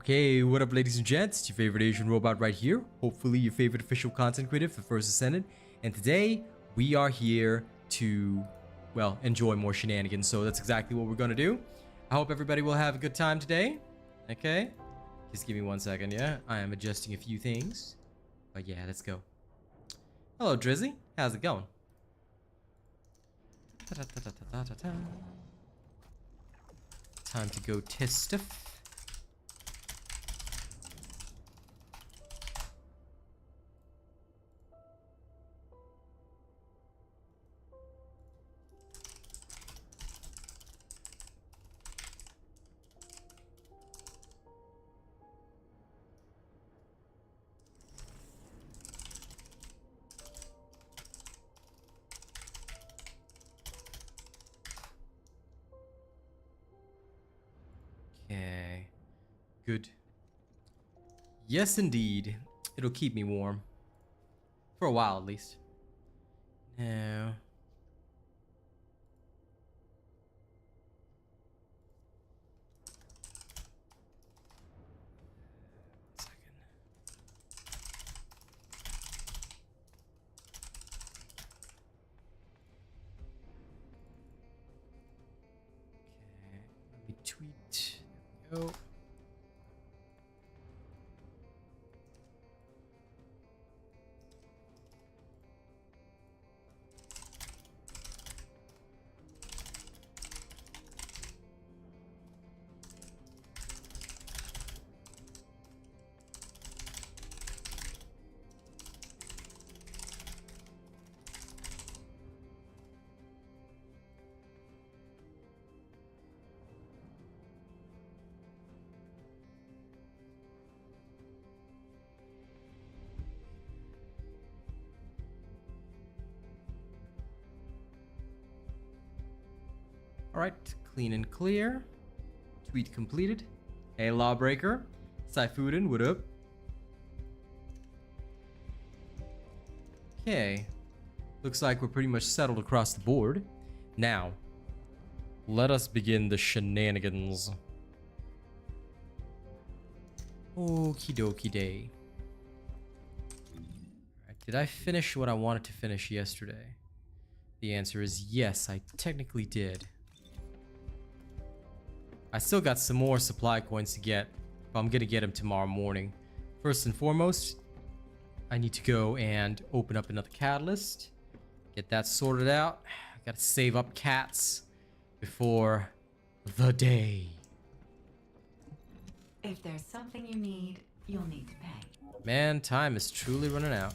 Okay, what up ladies and gents, it's your favorite Asian robot right here, hopefully your favorite official content creator for First Descendant, and today we are here to, well, enjoy more shenanigans, so that's exactly what we're gonna do. I hope everybody will have a good time today, okay? Just give me 1 second, yeah? I am adjusting a few things, but yeah, let's go. Hello Drizzy, how's it going? Time to go test stuff. Okay, good. Yes, indeed. It'll keep me warm. For a while, at least. Now... second. Okay, let me tweet. There we go. Alright, clean and clear. Tweet completed. Hey, Lawbreaker. Saifuden, what up? Okay. Looks like we're pretty much settled across the board. Now, let us begin the shenanigans. Okie dokie day. Alright, did I finish what I wanted to finish yesterday? The answer is yes, I technically did. I still got some more supply coins to get, but I'm gonna get them tomorrow morning. First and foremost, I need to go and open up another catalyst. Get that sorted out. I gotta save up cats before the day. If there's something you need, you'll need to pay. Man, time is truly running out.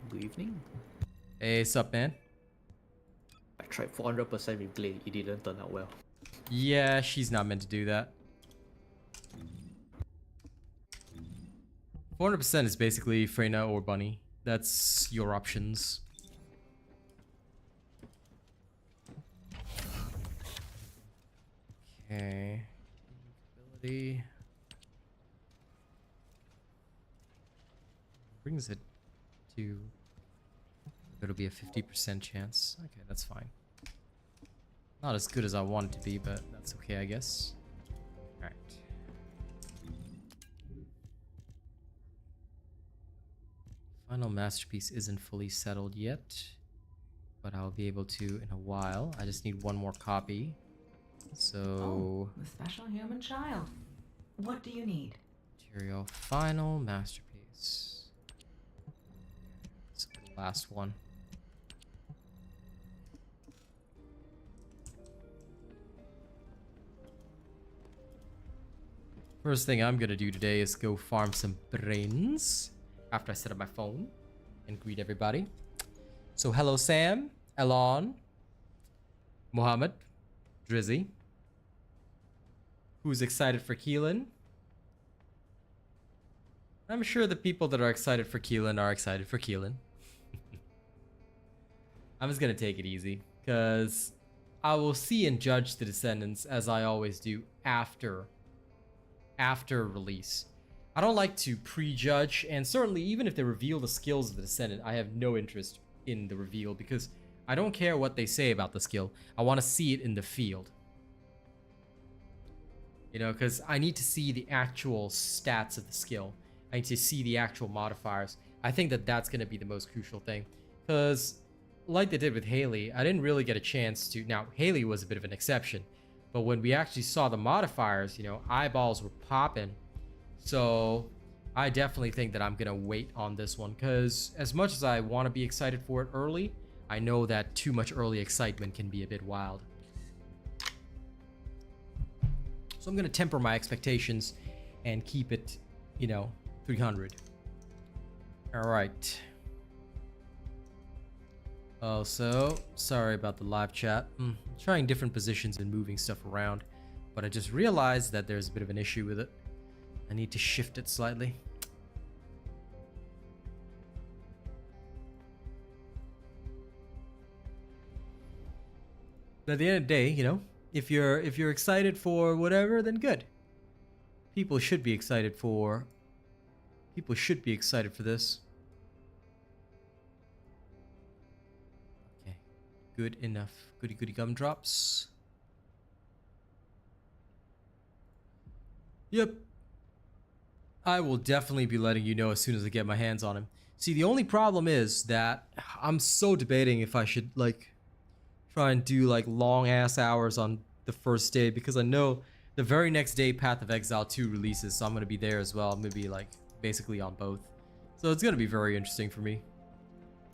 Good evening. Hey, sup, man? I tried 400% replay, it didn't turn out well. Yeah, she's not meant to do that. 400% is basically Freyna or Bunny. That's your options. Okay. Ability. Brings it to... it'll be a 50% chance. Okay, that's fine. Not as good as I want it to be, but that's okay, I guess. Alright. Final masterpiece isn't fully settled yet, but I'll be able to in a while. I just need one more copy. So... Oh, the special human child. What do you need? material. Final masterpiece. It's the last one. First thing I'm gonna do today is go farm some brains after I set up my phone and greet everybody. So hello Sam, Elon, Mohammed, Drizzy. Who's excited for Keelan? I'm sure the people that are excited for Keelan are excited for Keelan. I'm just gonna take it easy, because I will see and judge the Descendants as I always do after release. I don't like to prejudge, and certainly even if they reveal the skills of the Descendant, I have no interest in the reveal because I don't care what they say about the skill. I want to see it in the field. You know, because I need to see the actual stats of the skill. I need to see the actual modifiers. I think that that's going to be the most crucial thing. Because, like they did with Haley, I didn't really get a chance to... Now, Haley was a bit of an exception. But when we actually saw the modifiers, you know, eyeballs were popping. So, I definitely think that I'm going to wait on this one. Because as much as I want to be excited for it early, I know that too much early excitement can be a bit wild. So I'm going to temper my expectations and keep it, you know, 300. All right. Also, sorry about the live chat. Trying different positions and moving stuff around, but I just realized that there's a bit of an issue with it. I need to shift it slightly. But at the end of the day, you know, if you're excited for whatever, then good. People should be excited for this. Okay. Good enough. Goody goody gumdrops. Yep. I will definitely be letting you know as soon as I get my hands on him. See, the only problem is that I'm so debating if I should like try and do like long ass hours on the first day, because I know the very next day Path of Exile 2 releases, so I'm gonna be there as well. I'm gonna be like basically on both, so it's gonna be very interesting for me.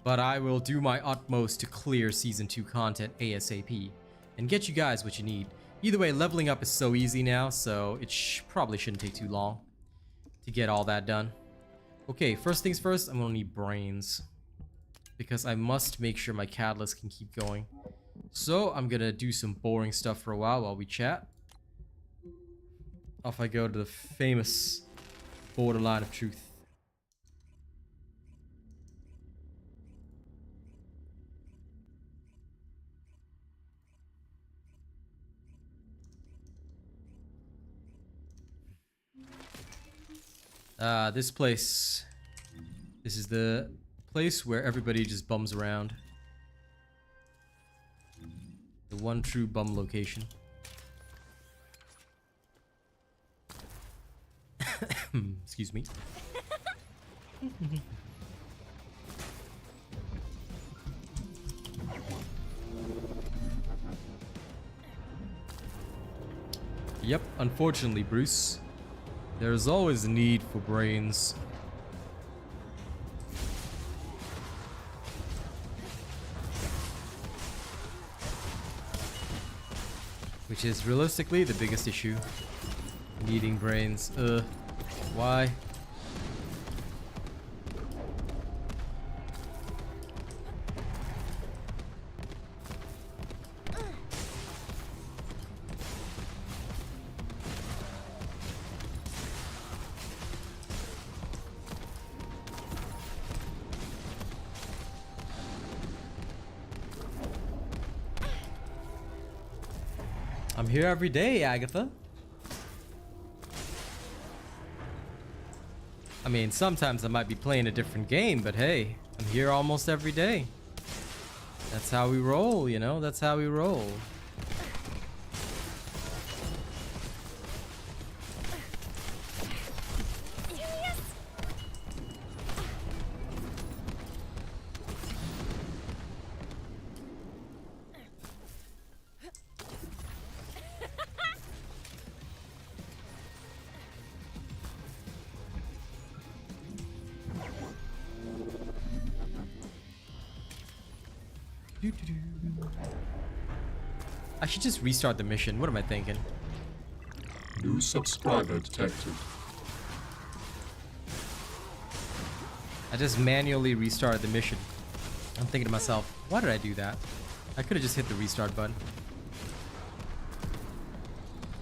But I will do my utmost to clear season 2 content ASAP and get you guys what you need. Either way, leveling up is so easy now, so it probably shouldn't take too long to get all that done. Okay, first things first, I'm gonna need brains because I must make sure my catalyst can keep going. So I'm gonna do some boring stuff for a while we chat. Off I go to the famous borderline of truth. This place. This is the place where everybody just bums around. The one true bum location. Excuse me. Yep, unfortunately, Bruce, there is always a need for brains. Which is realistically the biggest issue. Needing brains. Why? I'm here every day, Agatha. I mean, sometimes I might be playing a different game, but hey, I'm here almost every day. That's how we roll, you know? That's how we roll. I should just restart the mission. What am I thinking? New subscriber detected. I just manually restarted the mission. I'm thinking to myself, why did I do that? I could have just hit the restart button.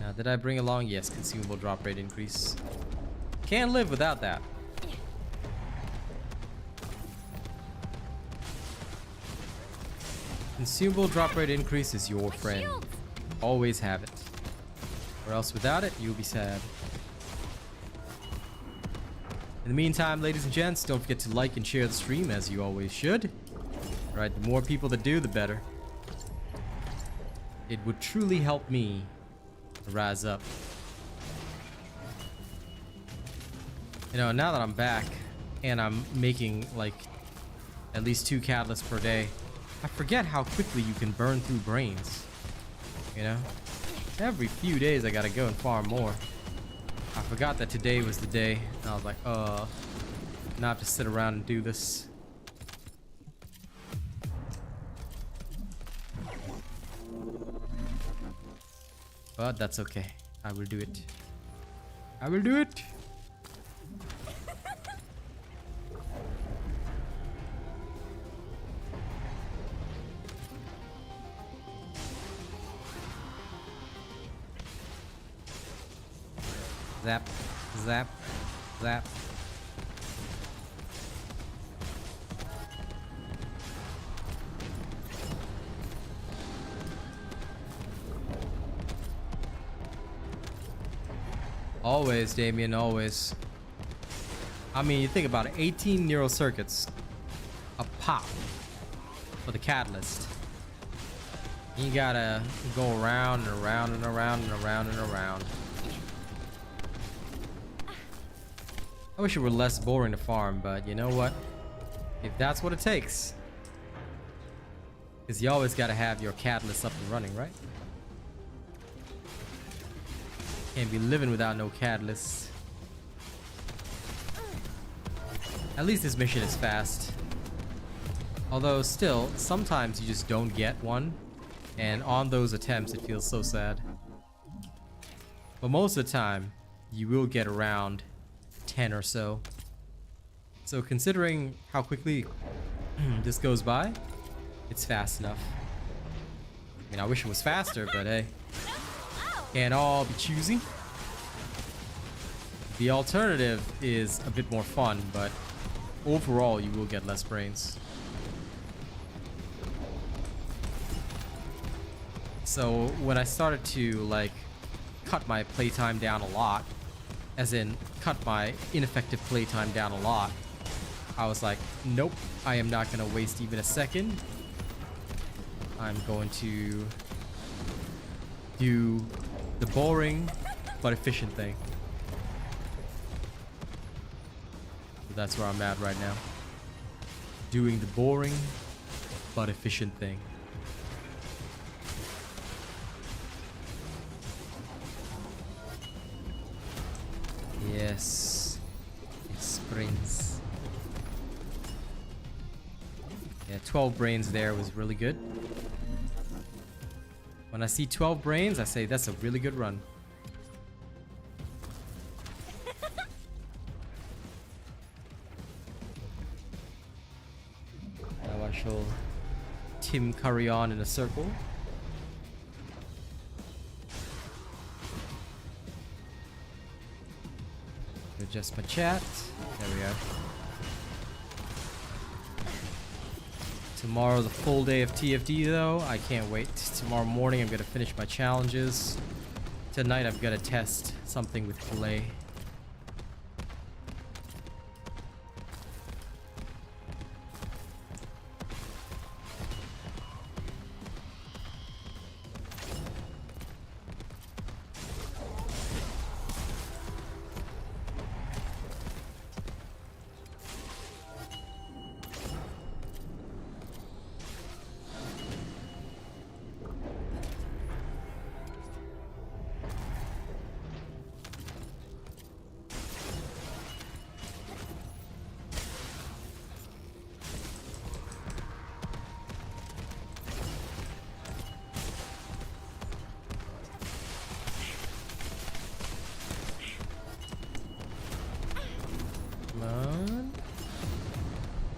Now, did I bring along? Yes, consumable drop rate increase. Can't live without that. Consumable drop rate increase is your friend. Always have it. Or else without it, you'll be sad. In the meantime, ladies and gents, don't forget to like and share the stream as you always should. Right? The more people that do, the better. It would truly help me rise up. You know, now that I'm back and I'm making like at least 2 catalysts per day, I forget how quickly you can burn through brains. You know? Every few days I gotta go and farm more. I forgot that today was the day. And I was like, now I have to sit around and do this. But that's okay. I will do it. I will do it. Zap, zap, zap. Always, Damien, always. I mean, you think about it, 18 neural circuits a pop for the catalyst. You gotta go around and around and around and around and around. I wish it were less boring to farm, but you know what? If that's what it takes. Because you always gotta have your catalyst up and running, right? Can't be living without no catalysts. At least this mission is fast. Although still, sometimes you just don't get one. And on those attempts, it feels so sad. But most of the time, you will get around 10 or so. So considering how quickly this goes by, it's fast enough. I mean, I wish it was faster, but hey. Can't all be choosy. The alternative is a bit more fun, but overall you will get less brains. So when I started to like cut my playtime down a lot, as in cut my ineffective playtime down a lot, I was like, nope, I am not gonna waste even a second. I'm going to do the boring but efficient thing. So that's where I'm at right now. Doing the boring but efficient thing. Yes. Yes, brains. Yeah, 12 brains there was really good. When I see 12 brains, I say that's a really good run. Now I shall Tim Curry on in a circle. Adjust my chat. There we are. Tomorrow's a full day of TFD though. I can't wait. Tomorrow morning I'm gonna finish my challenges. Tonight I've got to test something with Clay.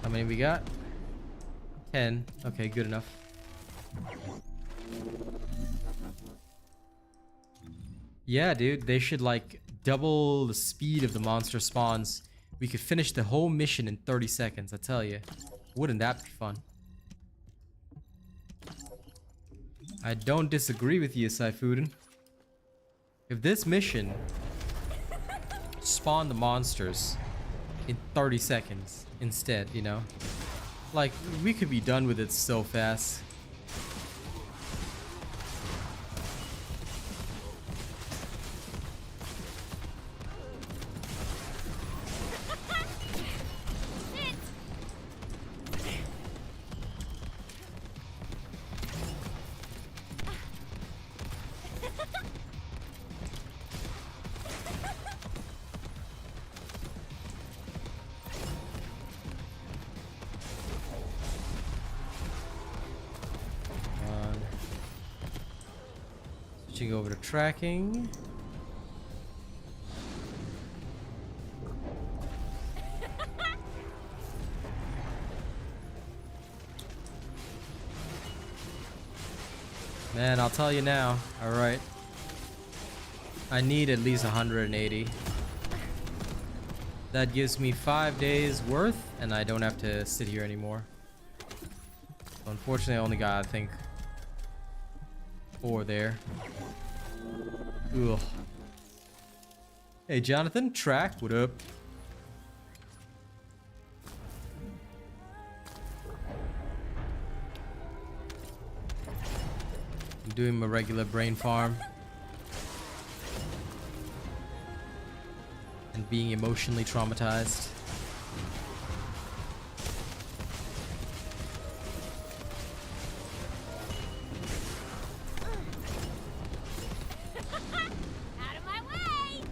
How many we got? 10. Okay, good enough. Yeah, dude, they should like double the speed of the monster spawns. We could finish the whole mission in 30 seconds, I tell you. Wouldn't that be fun? I don't disagree with you, Saifuden. If this mission spawned the monsters in 30 seconds instead, you know, Like, we could be done with it so fast. Switching over to tracking. Man, I'll tell you now. Alright. I need at least 180. That gives me 5 days worth, and I don't have to sit here anymore. So unfortunately, I only got, I think, 4 there. Ugh. Hey, Jonathan, track, what up? I'm doing my regular brain farm. And being emotionally traumatized. Out of my way!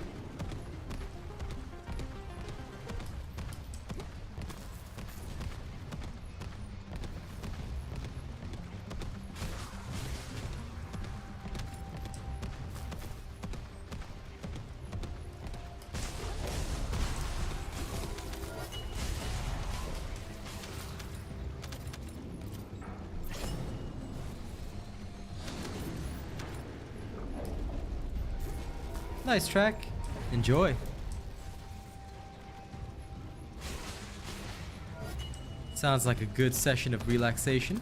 Nice track. Enjoy. Sounds like a good session of relaxation.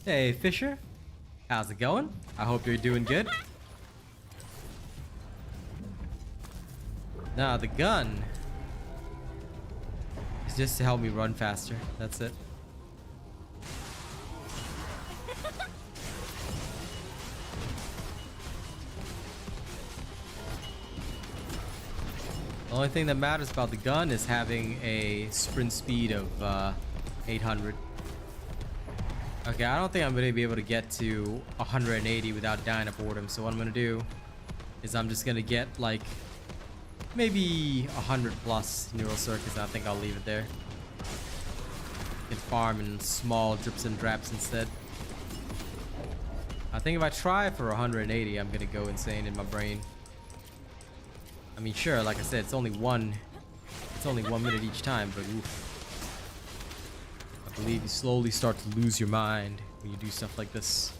Hey, Fisher. How's it going? I hope you're doing good. Now, the gun is just to help me run faster. That's it. The only thing that matters about the gun is having a sprint speed of 800. Okay, I don't think I'm going to be able to get to 180 without dying of boredom. So what I'm going to do is I'm just going to get like maybe 100 plus neural circuits. I think I'll leave it there. Can farm in small drips and draps instead. I think if I try for 180, I'm going to go insane in my brain. I mean, sure, like I said, it's only 1 minute each time, but oof. I believe you slowly start to lose your mind when you do stuff like this.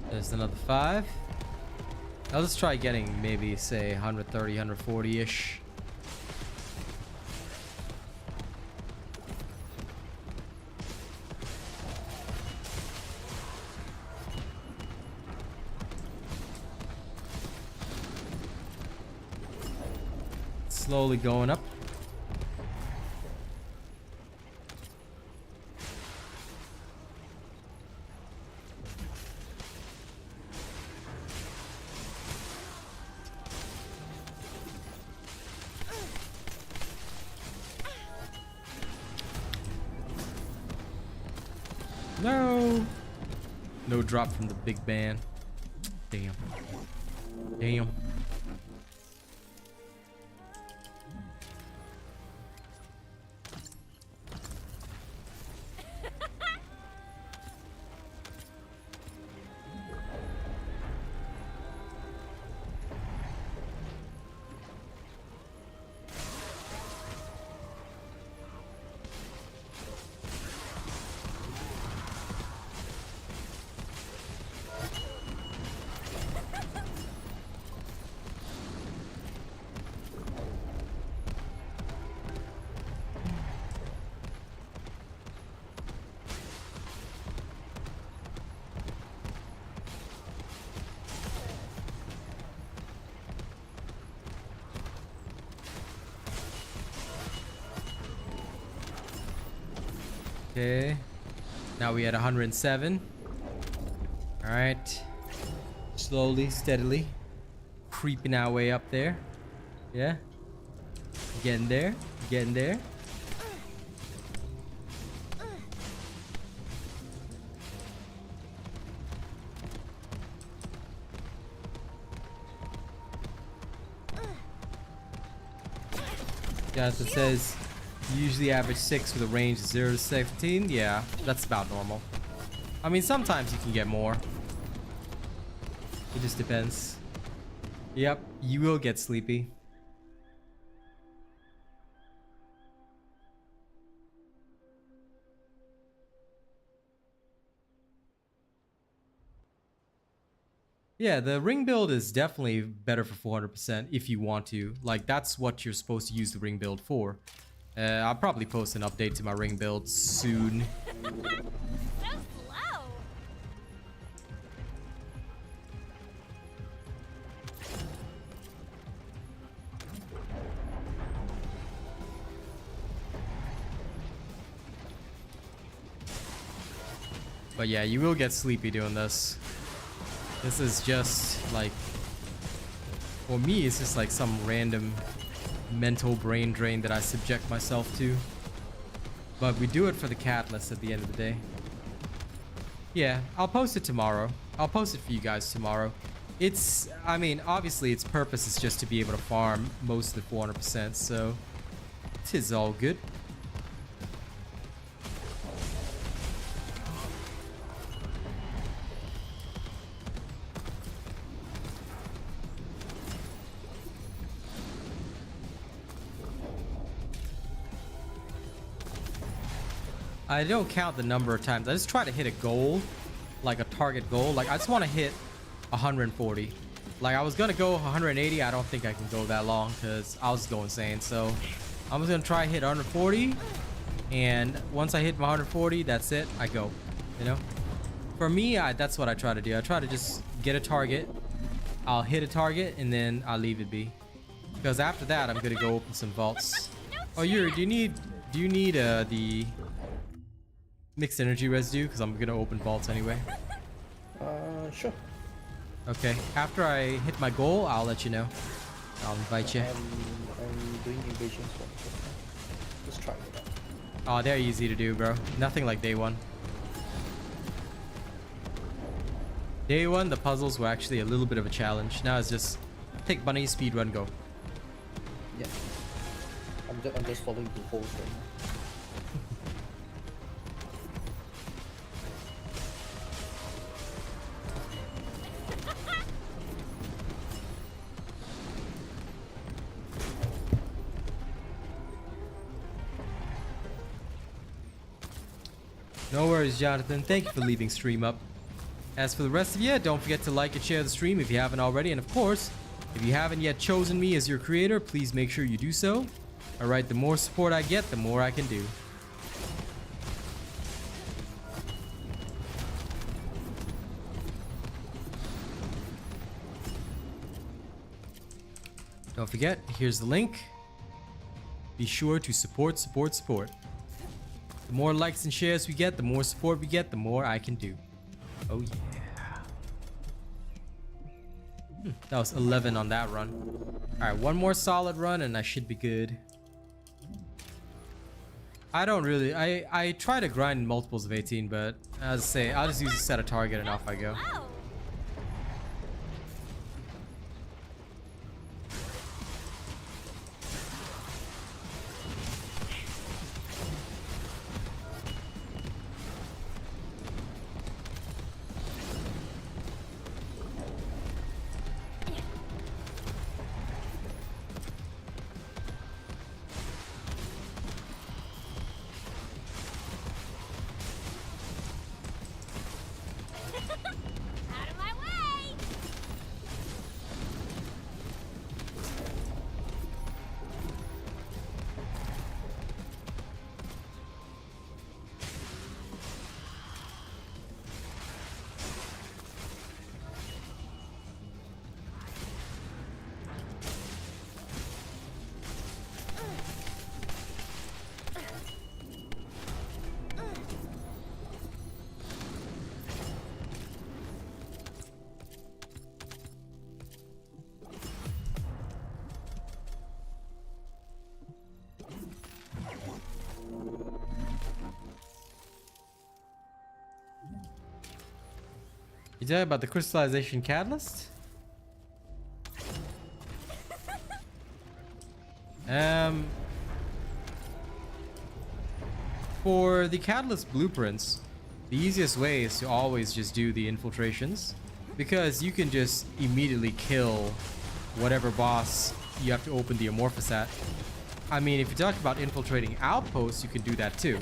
There's another 5. I'll just try getting maybe, say, 130, 140-ish. Slowly going up. No. No drop from the big band. Damn. Damn. Okay. Now we at 107. All right. Slowly, steadily, creeping our way up there. Yeah. Getting there. Getting there. Yeah, it says usually average 6 with a range of 0 to 17. Yeah, that's about normal. I mean, sometimes you can get more. It just depends. Yep, you will get sleepy. Yeah, the ring build is definitely better for 400% if you want to. Like, that's what you're supposed to use the ring build for. I'll probably post an update to my ring build soon. So slow. But yeah, you will get sleepy doing this. This is just like, for me, it's just like some random mental brain drain that I subject myself to. But we do it for the catalyst at the end of the day. Yeah, I'll post it tomorrow. I'll post it for you guys tomorrow. It's, I mean, obviously its purpose is just to be able to farm most of the 400%, so it is all good. I don't count the number of times. I just try to hit a goal, like a target goal. Like, I just want to hit 140. Like, I was going to go 180. I don't think I can go that long because I'll just go insane. So, I'm just going to try to hit 140. And once I hit my 140, that's it. I go, you know? For me, that's what I try to do. I try to just get a target. I'll hit a target, and then I'll leave it be. Because after that, I'm going to go open some vaults. Oh, Yuri, do you need the mixed energy residue? Because I'm gonna open vaults anyway. Sure. Okay, after I hit my goal, I'll let you know. I'll invite you. I'm doing invasion swaps. Just try it out. Oh, they're easy to do, bro. Nothing like day one. Day one, the puzzles were actually a little bit of a challenge. Now it's just take bunny, speedrun, go. Yeah. I'm just following the holes right now. No worries, Jonathan. Thank you for leaving stream up. As for the rest of you, don't forget to like and share the stream if you haven't already. And of course, if you haven't yet chosen me as your creator, please make sure you do so. Alright, the more support I get, the more I can do. Don't forget, here's the link. Be sure to support. The more likes and shares we get, the more support we get, the more I can do. Oh yeah. That was 11 on that run. Alright, one more solid run and I should be good. I don't really. I try to grind in multiples of 18, but as I say, I'll just use a set a target and off I go. Wow. Out of my way! You talking about the crystallization catalyst? For the catalyst blueprints, the easiest way is to always just do the infiltrations, because you can just immediately kill whatever boss you have to open the amorphous at. I mean, if you talk about infiltrating outposts, you can do that too.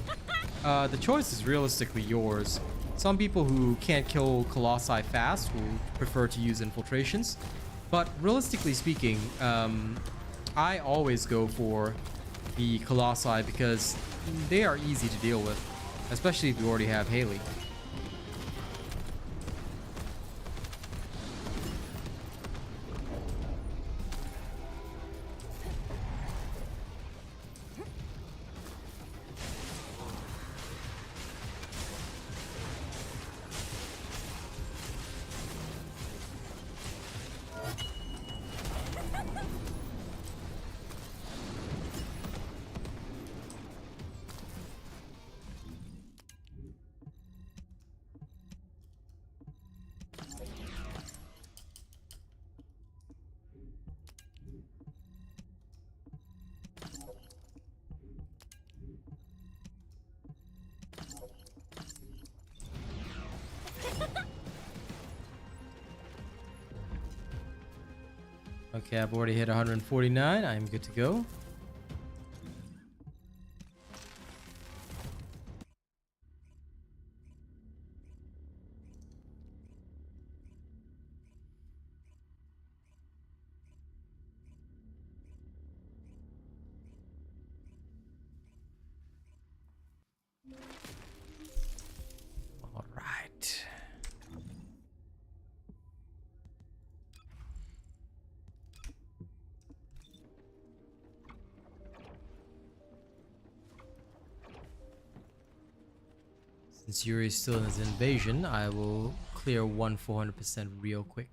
The choice is realistically yours. Some people who can't kill colossi fast will prefer to use infiltrations, but realistically speaking, I always go for the colossi because they are easy to deal with, especially if you already have Haley. Okay, I've already hit 149. I'm good to go. All right. Since Yuri's still in his invasion, I will clear 400% real quick.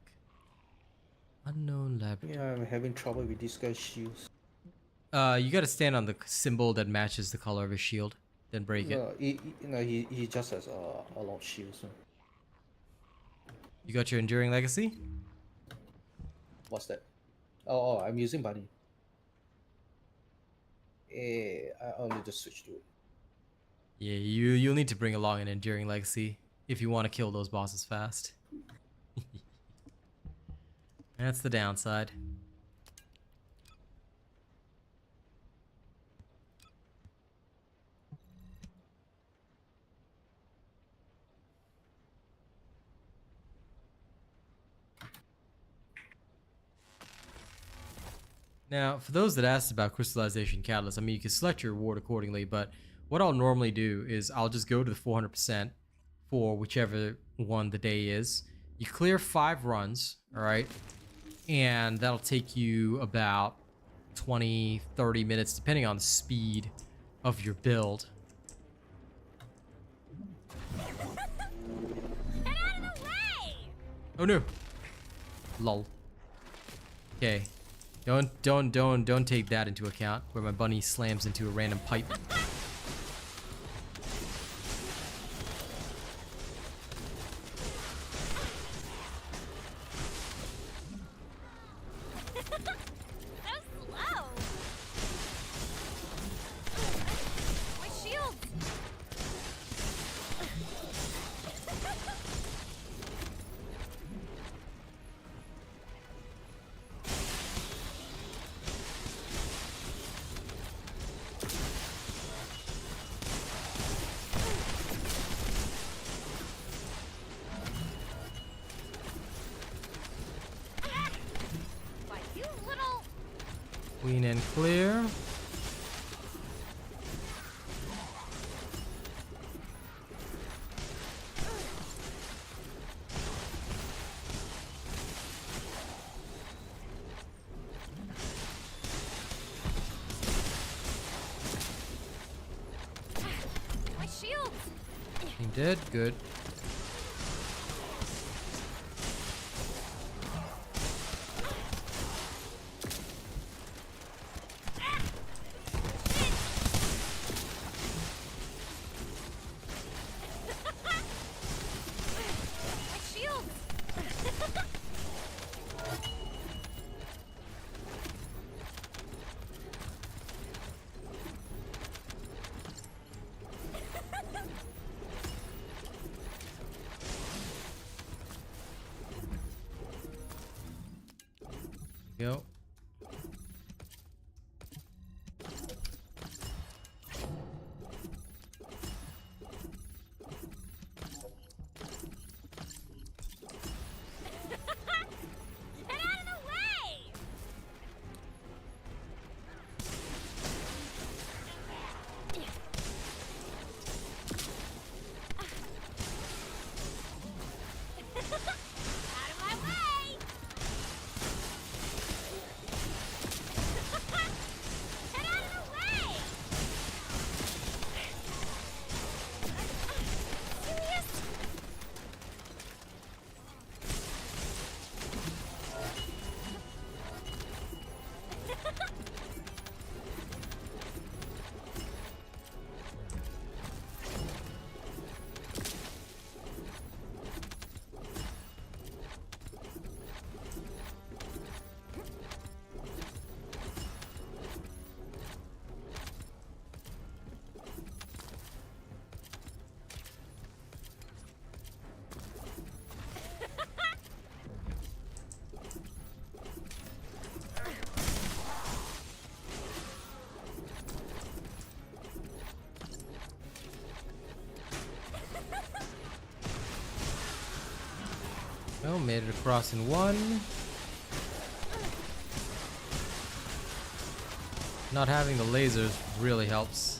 Unknown laboratory. Yeah, I'm having trouble with this guy's shields. You gotta stand on the symbol that matches the color of his shield, then break it. No, he just has a lot of shields. So. You got your enduring legacy? What's that? Oh, I'm using bunny. I'll need to switch to it. Yeah, you'll need to bring along an enduring legacy if you want to kill those bosses fast. That's the downside. Now, for those that asked about crystallization catalyst, I mean, you can select your reward accordingly, but what I'll normally do is I'll just go to the 400% for whichever one the day is. You clear 5 runs, all right? And that'll take you about 20-30 minutes, depending on the speed of your build. Get out of the way! Oh no. Lol. Okay. Don't take that into account, where my bunny slams into a random pipe. Clean and clear. My shields! He did good. My shields! Go. Get out of the way! Out of my way! Get out of the way! Serious? Well, made it across in one. Not having the lasers really helps.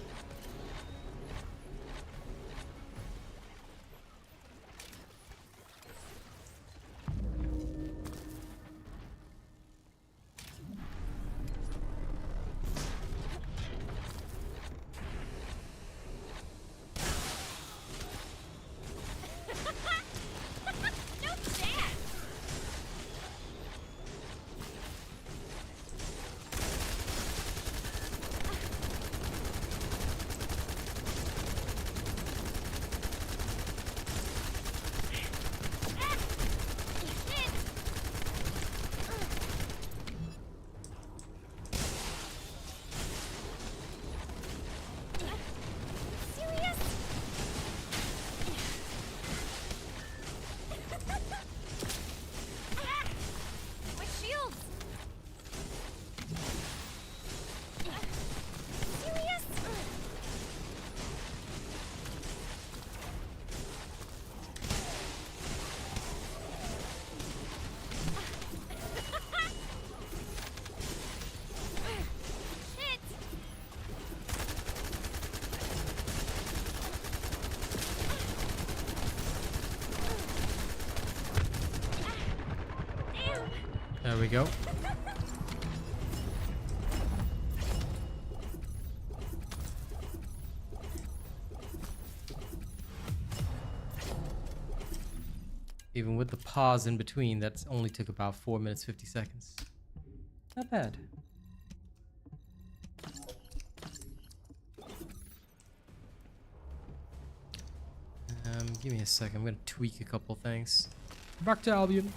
No chance! Serious? My shields! Serious? Shit! Damn! There we go. Even with the pause in between, that only took about 4 minutes 50 seconds. Not bad. Give me a second. I'm gonna tweak a couple things. Back to Albion.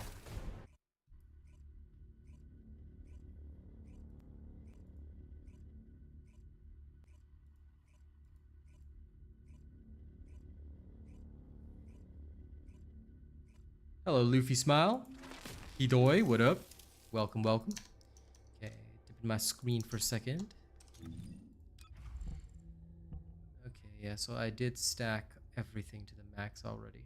Hello, Luffy Smile. Hidoi, what up? Welcome, welcome. Okay, dipping my screen for a second. Okay, yeah, so I did stack everything to the max already.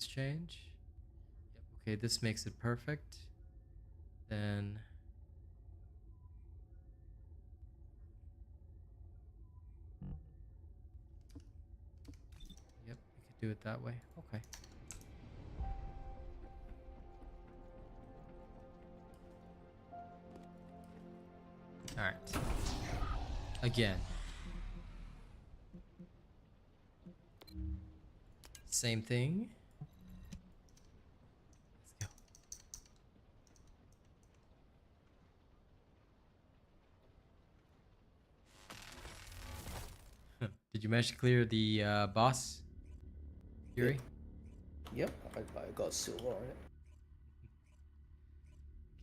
this change. Yep, okay, this makes it perfect. Then yep, we could do it that way. Okay. All right. Again. Same thing. Let's go. Did you manage to clear the boss, Yuri? Yep, I got silver on it.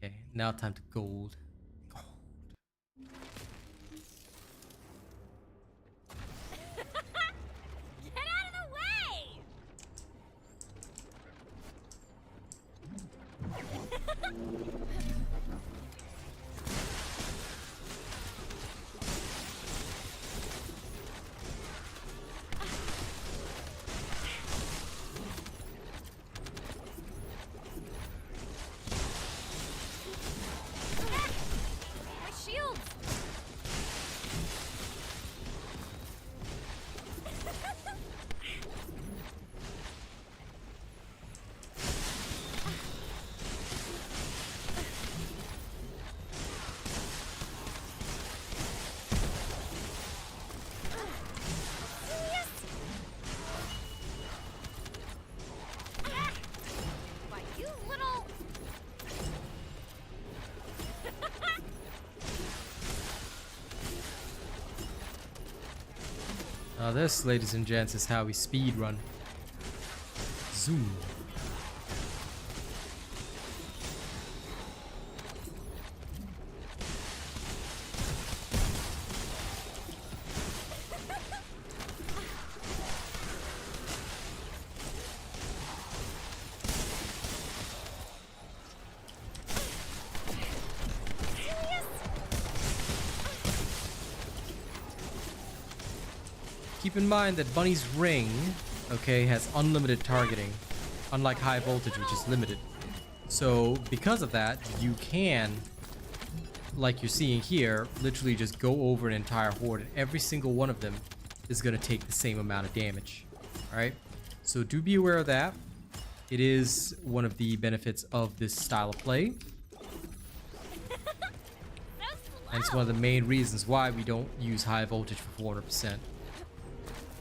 Okay, now time to gold. Get out of the way! My shields! Why, you little... Now this, ladies and gents, is how we speed run. Zoom. Keep in mind that Bunny's ring, okay, has unlimited targeting, unlike high voltage, which is limited. So because of that, you can, like you're seeing here, literally just go over an entire horde, and every single one of them is going to take the same amount of damage. Alright? So do be aware of that. It is one of the benefits of this style of play. And it's one of the main reasons why we don't use high voltage for 400%.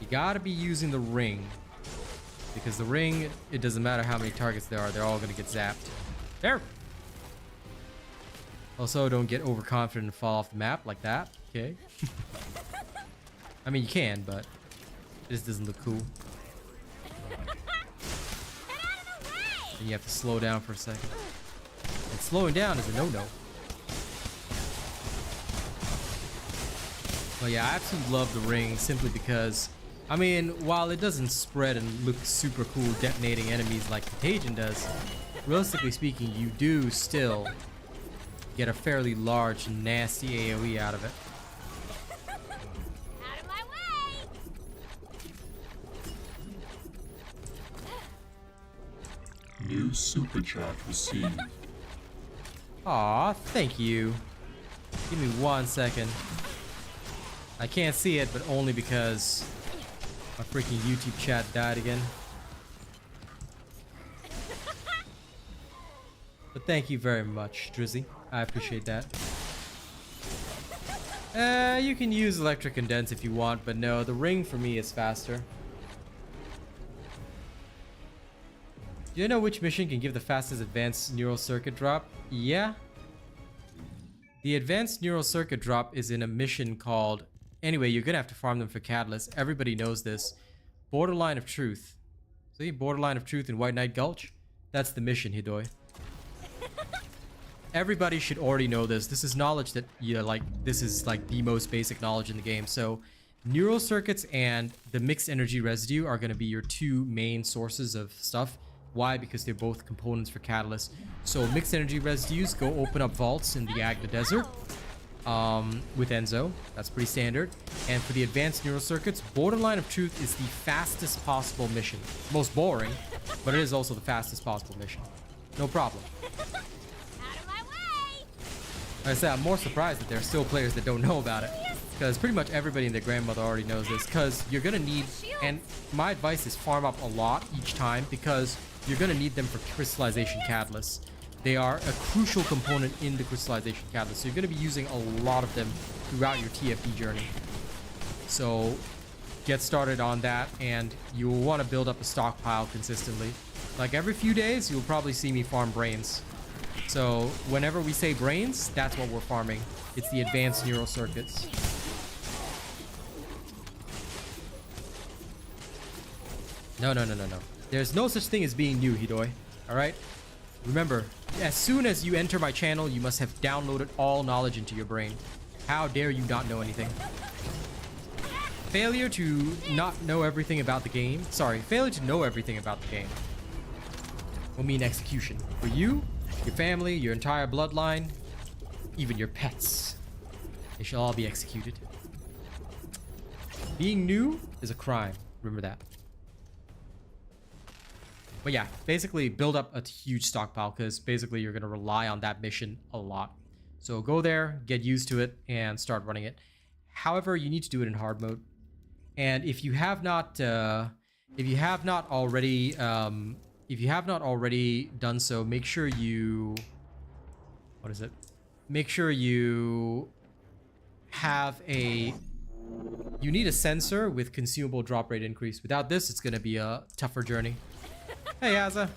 You gotta be using the ring. Because the ring, it doesn't matter how many targets there are, they're all gonna get zapped. There! Also, don't get overconfident and fall off the map like that, okay? I mean, you can, but it just doesn't look cool. And you have to slow down for a second. And slowing down is a no-no. Well, yeah, I absolutely love the ring simply because, I mean, while it doesn't spread and look super cool detonating enemies like Contagion does, realistically speaking, you do still get a fairly large, nasty AoE out of it. Out of my way! New super chat received. Aw, thank you. Give me 1 second. I can't see it, but only because my freaking YouTube chat died again. But thank you very much, Drizzy. I appreciate that. You can use electric condense if you want, but no, the ring for me is faster. Do you know which mission can give the fastest advanced neural circuit drop? Yeah. The advanced neural circuit drop is in a mission called... Anyway, you're gonna have to farm them for catalyst. Everybody knows this. Borderline of Truth. See? Borderline of Truth in White Knight Gulch? That's the mission, Hidoi. Everybody should already know this. This is knowledge that, this is like the most basic knowledge in the game. So, neural circuits and the mixed energy residue are gonna be your two main sources of stuff. Why? Because they're both components for catalyst. So, mixed energy residues, go open up vaults in the Agda Desert. with Enzo. That's pretty standard. And for the advanced neural circuits, Borderline of Truth is the fastest possible mission. Most boring, but it is also the fastest possible mission. No problem. Out of my way! Like I said, I'm more surprised that there are still players that don't know about it. Because pretty much everybody and their grandmother already knows this. Because you're going to need, and my advice is farm up a lot each time because you're going to need them for crystallization catalysts. They are a crucial component in the crystallization catalyst. So you're going to be using a lot of them throughout your TFD journey. So get started on that, and you'll want to build up a stockpile consistently. Like every few days, you'll probably see me farm brains. So whenever we say brains, that's what we're farming. It's the advanced neural circuits. No. There's no such thing as being new, Hidoi. Alright? Remember, as soon as you enter my channel, you must have downloaded all knowledge into your brain. How dare you not know anything? Failure to not know everything about the game. Sorry, failure to know everything about the game will mean execution. For you, your family, your entire bloodline, even your pets. They shall all be executed. Being new is a crime. Remember that. But yeah, basically build up a huge stockpile because basically you're going to rely on that mission a lot. So go there, get used to it, and start running it. However, you need to do it in hard mode. And if you have not already done so, make sure you, make sure you have you need a sensor with consumable drop rate increase. Without this, it's going to be a tougher journey. Hey, Azza. Get out of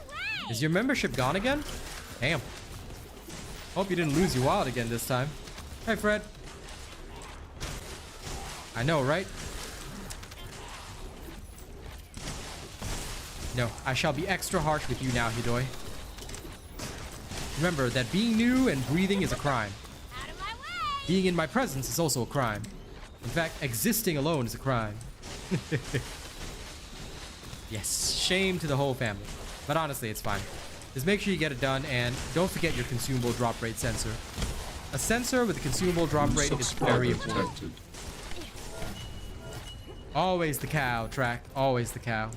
the way! Is your membership gone again? Damn. Hope you didn't lose your wallet again this time. Hey, Fred. I know, right? No, I shall be extra harsh with you now, Hidoi. Remember that being new and breathing is a crime. Out of my way! Being in my presence is also a crime. In fact, existing alone is a crime. Yes, shame to the whole family. But honestly, it's fine. Just make sure you get it done, and don't forget your consumable drop rate sensor. A sensor with a consumable drop rate is very important. Detected. Always the cow, Track. Always the cow.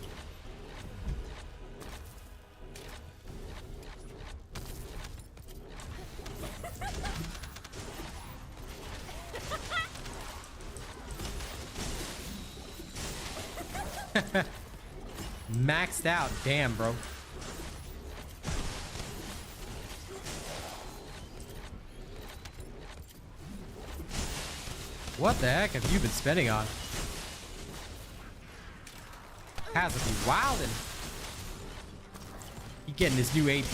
Maxed out. Damn, bro. What the heck have you been spending on? Has to be wildin'. He getting his new AP.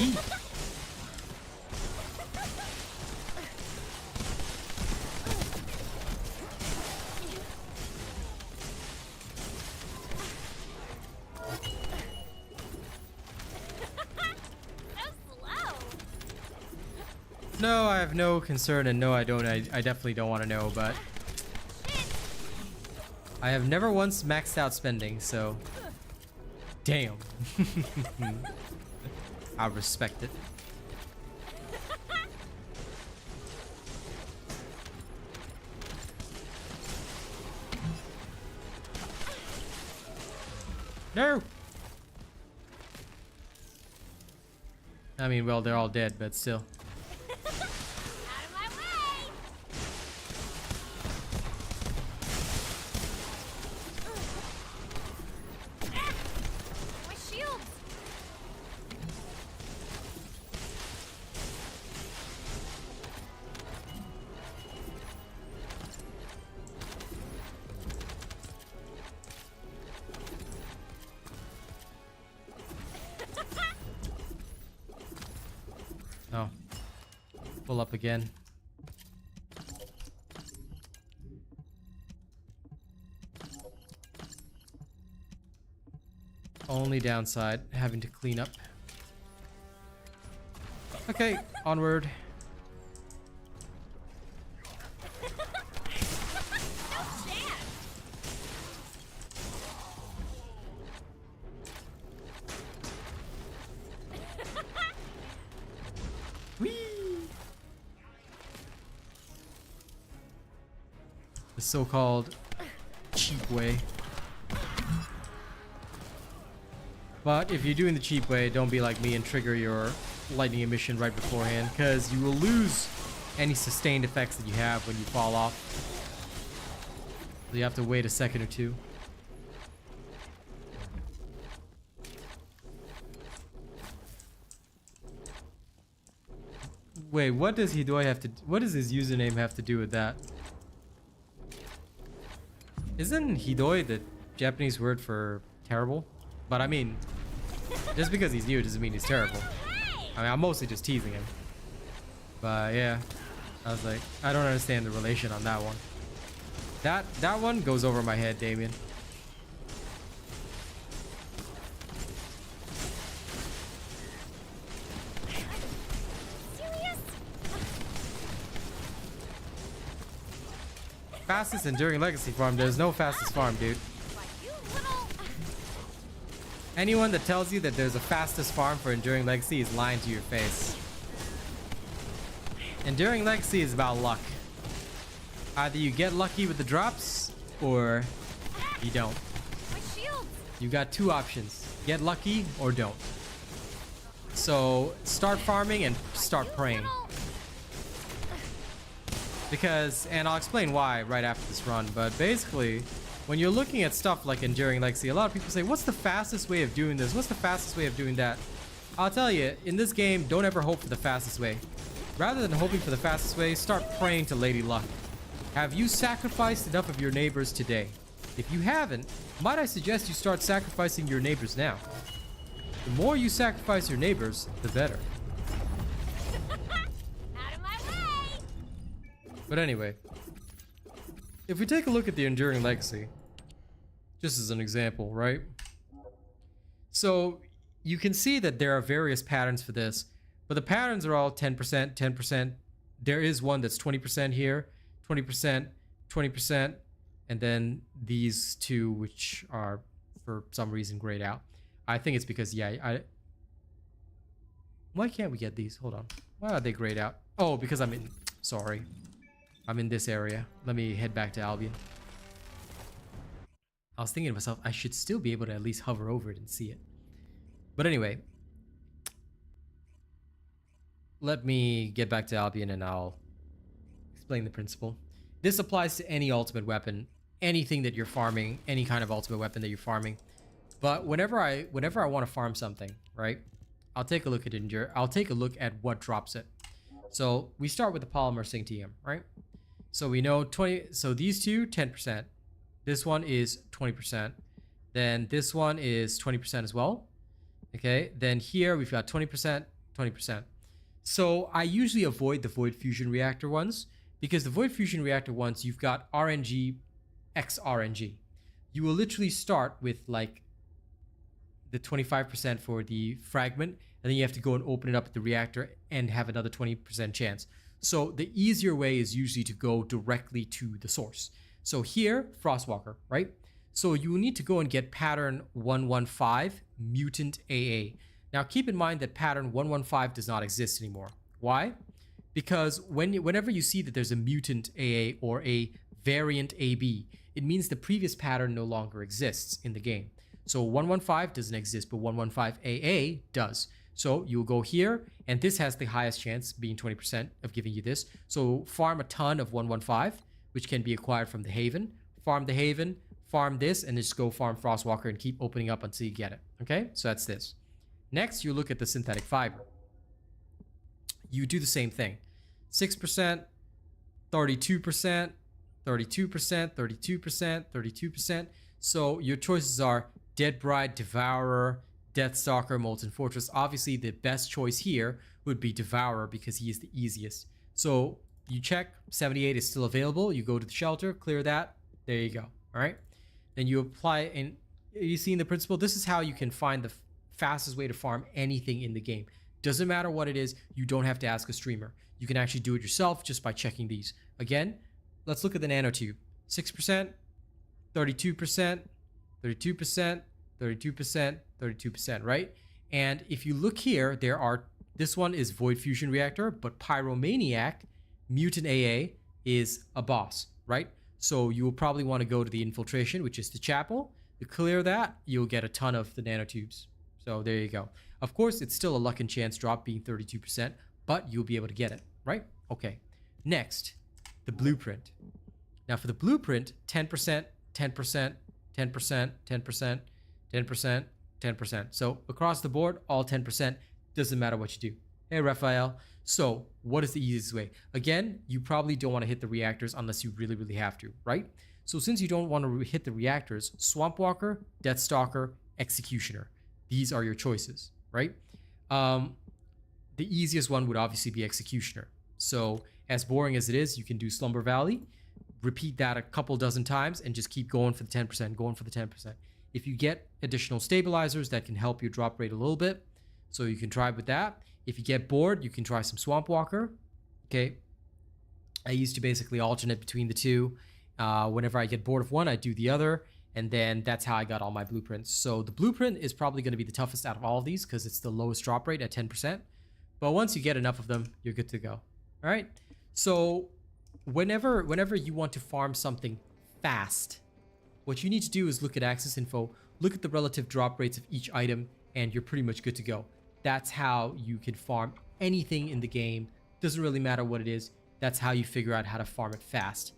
No, I have no concern, and no, I don't. I definitely don't want to know, but I have never once maxed out spending, so damn. I respect it. No. I mean, well, they're all dead, but still. Oh. Pull up again. Only downside, having to clean up. Okay, onward. so-called cheap way. But if you're doing the cheap way, don't be like me and trigger your lightning emission right beforehand, because you will lose any sustained effects that you have when you fall off. So you have to wait a second or two. Wait, what does Hidoi have to... What does his username have to do with that? Isn't Hidoi the Japanese word for terrible? But I mean, just because he's new doesn't mean he's terrible. I mean, I'm mostly just teasing him. But yeah, I was like, I don't understand the relation on that one. That one goes over my head, Damien. Fastest enduring legacy farm. There's no fastest farm, dude. Anyone that tells you that there's a fastest farm for enduring legacy is lying to your face. Enduring legacy is about luck. Either you get lucky with the drops or you don't. You got two options: get lucky or don't. So start farming and start praying. Because, and I'll explain why right after this run, but basically, when you're looking at stuff like Enduring Legacy, a lot of people say, what's the fastest way of doing this? What's the fastest way of doing that? I'll tell you, in this game, don't ever hope for the fastest way. Rather than hoping for the fastest way, start praying to Lady Luck. Have you sacrificed enough of your neighbors today? If you haven't, might I suggest you start sacrificing your neighbors now? The more you sacrifice your neighbors, the better. But anyway, if we take a look at the Enduring Legacy, just as an example, right? So you can see that there are various patterns for this, but the patterns are all 10%, 10%. There is one that's 20% here, 20%, 20%, and then these two, which are for some reason grayed out. I think it's because, yeah, why can't we get these? Hold on. Why are they grayed out? Oh, because I'm in, sorry. I'm in this area. Let me head back to Albion. I was thinking to myself, I should still be able to at least hover over it and see it. But anyway, let me get back to Albion and I'll explain the principle. This applies to any ultimate weapon, anything that you're farming, any kind of ultimate weapon that you're farming. But whenever I want to farm something, right? I'll take a look at Endure. I'll take a look at what drops it. So we start with the Polymer Synctium, right? So we know 20, so these two, 10%. This one is 20%. Then this one is 20% as well. Okay, then here we've got 20%, 20%. So I usually avoid the Void Fusion Reactor ones, because the Void Fusion Reactor ones, you've got RNG x RNG. You will literally start with like the 25% for the fragment, and then you have to go and open it up at the reactor and have another 20% chance. So the easier way is usually to go directly to the source. So here, Frostwalker, right? So you will need to go and get pattern 115, Mutant AA. Now keep in mind that pattern 115 does not exist anymore. Why? Because whenever you see that there's a Mutant AA or a Variant AB, it means the previous pattern no longer exists in the game. So 115 doesn't exist, but 115 AA does. So you'll go here, and this has the highest chance, being 20%, of giving you this. So farm a ton of 115, which can be acquired from the Haven. Farm the Haven, farm this, and just go farm Frostwalker and keep opening up until you get it. Okay, so that's this. Next, you look at the Synthetic Fiber. You do the same thing. 6%, 32%, 32%, 32%, 32%. So your choices are Dead Bride, Devourer, Deathstalker, Molten Fortress. Obviously, the best choice here would be Devourer because he is the easiest. So you check, 78 is still available. You go to the shelter, clear that. There you go. All right. Then you apply, and you see in the principle, this is how you can find the fastest way to farm anything in the game. Doesn't matter what it is. You don't have to ask a streamer. You can actually do it yourself just by checking these. Again, let's look at the nanotube. 6%, 32%, 32%, 32%, 32%, right? And if you look here, there are, this one is Void Fusion Reactor, but Pyromaniac, Mutant AA is a boss, right? So you will probably want to go to the infiltration, which is the chapel. To clear that, you'll get a ton of the nanotubes. So there you go. Of course, it's still a luck and chance drop being 32%, but you'll be able to get it, right? Okay. Next, the blueprint. Now for the blueprint, 10%, 10%, 10%, 10%, 10%, 10%. So across the board, all 10%, doesn't matter what you do. Hey, Raphael. So what is the easiest way? Again, you probably don't want to hit the reactors unless you really, really have to, right? So since you don't want to hit the reactors, Swamp Walker, Death Stalker, Executioner. These are your choices, right? The easiest one would obviously be Executioner. So as boring as it is, you can do Slumber Valley, repeat that a couple dozen times, and just keep going for the 10%, going for the 10%. If you get additional stabilizers, that can help your drop rate a little bit. So you can try with that. If you get bored, you can try some Swamp Walker. Okay. I used to basically alternate between the two. Whenever I get bored of one, I do the other. And then that's how I got all my blueprints. So the blueprint is probably going to be the toughest out of all of these because it's the lowest drop rate at 10%. But once you get enough of them, you're good to go. All right. So whenever you want to farm something fast, what you need to do is look at access info, look at the relative drop rates of each item, and you're pretty much good to go. That's how you can farm anything in the game. Doesn't really matter what it is. That's how you figure out how to farm it fast.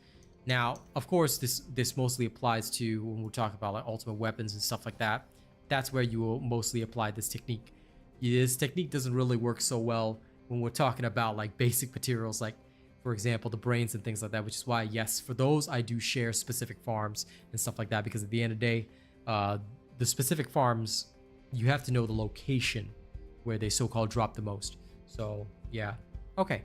Now, of course, this mostly applies to when we talk about like ultimate weapons and stuff like that. That's where you will mostly apply this technique. This technique doesn't really work so well when we're talking about like basic materials, like for example, the brains and things like that, which is why, yes, for those, I do share specific farms and stuff like that, because at the end of the day, the specific farms, you have to know the location where they so-called drop the most. So yeah, okay.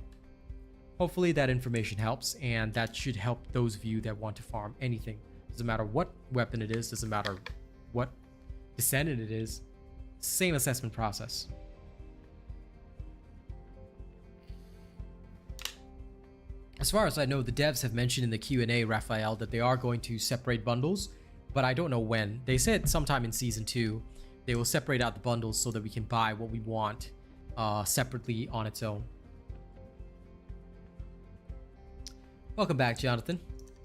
Hopefully that information helps, and that should help those of you that want to farm anything. Doesn't matter what weapon it is, doesn't matter what descendant it is, same assessment process. As far as I know, the devs have mentioned in the Q&A, Raphael, that they are going to separate bundles, but I don't know when. They said sometime in Season 2, they will separate out the bundles so that we can buy what we want separately on its own. Welcome back, Jonathan.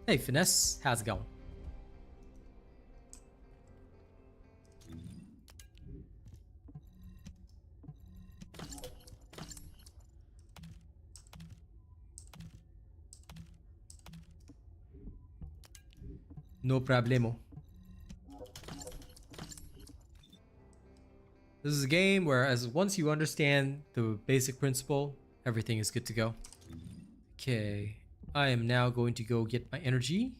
Hey, Finesse. How's it going? No problemo. This is a game where once you understand the basic principle, everything is good to go. Okay. I am now going to go get my energy.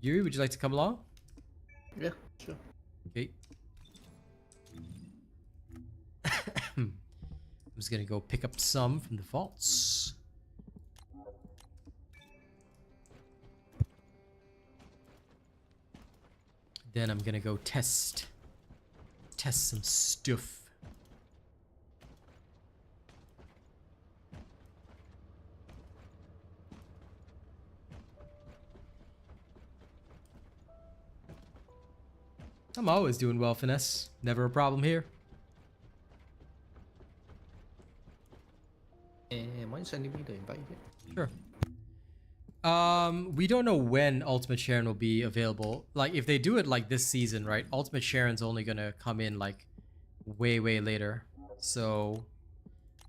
Yuri, would you like to come along? Yeah, sure. Okay. I'm just gonna go pick up some from the vaults. Then I'm gonna go test some stuff. I'm always doing well, Finesse. Never a problem here. Mind sending me the invite? Sure. We don't know when Ultimate Sharon will be available. Like, if they do it like this season, right? Ultimate Sharon's only gonna come in like way later. So,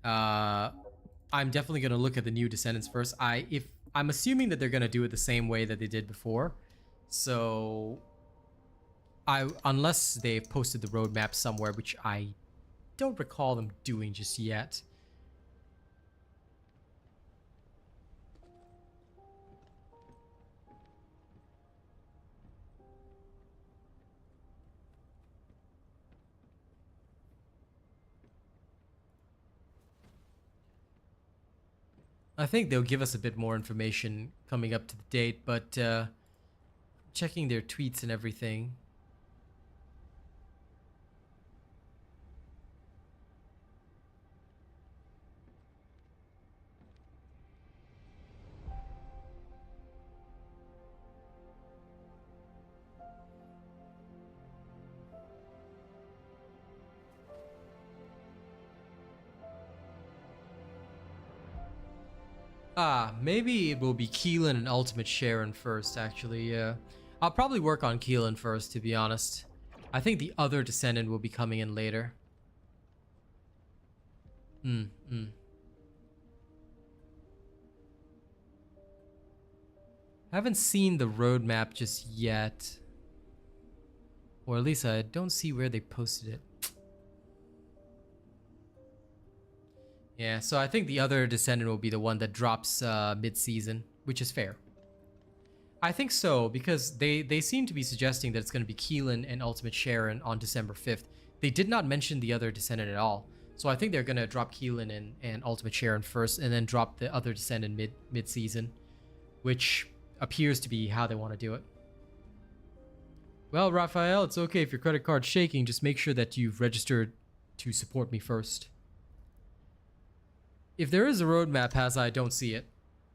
I'm definitely gonna look at the new Descendants first. I'm assuming that they're gonna do it the same way that they did before. So, unless they've posted the roadmap somewhere, which I don't recall them doing just yet. I think they'll give us a bit more information coming up to the date, but checking their tweets and everything. Maybe it will be Keelan and Ultimate Sharon first, actually, yeah. I'll probably work on Keelan first, to be honest. I think the other Descendant will be coming in later. Haven't seen the roadmap just yet. Or at least I don't see where they posted it. Yeah, so I think the other Descendant will be the one that drops mid-season, which is fair. I think so, because they seem to be suggesting that it's going to be Keelan and Ultimate Sharon on December 5th. They did not mention the other Descendant at all. So I think they're going to drop Keelan and Ultimate Sharon first, and then drop the other Descendant mid-season, which appears to be how they want to do it. Well, Raphael, it's okay if your credit card's shaking. Just make sure that you've registered to support me first. If there is a roadmap, I don't see it.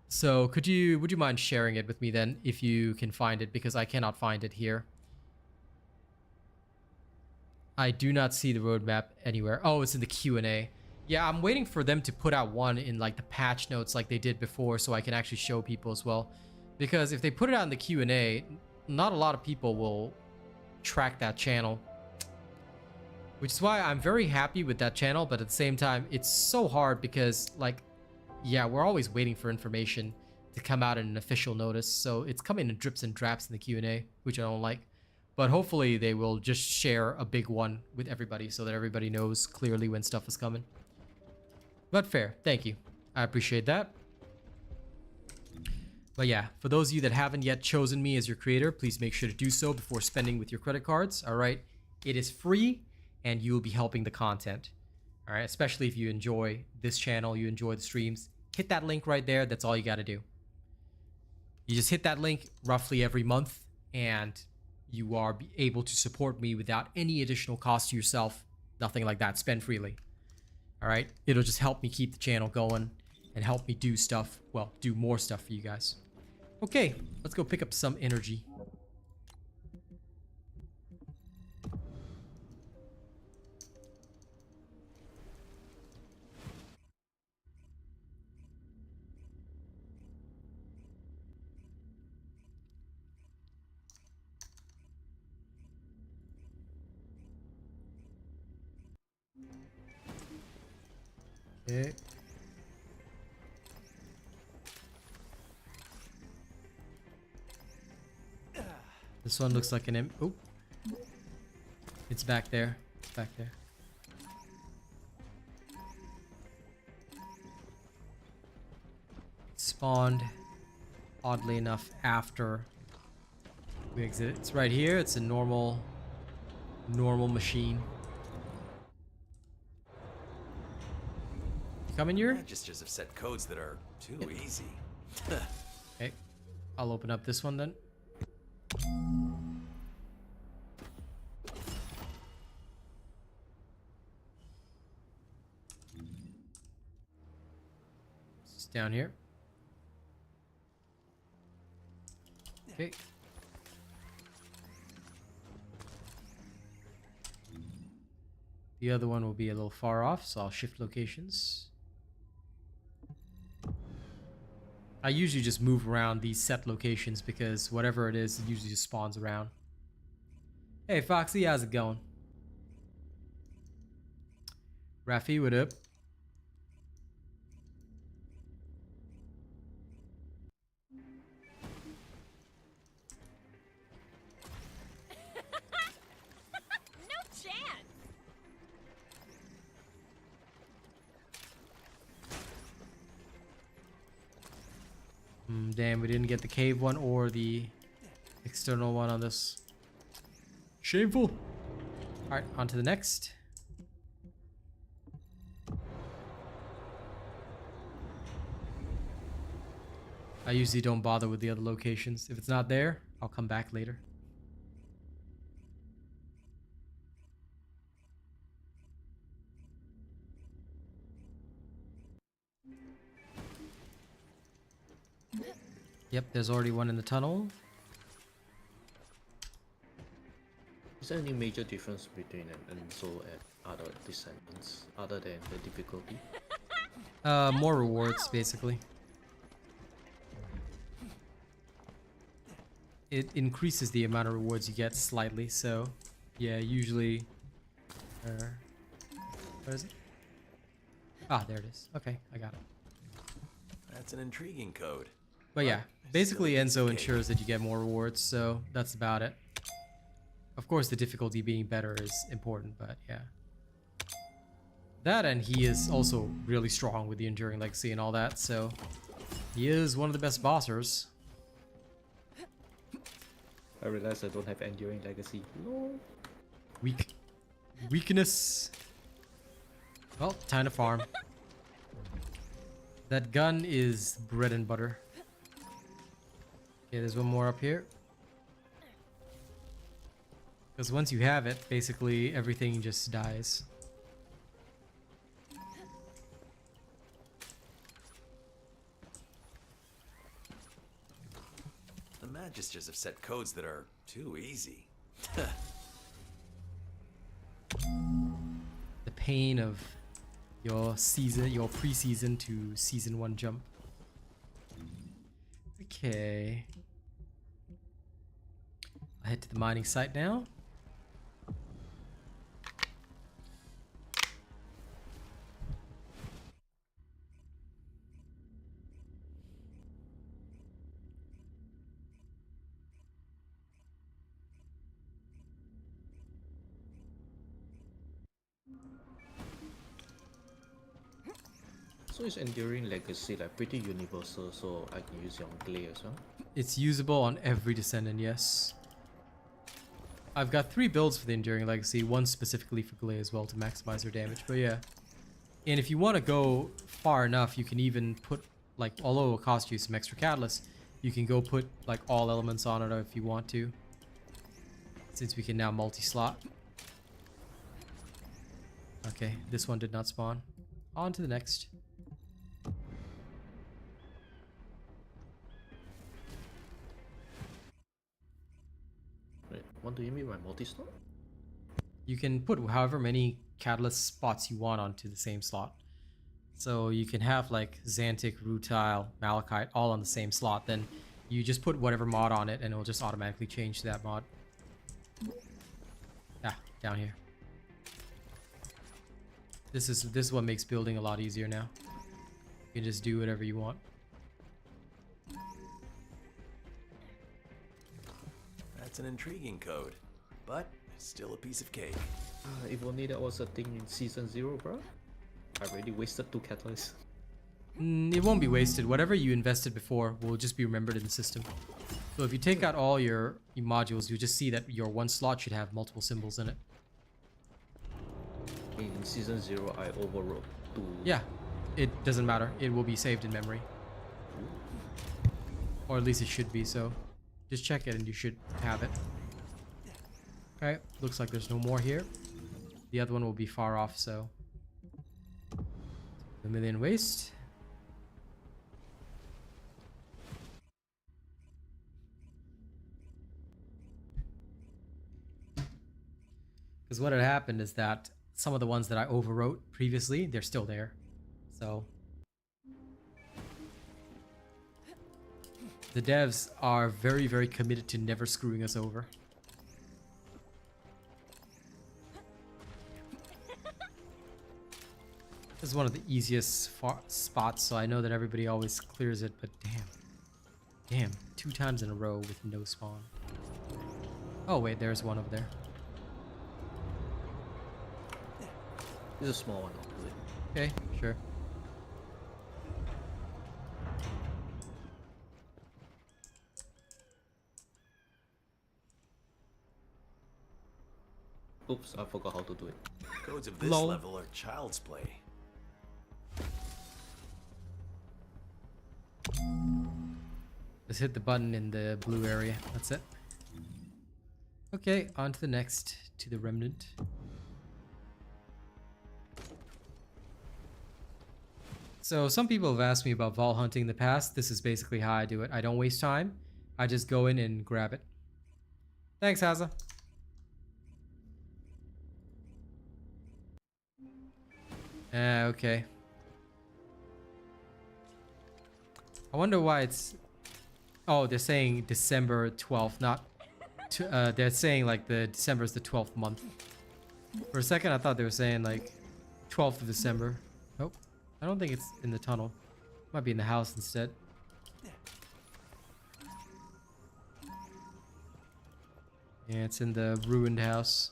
So would you mind sharing it with me then, if you can find it, because I cannot find it here. I do not see the roadmap anywhere. Oh, it's in the Q&A. Yeah, I'm waiting for them to put out one in like the patch notes like they did before, so I can actually show people as well. Because if they put it out in the Q&A, not a lot of people will track that channel. Which is why I'm very happy with that channel, but at the same time, it's so hard because, like, yeah, we're always waiting for information to come out in an official notice. So it's coming in drips and drabs in the Q&A, which I don't like. But hopefully they will just share a big one with everybody so that everybody knows clearly when stuff is coming. But fair, thank you. I appreciate that. But yeah, for those of you that haven't yet chosen me as your creator, please make sure to do so before spending with your credit cards, all right? It is free, and you will be helping the content, all right? Especially if you enjoy this channel, you enjoy the streams. Hit that link right there. That's all you got to do. You just hit that link roughly every month, and you are able to support me without any additional cost to yourself. Nothing like that. Spend freely, all right? It'll just help me keep the channel going and help me do stuff, well, do more stuff for you guys. Okay, let's go pick up some energy. Okay. This one looks like an oh. It's back there. It's back there. It spawned, oddly enough, after we exit. It's right here. It's a normal machine. You coming here? Registers have set codes that are too easy. Okay. I'll open up this one then. It's down here. Okay. The other one will be a little far off, so I'll shift locations. I usually just move around these set locations because whatever it is, it usually just spawns around. Hey Foxy, how's it going? Rafi, what up? No chance. Damn, we didn't get the cave one or the external one on this. Shameful. Alright, on to the next. I usually don't bother with the other locations. If it's not there, I'll come back later. Yep, there's already one in the tunnel. Is there any major difference between an Enzo and other Descendants, other than the difficulty? More rewards, basically. it increases the amount of rewards you get slightly. So, yeah, usually. Where is it? Ah, there it is. Okay, I got it. That's an intriguing code. But yeah, it's basically still a piece of Enzo cake. ensures that you get more rewards, so that's about it. Of course, the difficulty being better is important, but yeah. That, and he is also really strong with the Enduring Legacy and all that, so he is one of the best bossers. I realize I don't have Enduring Legacy. No. Weakness. Well, time to farm. That gun is bread and butter. Okay, there's one more up here. Because once you have it, basically everything just dies. The Magisters have set codes that are too easy. The pain of your preseason to season 1 jump. Okay. I'll head to the mining site now. So is Enduring Legacy like pretty universal, so I can use it on Glay as well? It's usable on every Descendant, yes. I've got 3 builds for the Enduring Legacy, one specifically for Glay as well to maximize their damage, but yeah. And if you want to go far enough, you can even put, like, although it will cost you some extra catalyst, you can go put, like, all elements on it if you want to. Since we can now multi-slot. Okay, this one did not spawn. On to the next. Wait, what do you mean by multi-slot? You can put however many catalyst spots you want onto the same slot. So you can have like Xantic, Rutile, Malachite all on the same slot. Then you just put whatever mod on it and it will just automatically change to that mod. Ah, down here. This is what makes building a lot easier now. You can just do whatever you want. That's an intriguing code, but it's still a piece of cake. If only that was a thing in Season 0, bro. I already wasted 2 catalysts. It won't be wasted. Whatever you invested before will just be remembered in the system. So if you take out all your modules, you'll just see that your one slot should have multiple symbols in it. In Season 0, I overwrote 2. Yeah, it doesn't matter. It will be saved in memory. Or at least it should be, so just check it and you should have it. Okay, looks like there's no more here. The other one will be far off, so... The million waste. Because what had happened is that some of the ones that I overwrote previously, they're still there. So the devs are very, very committed to never screwing us over. This is one of the easiest spots, so I know that everybody always clears it, but damn, 2 times in a row with no spawn. Oh wait, there's one over there. It's a small one, I'll do it. Okay, sure. Oops, I forgot how to do it. Codes of this Lol. level are child's play. Just hit the button in the blue area. That's it. Okay, on to the next, to the Remnant. So some people have asked me about Vault hunting in the past. This is basically how I do it. I don't waste time. I just go in and grab it. Thanks, Haza. Okay. I wonder why it's... Oh, they're saying December 12th, not... they're saying like the December is the 12th month. For a second, I thought they were saying like 12th of December. Nope. I don't think it's in the tunnel. Might be in the house instead. Yeah, it's in the ruined house.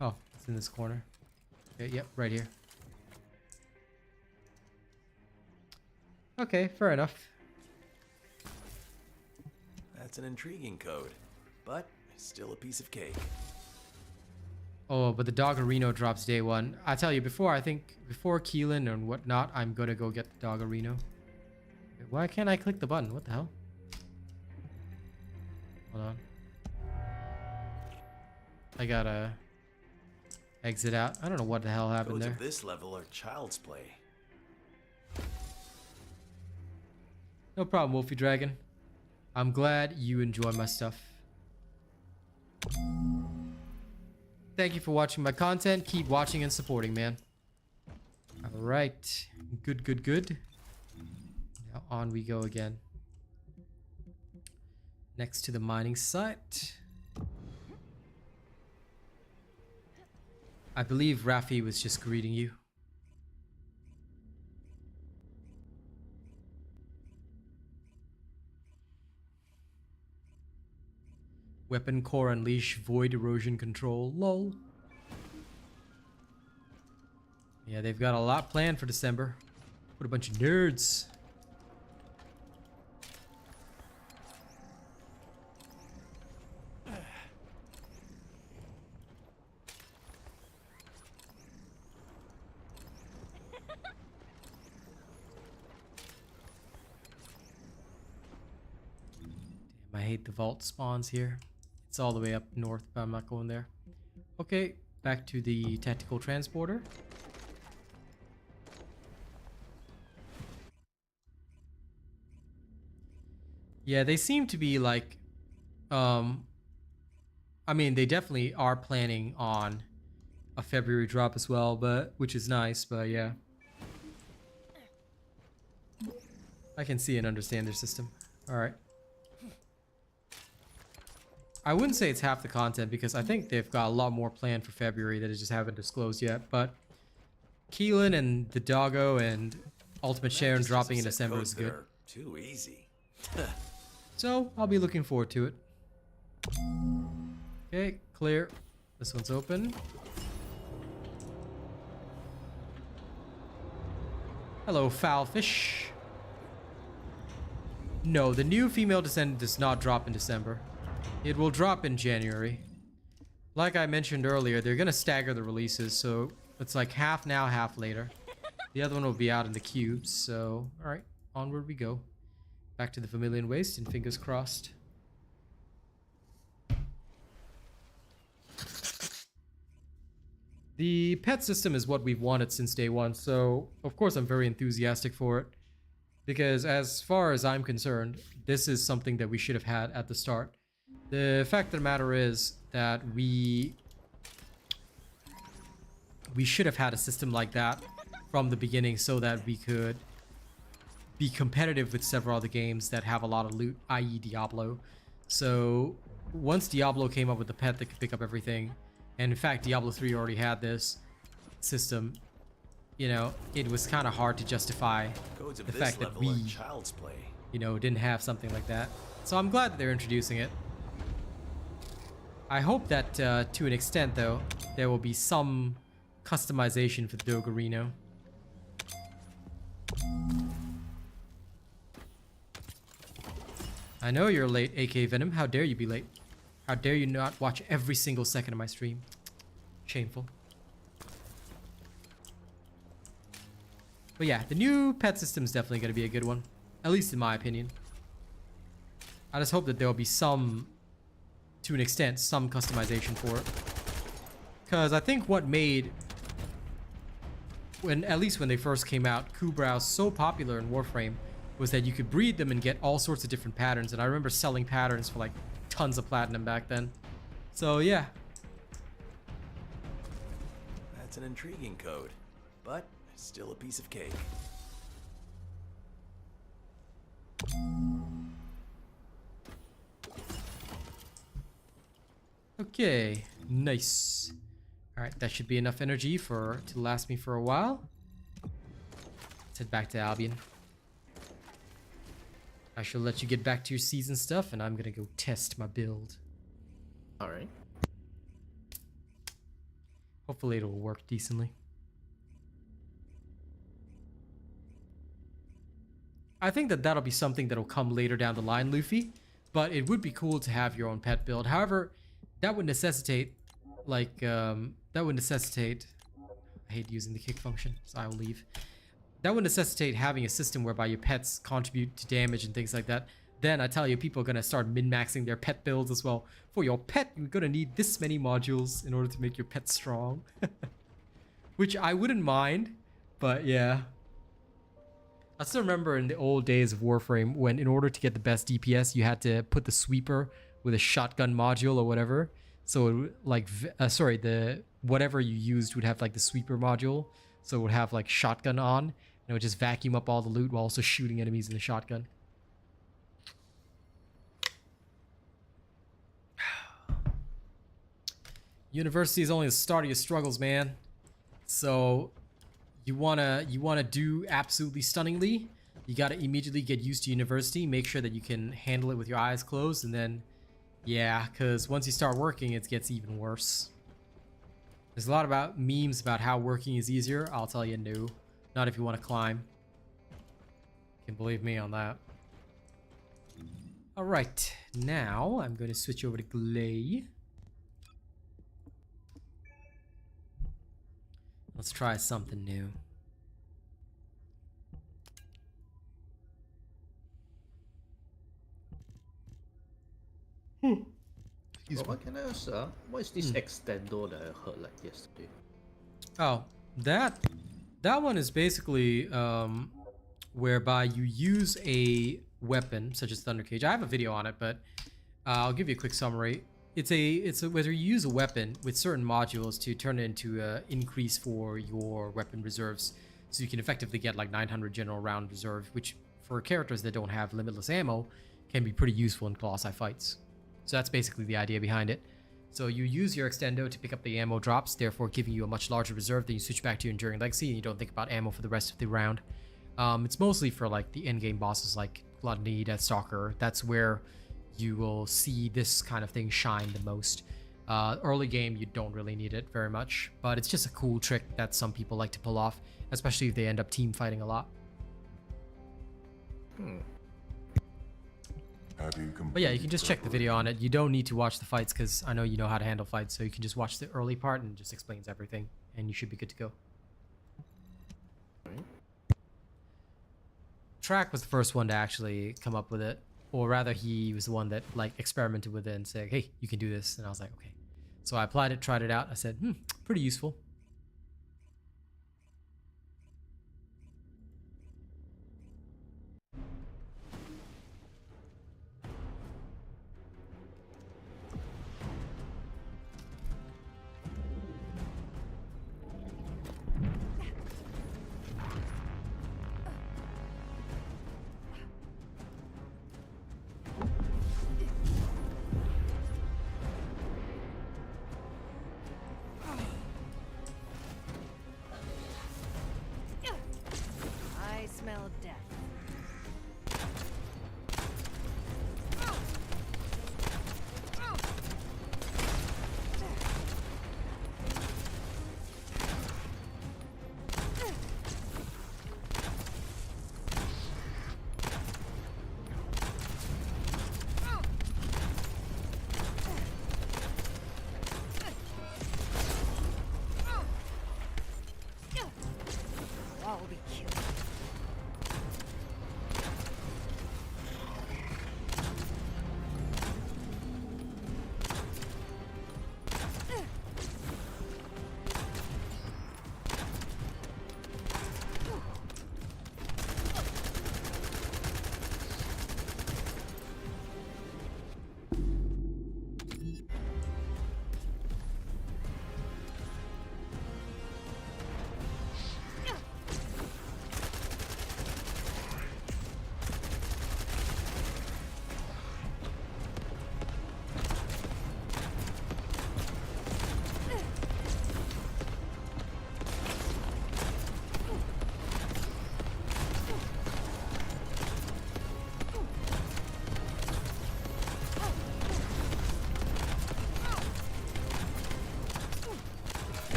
Oh, it's in this corner. Okay, yep, right here. Okay, fair enough. That's an intriguing code, but still a piece of cake. Oh, but the Doggerino drops day one. I tell you, before Keelan and whatnot, I'm gonna go get the Doggerino. Why can't I click the button? What the hell? Hold on. I gotta exit out. I don't know what the hell happened Codes there. of this level are child's play. No problem, Wolfie Dragon. I'm glad you enjoy my stuff. Thank you for watching my content. Keep watching and supporting, man. Alright. Good, good, good. Now on we go again. Next to the mining site. I believe Rafi was just greeting you. Weapon core unleash void erosion control. Lol. Yeah, they've got a lot planned for December. What a bunch of nerds. Damn, I hate the vault spawns here. It's all the way up north, but I'm not going there. Okay, back to the tactical transporter. Yeah, they seem to be like, I mean, they definitely are planning on a February drop as well, but which is nice, but yeah. I can see and understand their system. All right. I wouldn't say it's half the content because I think they've got a lot more planned for February that they just haven't disclosed yet. But Keelan and the Doggo and Ultimate Sharon dropping in December is good. Too easy. So I'll be looking forward to it. Okay, clear. This one's open. Hello, foul fish. No, the new female descendant does not drop in December. It will drop in January. Like I mentioned earlier, they're gonna stagger the releases, so it's like half now, half later. The other one will be out in the cubes, so alright, onward we go. Back to the Vermilion Waste and fingers crossed. The pet system is what we've wanted since day one, so of course I'm very enthusiastic for it. Because as far as I'm concerned, this is something that we should have had at the start. The fact of the matter is that we should have had a system like that from the beginning so that we could be competitive with several other games that have a lot of loot, i.e. Diablo. So once Diablo came up with the pet that could pick up everything, and in fact Diablo 3 already had this system, you know, it was kind of hard to justify the fact that we, child's play. you know, didn't have something like that. So I'm glad that they're introducing it. I hope that to an extent though, there will be some customization for the Doggerino. I know you're late, AK Venom. How dare you be late? How dare you not watch every single second of my stream? Shameful. But yeah, the new pet system is definitely going to be a good one. At least in my opinion. I just hope that there will be some, to an extent, some customization for it. Because I think what made, at least when they first came out, Kubrows so popular in Warframe was that you could breed them and get all sorts of different patterns. And I remember selling patterns for like tons of platinum back then. So yeah. That's an intriguing code. but still a piece of cake. Okay, nice. All right, that should be enough energy to last me for a while. Let's head back to Albion. I shall let you get back to your season stuff, and I'm gonna go test my build. Alright. Hopefully it'll work decently. I think that'll be something that'll come later down the line, Luffy. But it would be cool to have your own pet build. However, that would necessitate, like, I hate using the kick function, so I will leave. That would necessitate having a system whereby your pets contribute to damage and things like that. Then I tell you, people are going to start min-maxing their pet builds as well. For your pet, you're going to need this many modules in order to make your pet strong. Which I wouldn't mind, but yeah. I still remember in the old days of Warframe when in order to get the best DPS, you had to put the sweeper with a shotgun module or whatever. So it would, like, whatever you used would have like the sweeper module. So it would have like shotgun on, and it would just vacuum up all the loot while also shooting enemies in the shotgun. University is only the start of your struggles, man. So you wanna do absolutely stunningly. You gotta immediately get used to university. Make sure that you can handle it with your eyes closed, and then yeah, because once you start working, it gets even worse. There's a lot about memes about how working is easier. I'll tell you, no. Not if you want to climb. You can believe me on that. Alright, now I'm going to switch over to Glay. Let's try something new. What can I ask? What is this extendo that I heard like yesterday? Oh, that one is basically whereby you use a weapon such as Thunder Cage. I have a video on it, but I'll give you a quick summary. It's whether you use a weapon with certain modules to turn it into an increase for your weapon reserves, so you can effectively get like 900 general round reserve, which for characters that don't have limitless ammo can be pretty useful in Colossi fights. So that's basically the idea behind it. So you use your extendo to pick up the ammo drops, therefore giving you a much larger reserve. Then you switch back to your Enduring Legacy and you don't think about ammo for the rest of the round. It's mostly for like the end game bosses like Gluttony, Deathstalker. That's where you will see this kind of thing shine the most. Early game, you don't really need it very much, but it's just a cool trick that some people like to pull off, especially if they end up team fighting a lot. But yeah, you can just check the video on it. You don't need to watch the fights because I know you know how to handle fights, so you can just watch the early part and it just explains everything, and you should be good to go. Track was the first one to actually come up with it, or rather he was the one that like experimented with it and said, hey, you can do this, and I was like, okay. So I applied it, tried it out. I said, pretty useful.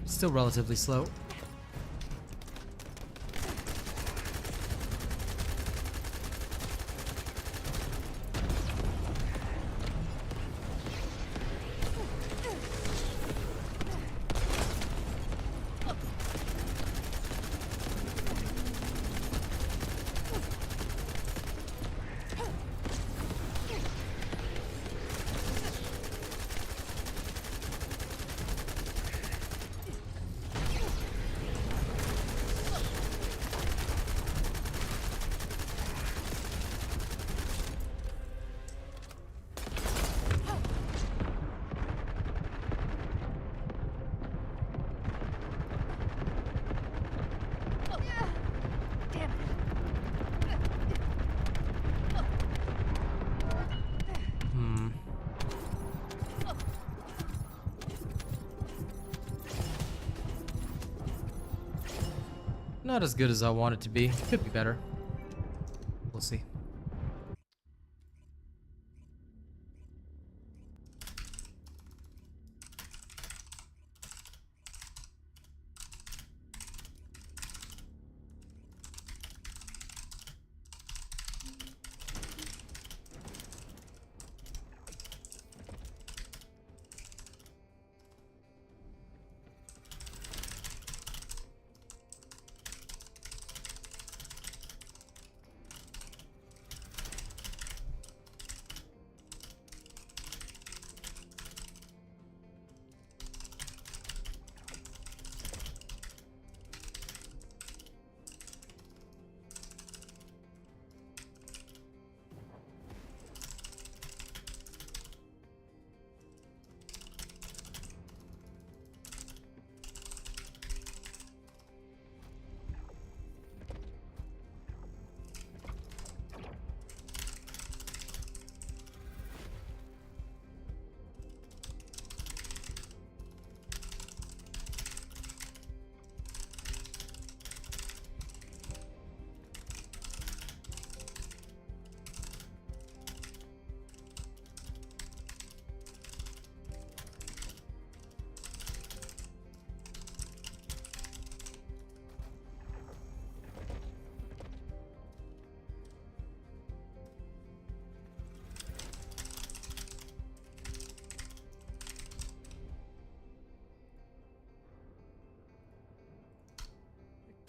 Still relatively slow. Not as good as I want it to be. Could be better. We'll see.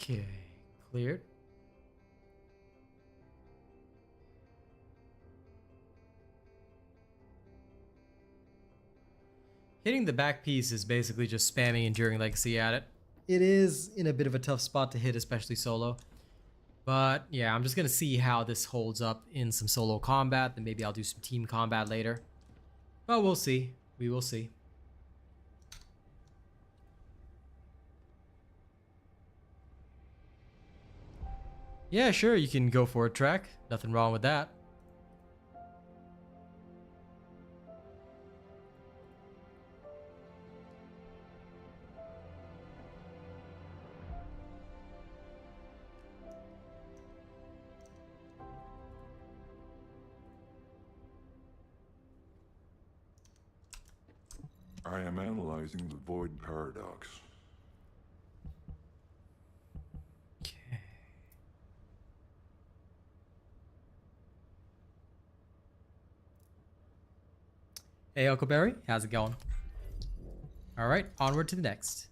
Okay, cleared. Hitting the back piece is basically just spamming Enduring Legacy at it. It is in a bit of a tough spot to hit, especially solo. But yeah, I'm just gonna see how this holds up in some solo combat, then maybe I'll do some team combat later. But we'll see. We will see. Yeah, sure, you can go for a track. Nothing wrong with that. I am analyzing the void paradox. Okay. Hey, Huckleberry, how's it going? All right, onward to the next.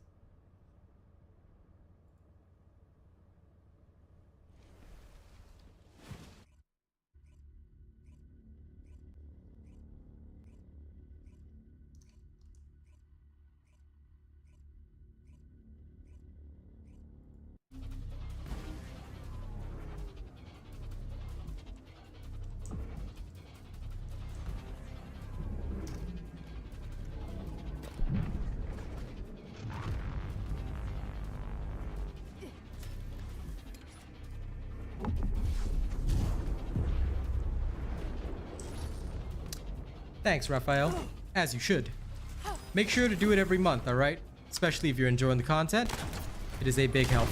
Thanks, Raphael. As you should. Make sure to do it every month, alright? Especially if you're enjoying the content. It is a big help.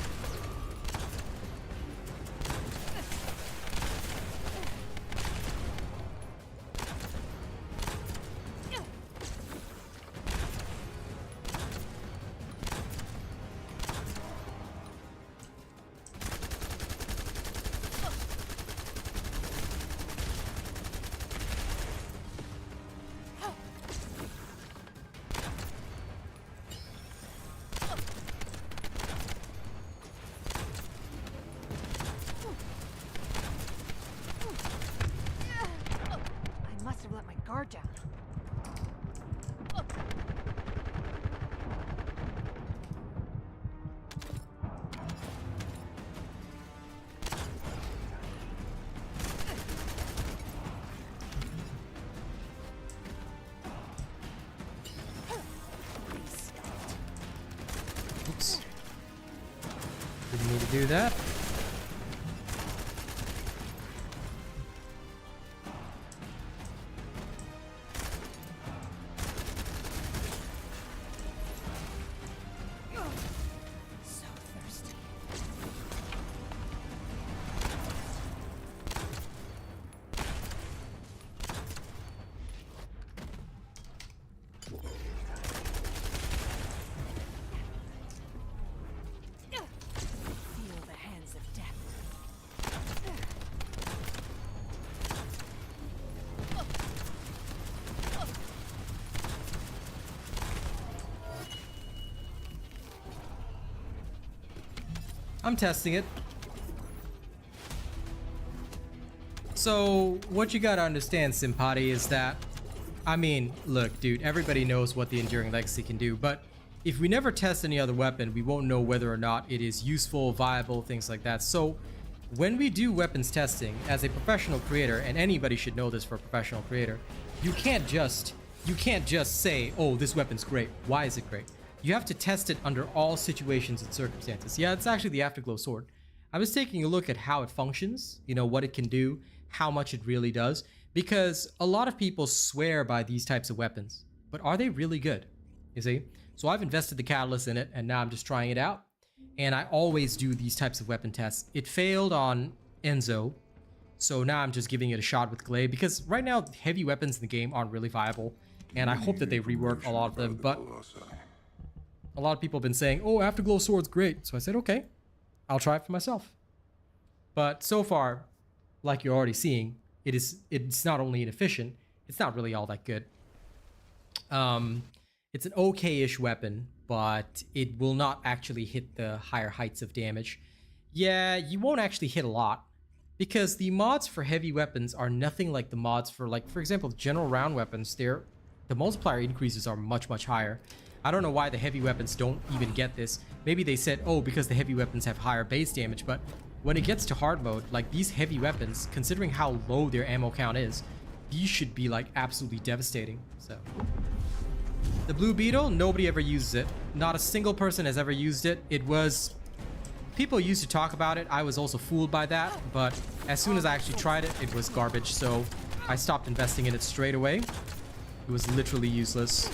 guard down. Oops. Didn't need to do that. So thirsty. Feel the hands of death. I'm testing it. So what you gotta understand, Simpati, is that, I mean, look, dude, everybody knows what the Enduring Legacy can do, but if we never test any other weapon, we won't know whether or not it is useful, viable, things like that. So when we do weapons testing, as a professional creator, and anybody should know this for a professional creator, you can't just say, oh, this weapon's great. Why is it great? You have to test it under all situations and circumstances. Yeah, it's actually the Afterglow sword. I was taking a look at how it functions, you know, what it can do, how much it really does, because a lot of people swear by these types of weapons, but are they really good? You see? So I've invested the catalyst in it, and now I'm just trying it out. And I always do these types of weapon tests. It failed on Enzo, so now I'm just giving it a shot with Glaive, because right now heavy weapons in the game aren't really viable, and I hope that they rework a lot of them, but a lot of people have been saying, oh, Afterglow sword's great. So I said, okay, I'll try it for myself. But so far, like you're already seeing, it's not only inefficient, it's not really all that good. It's an okay-ish weapon, but it will not actually hit the higher heights of damage. Yeah, you won't actually hit a lot, because the mods for heavy weapons are nothing like the mods for, like, for example, general round weapons. The multiplier increases are much, much higher. I don't know why the heavy weapons don't even get this. Maybe they said, oh, because the heavy weapons have higher base damage, but when it gets to hard mode, like, these heavy weapons, considering how low their ammo count is, these should be, like, absolutely devastating. So the Blue Beetle, nobody ever uses it. Not a single person has ever used it. People used to talk about it. I was also fooled by that, but as soon as I actually tried it, it was garbage, so I stopped investing in it straight away. It was literally useless.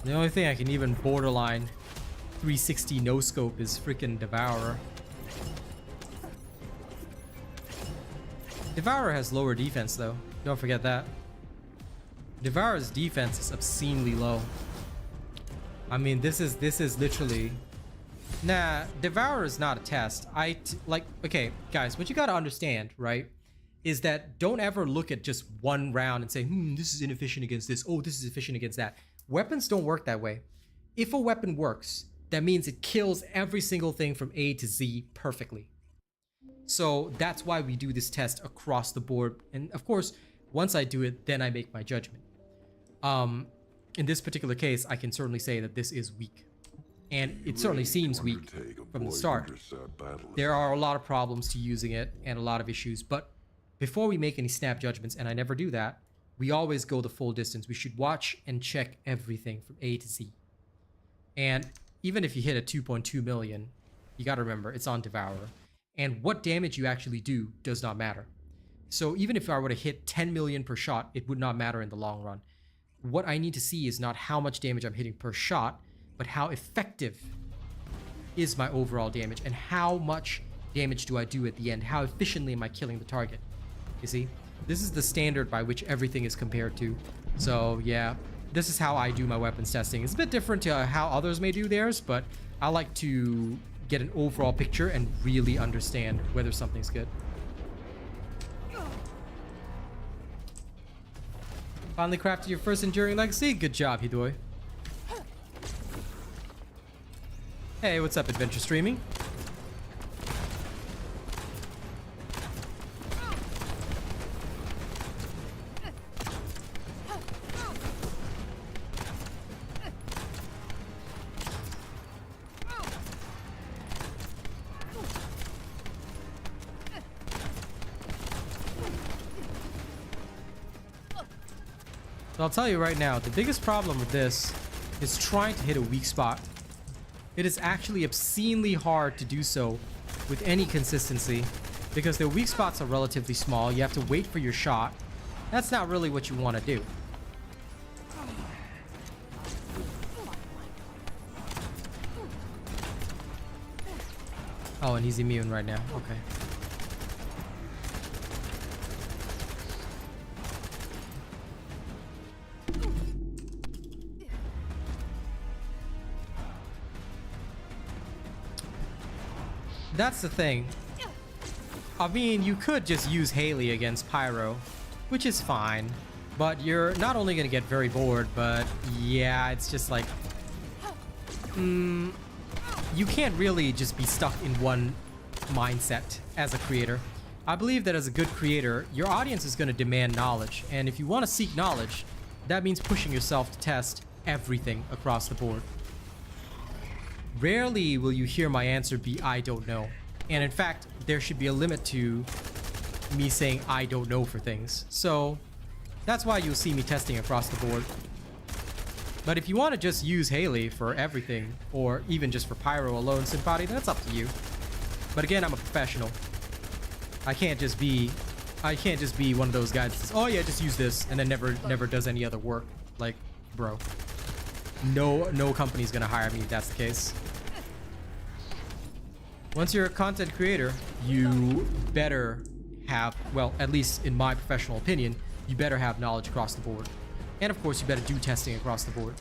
The only thing I can even borderline 360 no scope is freaking Devourer. Devourer has lower defense though. Don't forget that. Devourer's defense is obscenely low. I mean, this is literally... Nah, Devourer is not a test. Okay, guys, what you gotta understand, right, is that don't ever look at just one round and say, this is inefficient against this. Oh, this is efficient against that. Weapons don't work that way. If a weapon works, that means it kills every single thing from A to Z perfectly. So that's why we do this test across the board. And of course, once I do it, then I make my judgment. In this particular case, I can certainly say that this is weak. And it certainly seems weak from the start. There are a lot of problems to using it and a lot of issues. But before we make any snap judgments, and I never do that, we always go the full distance. We should watch and check everything from A to Z. And even if you hit a 2.2 million, you gotta remember, it's on Devourer. And what damage you actually do does not matter. So even if I were to hit 10 million per shot, it would not matter in the long run. What I need to see is not how much damage I'm hitting per shot, but how effective is my overall damage, and how much damage do I do at the end? How efficiently am I killing the target? You see? This is the standard by which everything is compared to. So yeah, this is how I do my weapons testing. It's a bit different to how others may do theirs, but I like to get an overall picture and really understand whether something's good. Finally crafted your first enduring legacy. Good job, Hidoi. Hey, what's up, Adventure Streaming? So I'll tell you right now, the biggest problem with this is trying to hit a weak spot. It is actually obscenely hard to do so with any consistency because the weak spots are relatively small. You have to wait for your shot. That's not really what you want to do. Oh, and he's immune right now. Okay. That's the thing. I mean, you could just use Haley against Pyro, which is fine, but you're not only gonna get very bored, but yeah, it's just like, you can't really just be stuck in one mindset as a creator. I believe that as a good creator, your audience is gonna demand knowledge, and if you want to seek knowledge, that means pushing yourself to test everything across the board. Rarely will you hear my answer be, I don't know. And in fact, there should be a limit to me saying I don't know for things. So that's why you'll see me testing across the board. But if you want to just use Haley for everything, or even just for Pyro alone, Sympathy, that's up to you. But again, I'm a professional. I can't just be one of those guys that says, oh yeah, just use this, and then never does any other work. Like, bro. No company's gonna hire me if that's the case. Once you're a content creator, you better have, well, at least in my professional opinion, you better have knowledge across the board. And of course, you better do testing across the board.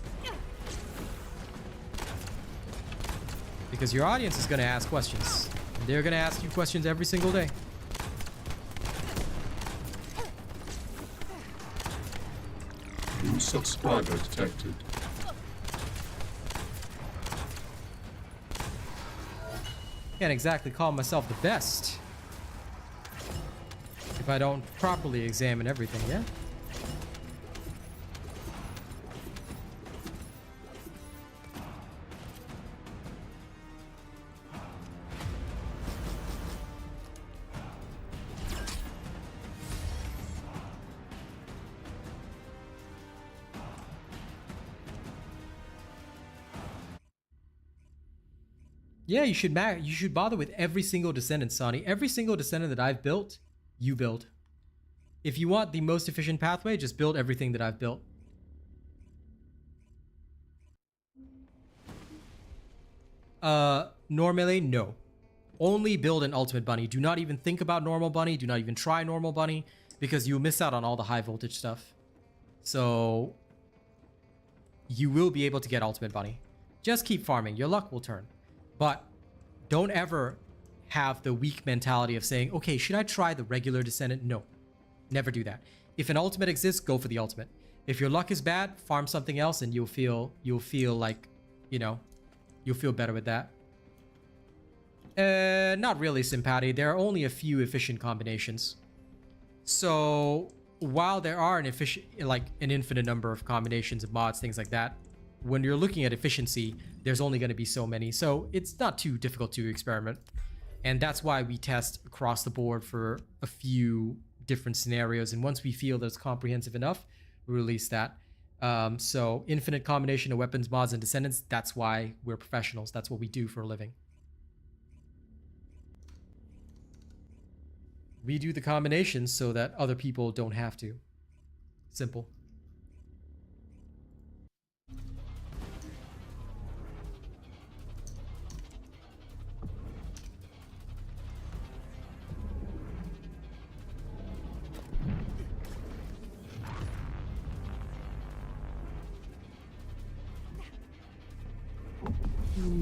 Because your audience is gonna ask questions. And they're gonna ask you questions every single day. New subscriber detected. Can't exactly call myself the best if I don't properly examine everything, yeah? Yeah, you should bother with every single Descendant, Sonny. Every single Descendant that I've built, you build. If you want the most efficient pathway, just build everything that I've built. Normally, no. Only build an Ultimate Bunny. Do not even think about Normal Bunny. Do not even try Normal Bunny, because you'll miss out on all the high voltage stuff. So, you will be able to get Ultimate Bunny. Just keep farming. Your luck will turn. But don't ever have the weak mentality of saying, okay, should I try the regular Descendant? No, never do that. If an ultimate exists, go for the ultimate. If your luck is bad, farm something else and you'll feel like, you know, you'll feel better with that. Not really, Sympathy. There are only a few efficient combinations. So while there are an infinite number of combinations of mods, things like that, when you're looking at efficiency, there's only going to be so many. So it's not too difficult to experiment. And that's why we test across the board for a few different scenarios. And once we feel that it's comprehensive enough, we release that. So infinite combination of weapons, mods, and Descendants, that's why we're professionals. That's what we do for a living. We do the combinations so that other people don't have to. Simple.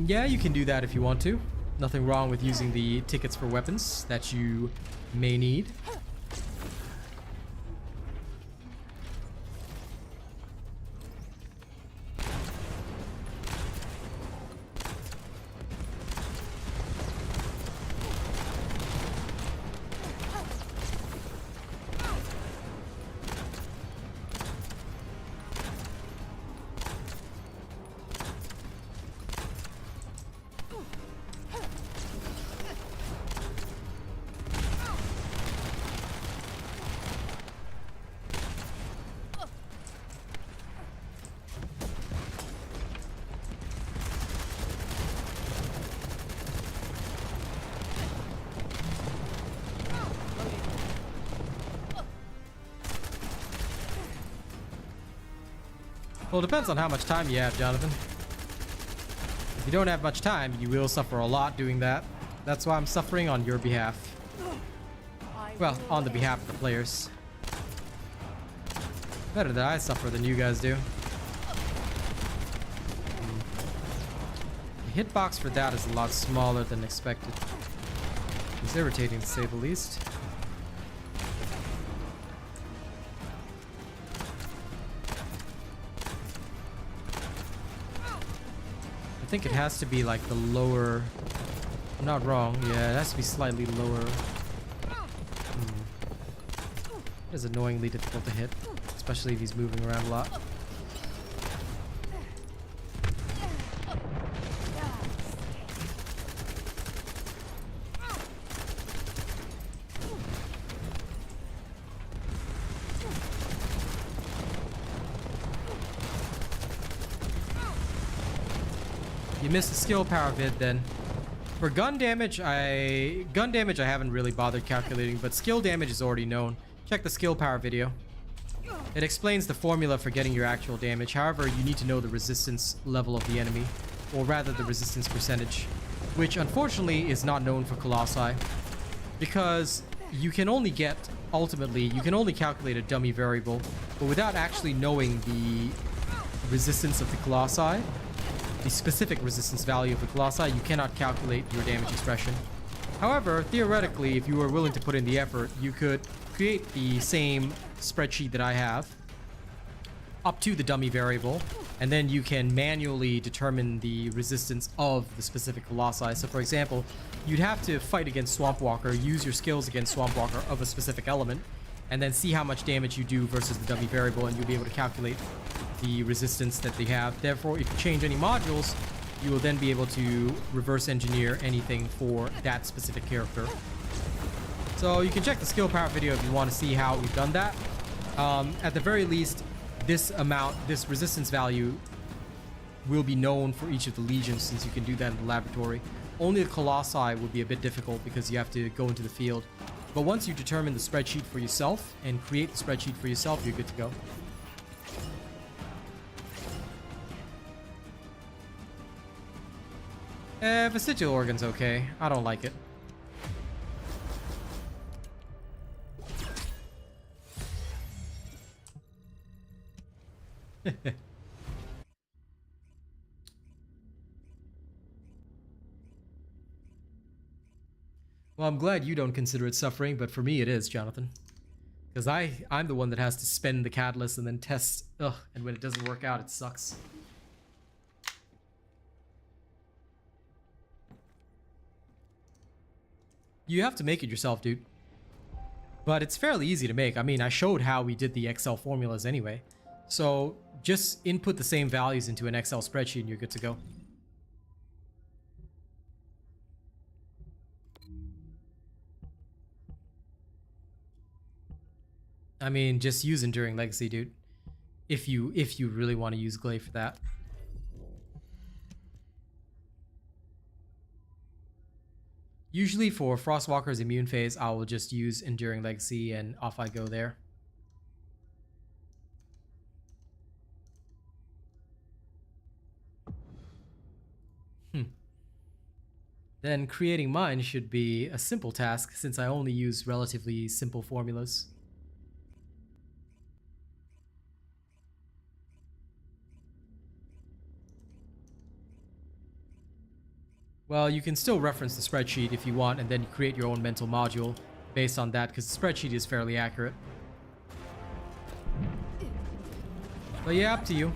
Yeah, you can do that if you want to. Nothing wrong with using the tickets for weapons that you may need. Well, it depends on how much time you have, Jonathan. If you don't have much time, you will suffer a lot doing that. That's why I'm suffering on your behalf. Well, on the behalf of the players. Better that I suffer than you guys do. The hitbox for that is a lot smaller than expected. It's irritating to say the least. I think it has to be like the lower... I'm not wrong. Yeah, it has to be slightly lower. It is annoyingly difficult to hit, especially if he's moving around a lot. You missed the skill power vid then. For gun damage, I haven't really bothered calculating, but skill damage is already known. Check the skill power video. It explains the formula for getting your actual damage. However, you need to know the resistance level of the enemy, or rather the resistance percentage, which unfortunately is not known for Colossi, because you can only calculate a dummy variable, but without actually knowing the resistance of the Colossi, the specific resistance value of the Colossi, you cannot calculate your damage expression. However, theoretically, if you were willing to put in the effort, you could create the same spreadsheet that I have up to the dummy variable, and then you can manually determine the resistance of the specific Colossi. So for example, you'd have to fight against Swamp Walker, use your skills against Swamp Walker of a specific element, and then see how much damage you do versus the dummy variable, and you'll be able to calculate the resistance that they have. Therefore, if you change any modules, you will then be able to reverse engineer anything for that specific character. So you can check the skill power video if you want to see how we've done that. At the very least, this resistance value will be known for each of the legions, since you can do that in the laboratory. Only the Colossi would be a bit difficult because you have to go into the field. But once you determine the spreadsheet for yourself and create the spreadsheet for yourself, you're good to go. Vestigial organ's okay. I don't like it. Well, I'm glad you don't consider it suffering, but for me it is, Jonathan. Because I'm the one that has to spend the catalyst and then test. Ugh, and when it doesn't work out, it sucks. You have to make it yourself, dude. But it's fairly easy to make. I mean, I showed how we did the Excel formulas anyway. So just input the same values into an Excel spreadsheet and you're good to go. I mean, just use Enduring Legacy, dude. If you really want to use Glaive for that. Usually for Frostwalker's immune phase, I will just use Enduring Legacy and off I go there. Then creating mine should be a simple task, since I only use relatively simple formulas. Well, you can still reference the spreadsheet if you want, and then create your own mental module based on that, because the spreadsheet is fairly accurate. But yeah, up to you.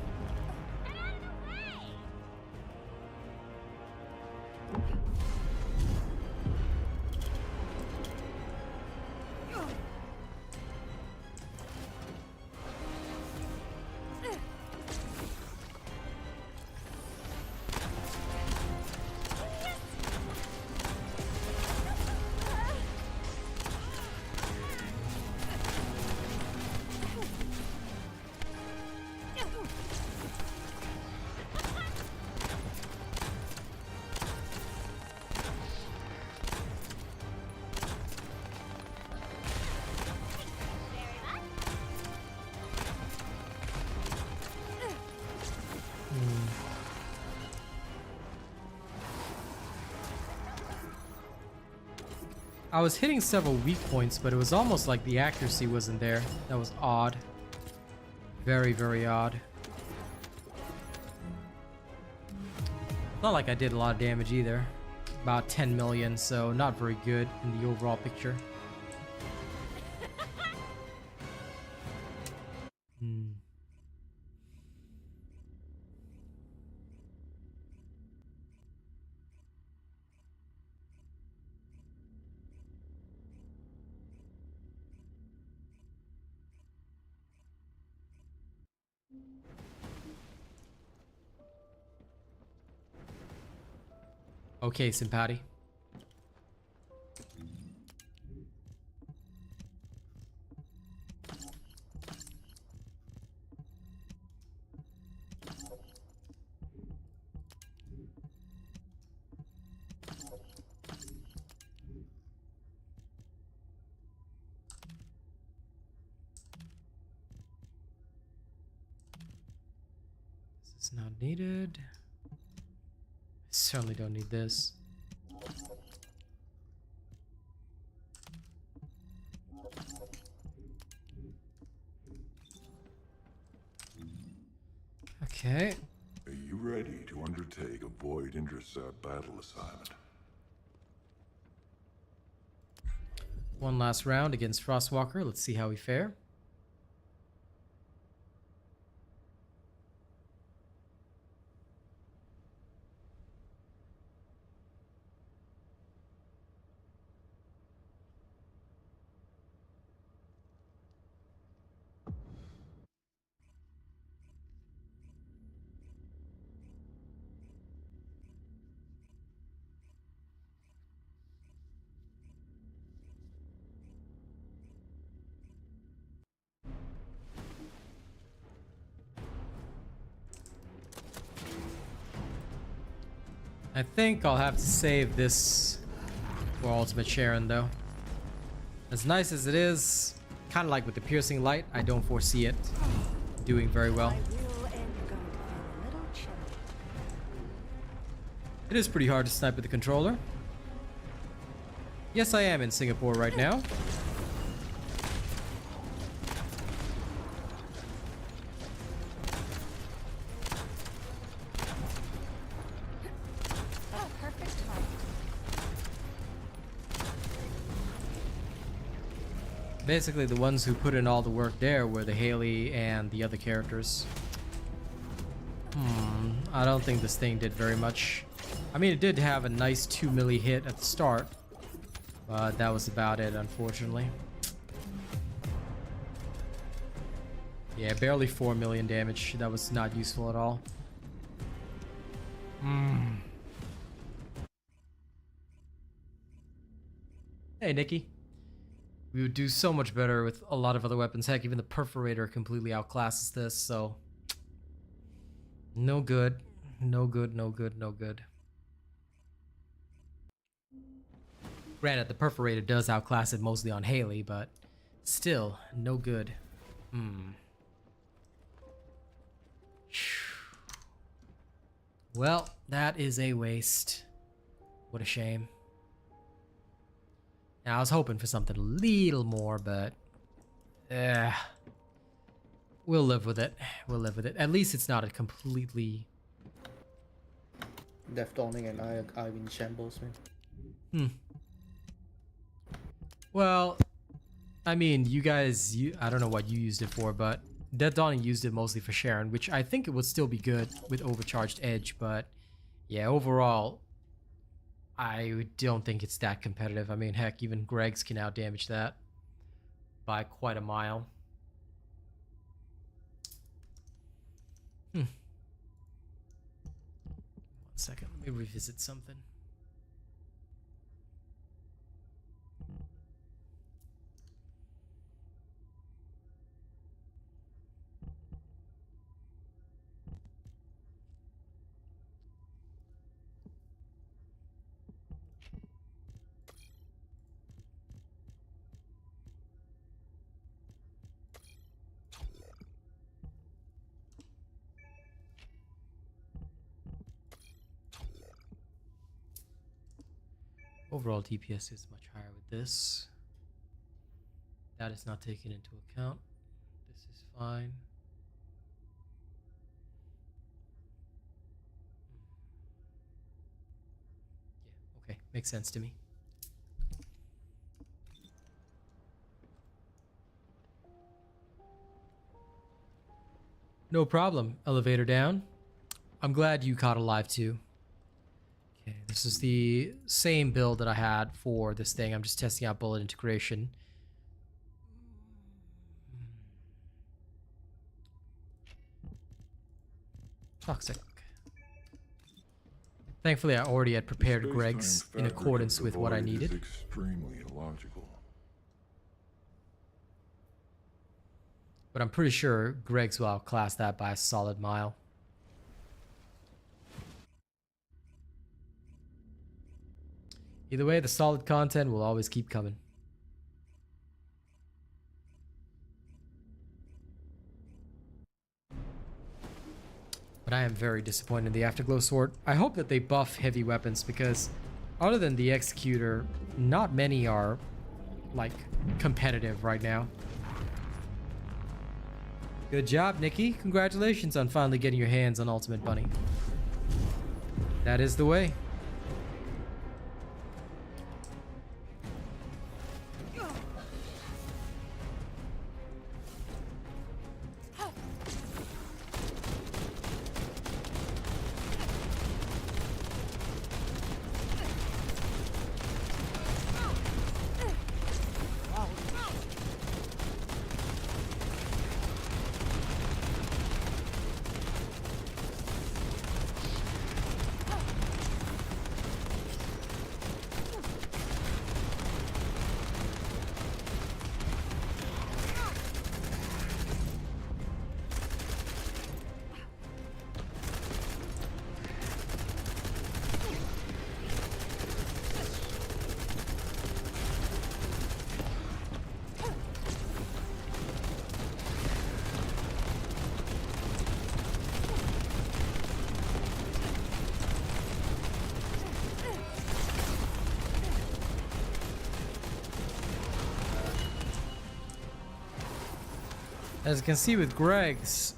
I was hitting several weak points, but it was almost like the accuracy wasn't there. That was odd. Very, very odd. Not like I did a lot of damage either. About 10 million, so not very good in the overall picture. Okay, Simpati. This is not needed. I certainly don't need this. Okay. Are you ready to undertake a void intercept battle assignment? One last round against Frostwalker. Let's see how we fare. I think I'll have to save this for Ultimate Sharon though. As nice as it is, kind of like with the piercing light, I don't foresee it doing very well. My real end going to feel a little chilly. It is pretty hard to snipe with the controller. Yes, I am in Singapore right now. Oh, perfect timing. Basically, the ones who put in all the work there were the Haley and the other characters. I don't think this thing did very much. I mean, it did have a nice 2 milli hit at the start, but that was about it, unfortunately. Yeah, barely 4 million damage. That was not useful at all. Hey, Nikki. We would do so much better with a lot of other weapons. Heck, even the Perforator completely outclasses this, so... No good. No good, no good, no good. Granted, the Perforator does outclass it mostly on Haley, but still, no good. Well, that is a waste. What a shame. Now, I was hoping for something a little more, but... we'll live with it. We'll live with it. At least it's not a completely... Death Dawning and I in shambles, man. Well, I mean, you guys... I don't know what you used it for, but... Death Dawning used it mostly for Sharon, which I think it would still be good with Overcharged Edge, but... Yeah, overall... I don't think it's that competitive. I mean, heck, even Greg's can outdamage that by quite a mile. One second, let me revisit something. Overall DPS is much higher with this. That is not taken into account. This is fine. Yeah, okay, makes sense to me. No problem. Elevator down. I'm glad you caught alive too. Okay, this is the same build that I had for this thing. I'm just testing out bullet integration. Toxic. Thankfully, I already had prepared Greg's in accordance with what I needed. Extremely illogical. But I'm pretty sure Greg's will outclass that by a solid mile. Either way, the solid content will always keep coming. But I am very disappointed in the Afterglow Sword. I hope that they buff heavy weapons because other than the Executor, not many are like competitive right now. Good job, Nikki. Congratulations on finally getting your hands on Ultimate Bunny. That is the way. As you can see with Greg's,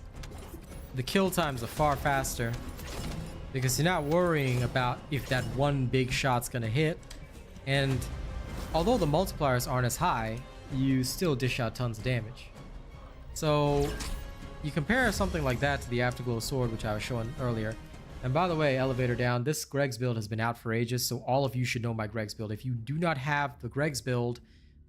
the kill times are far faster because you're not worrying about if that one big shot's gonna hit, and although the multipliers aren't as high, you still dish out tons of damage. So you compare something like that to the Afterglow Sword, which I was showing earlier. And by the way, elevator down, this Greg's build has been out for ages, so all of you should know my Greg's build. If you do not have the Greg's build,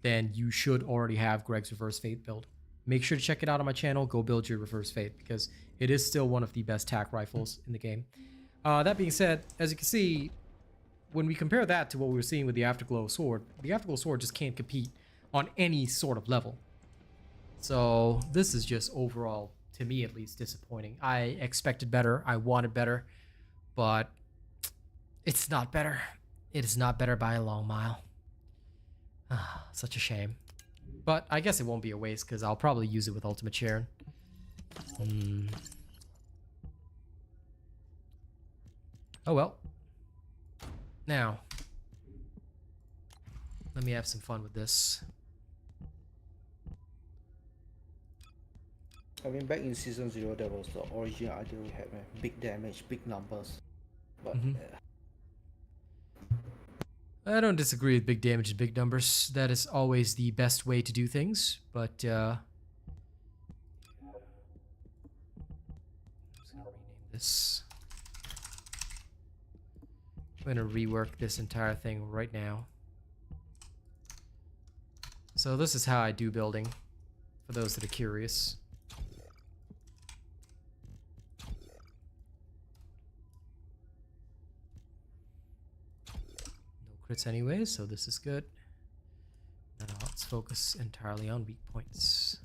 then you should already have Greg's Reverse Fate build. Make sure to check it out on my channel. Go build your Reverse Fate because it is still one of the best tac rifles in the game. That being said, as you can see, when we compare that to what we were seeing with the Afterglow Sword just can't compete on any sort of level. So this is just overall, to me at least, disappointing. I expected better. I wanted better, but it's not better. It is not better by a long mile. Ah, such a shame. But I guess it won't be a waste because I'll probably use it with Ultimate Sharon. Oh well. Now, let me have some fun with this. I mean, back in Season 0, there was the origin idea we had, man. Big damage, big numbers. But I don't disagree with big damage and big numbers. That is always the best way to do things, but I'm just gonna rename this. I'm gonna rework this entire thing right now. So this is how I do building, for those that are curious. Crits anyway, so this is good. Now let's focus entirely on weak points.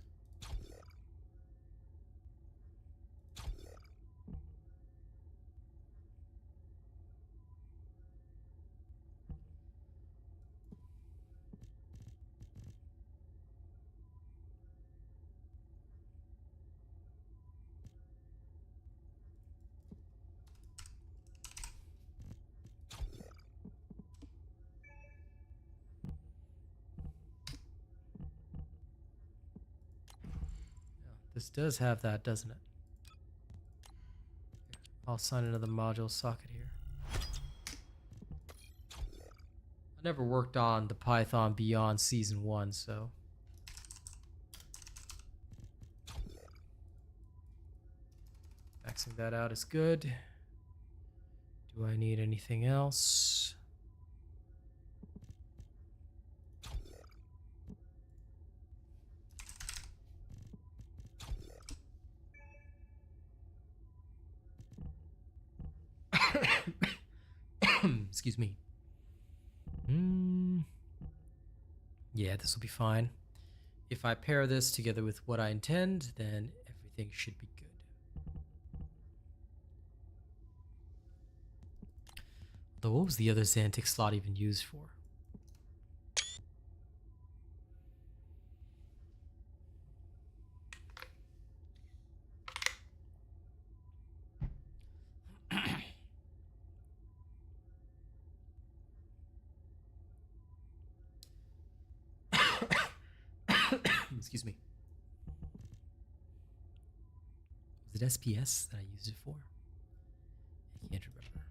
This does have that, doesn't it? I'll sign into the module socket here. I never worked on the Python beyond season 1, so. Maxing that out is good. Do I need anything else? Excuse me. Yeah, this will be fine. If I pair this together with what I intend, then everything should be good. Though, what was the other Xantic slot even used for? Excuse me. Was it SPS that I used it for? I can't remember.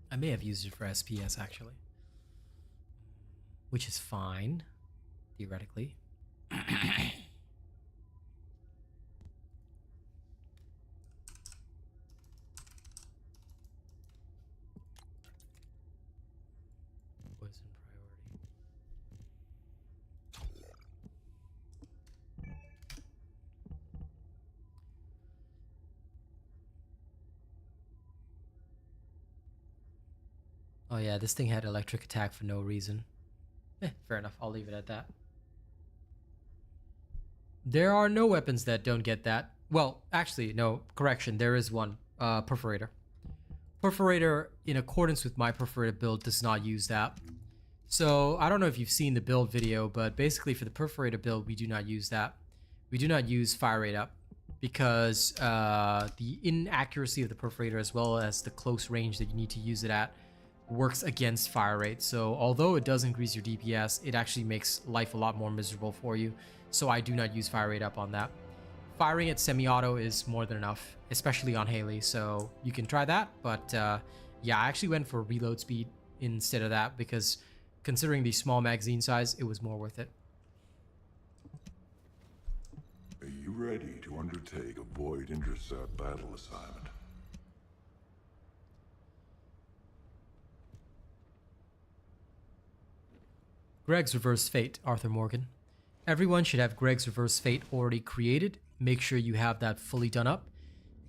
I may have used it for SPS actually, which is fine, theoretically. Poison priority. Oh yeah, this thing had electric attack for no reason. Fair enough, I'll leave it at that. There are no weapons that don't get that. Well, actually, no, correction, there is one. Perforator. Perforator, in accordance with my perforator build, does not use that. So, I don't know if you've seen the build video, but basically for the perforator build, we do not use that. We do not use fire rate up, because the inaccuracy of the perforator, as well as the close range that you need to use it at, works against fire rate. So although it does increase your DPS, it actually makes life a lot more miserable for you. So I do not use fire rate up on that. Firing at semi-auto is more than enough, especially on Haley, so you can try that. But yeah, I actually went for reload speed instead of that, because considering the small magazine size, it was more worth it. Are you ready to undertake a void intercept battle assignment? Greg's Reverse Fate, Arthur Morgan. Everyone should have Greg's Reverse Fate already created. Make sure you have that fully done up.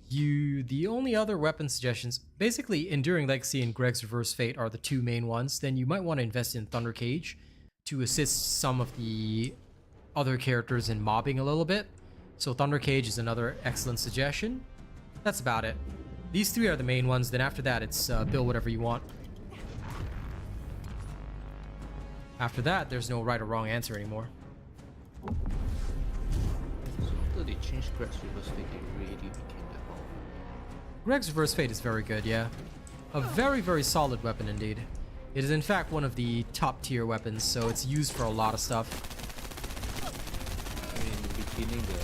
The only other weapon suggestions, basically Enduring Legacy and Greg's Reverse Fate are the two main ones. Then you might want to invest in Thunder Cage to assist some of the other characters in mobbing a little bit. So Thunder Cage is another excellent suggestion. That's about it. These three are the main ones. Then after that, it's build whatever you want. After that, there's no right or wrong answer anymore. So after they changed Greg's Reverse Fate, it really became that powerful. Greg's Reverse Fate is very good, yeah. A very, very solid weapon indeed. It is in fact one of the top tier weapons, so it's used for a lot of stuff. I mean, in the beginning, to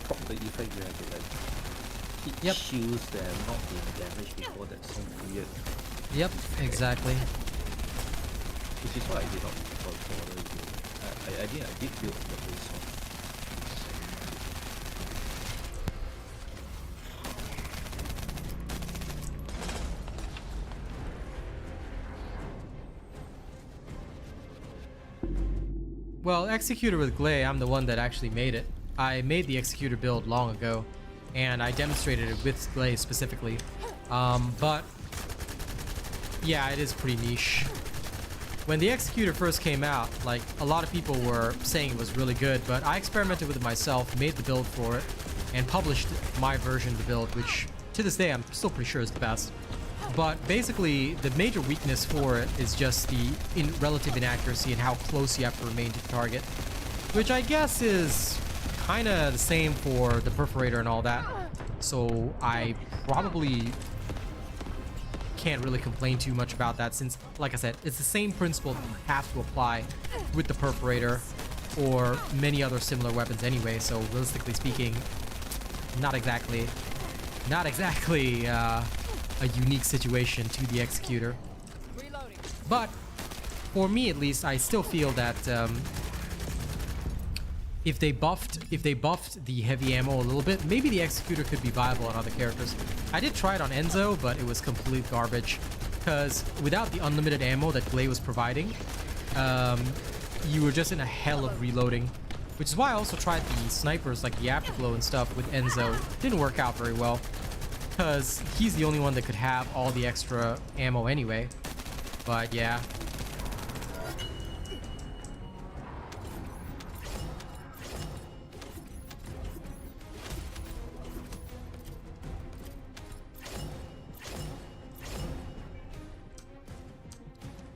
prop the effect, you have to like hit shields that are not being damaged before that some weird. Yep, exactly. Which is why I did not bother build. I did build the base one. Well, Executor with Glay, I'm the one that actually made it. I made the Executor build long ago, and I demonstrated it with Glay specifically. But yeah, it is pretty niche. When the Executor first came out, like, a lot of people were saying it was really good, but I experimented with it myself, made the build for it, and published my version of the build, which to this day I'm still pretty sure is the best. But basically, the major weakness for it is just the relative inaccuracy and how close you have to remain to the target, which I guess is kind of the same for the Perforator and all that. So I probably can't really complain too much about that since, like I said, it's the same principle that you have to apply with the perforator or many other similar weapons anyway. So realistically speaking, not exactly a unique situation to the executor. But for me at least, I still feel that if they buffed the heavy ammo a little bit, maybe the executor could be viable on other characters. I did try it on Enzo, but it was complete garbage because without the unlimited ammo that Glay was providing, you were just in a hell of reloading, which is why I also tried the snipers like the afterglow and stuff with Enzo. Didn't work out very well because he's the only one that could have all the extra ammo anyway. But yeah.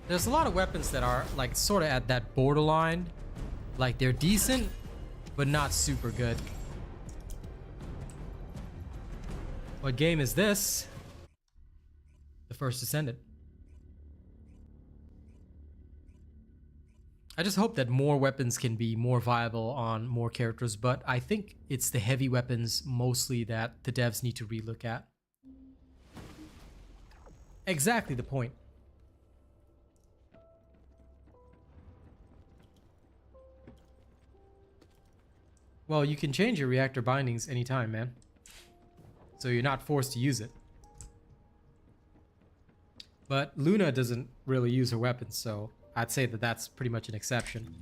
There's a lot of weapons that are like sort of at that borderline. Like they're decent, but not super good. What game is this? The First Descendant. I just hope that more weapons can be more viable on more characters, but I think it's the heavy weapons mostly that the devs need to relook at. Exactly the point. Well, you can change your reactor bindings anytime, man. So you're not forced to use it. But Luna doesn't really use her weapons, so I'd say that that's pretty much an exception.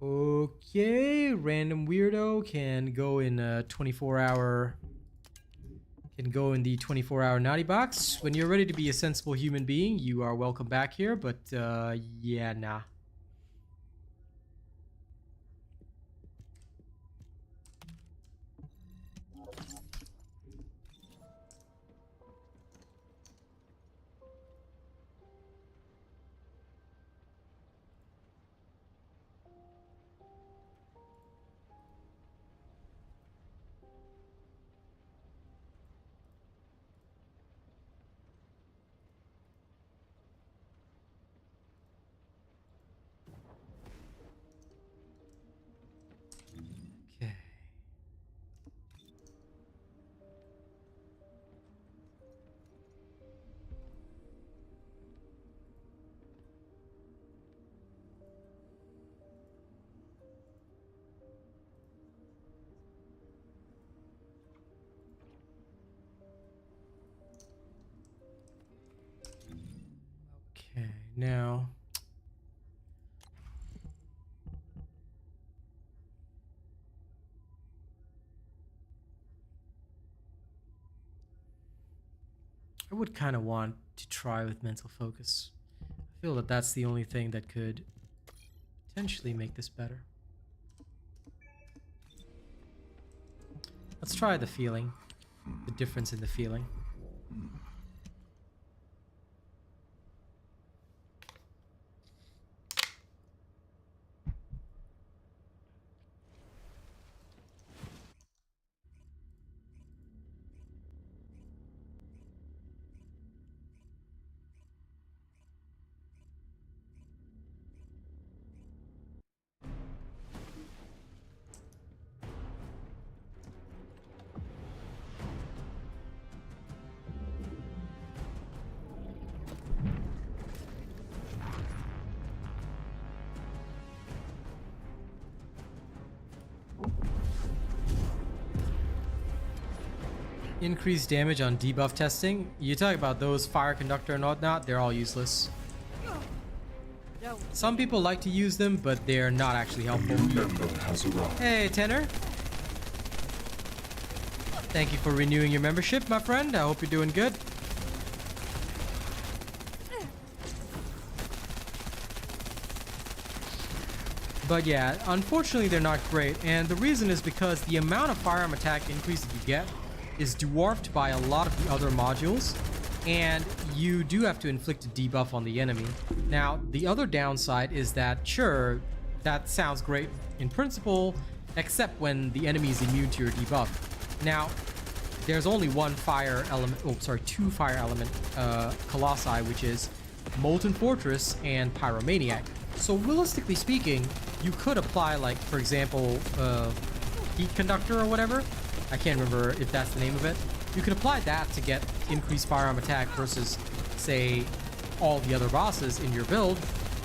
Okay, random weirdo can go in a 24-hour... Can go in the 24-hour naughty box. When you're ready to be a sensible human being, you are welcome back here, but yeah, nah. Okay, now I would kind of want to try with mental focus. I feel that that's the only thing that could potentially make this better. Let's try the feeling, the difference in the feeling. Increased damage on debuff testing. You talk about those fire conductor and whatnot, they're all useless. Some people like to use them, but they're not actually helpful. Hey, Tenor. Thank you for renewing your membership, my friend. I hope you're doing good. But yeah, unfortunately they're not great, and the reason is because the amount of firearm attack increase that you get is dwarfed by a lot of the other modules, and you do have to inflict a debuff on the enemy. Now, the other downside is that, sure, that sounds great in principle, except when the enemy is immune to your debuff. Now, there's only one fire element, oh sorry, two fire element colossi, which is Molten Fortress and Pyromaniac. So realistically speaking, you could apply, like, for example, Heat Conductor or whatever. I can't remember if that's the name of it. You can apply that to get increased firearm attack versus, say, all the other bosses in your build,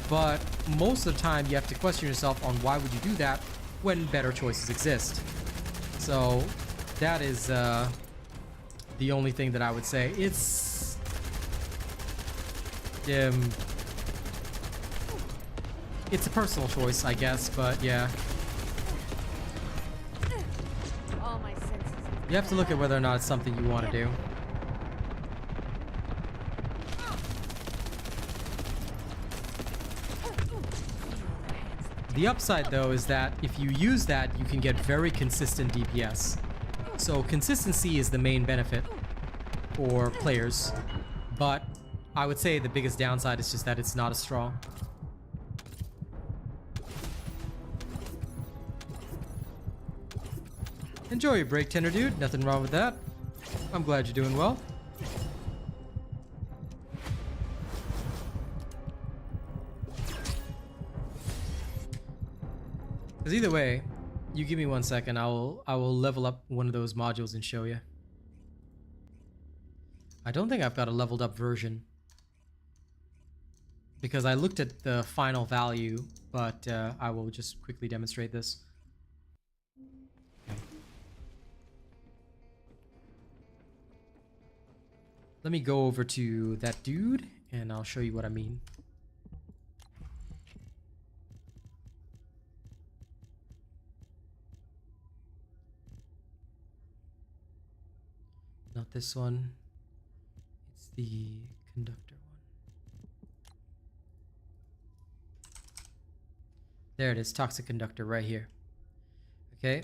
but most of the time you have to question yourself on why would you do that when better choices exist. So that is the only thing that I would say. It's a personal choice, I guess, but yeah. All my senses. You have to look at whether or not it's something you want to do. The upside, though, is that if you use that, you can get very consistent DPS. So consistency is the main benefit for players, but I would say the biggest downside is just that it's not as strong. Enjoy your break, Tender Dude. Nothing wrong with that. I'm glad you're doing well. Because either way, you give me 1 second, I will level up one of those modules and show you. I don't think I've got a leveled up version, because I looked at the final value, but I will just quickly demonstrate this. Let me go over to that dude and I'll show you what I mean. Not this one. It's the conductor one. There it is, toxic conductor right here. Okay,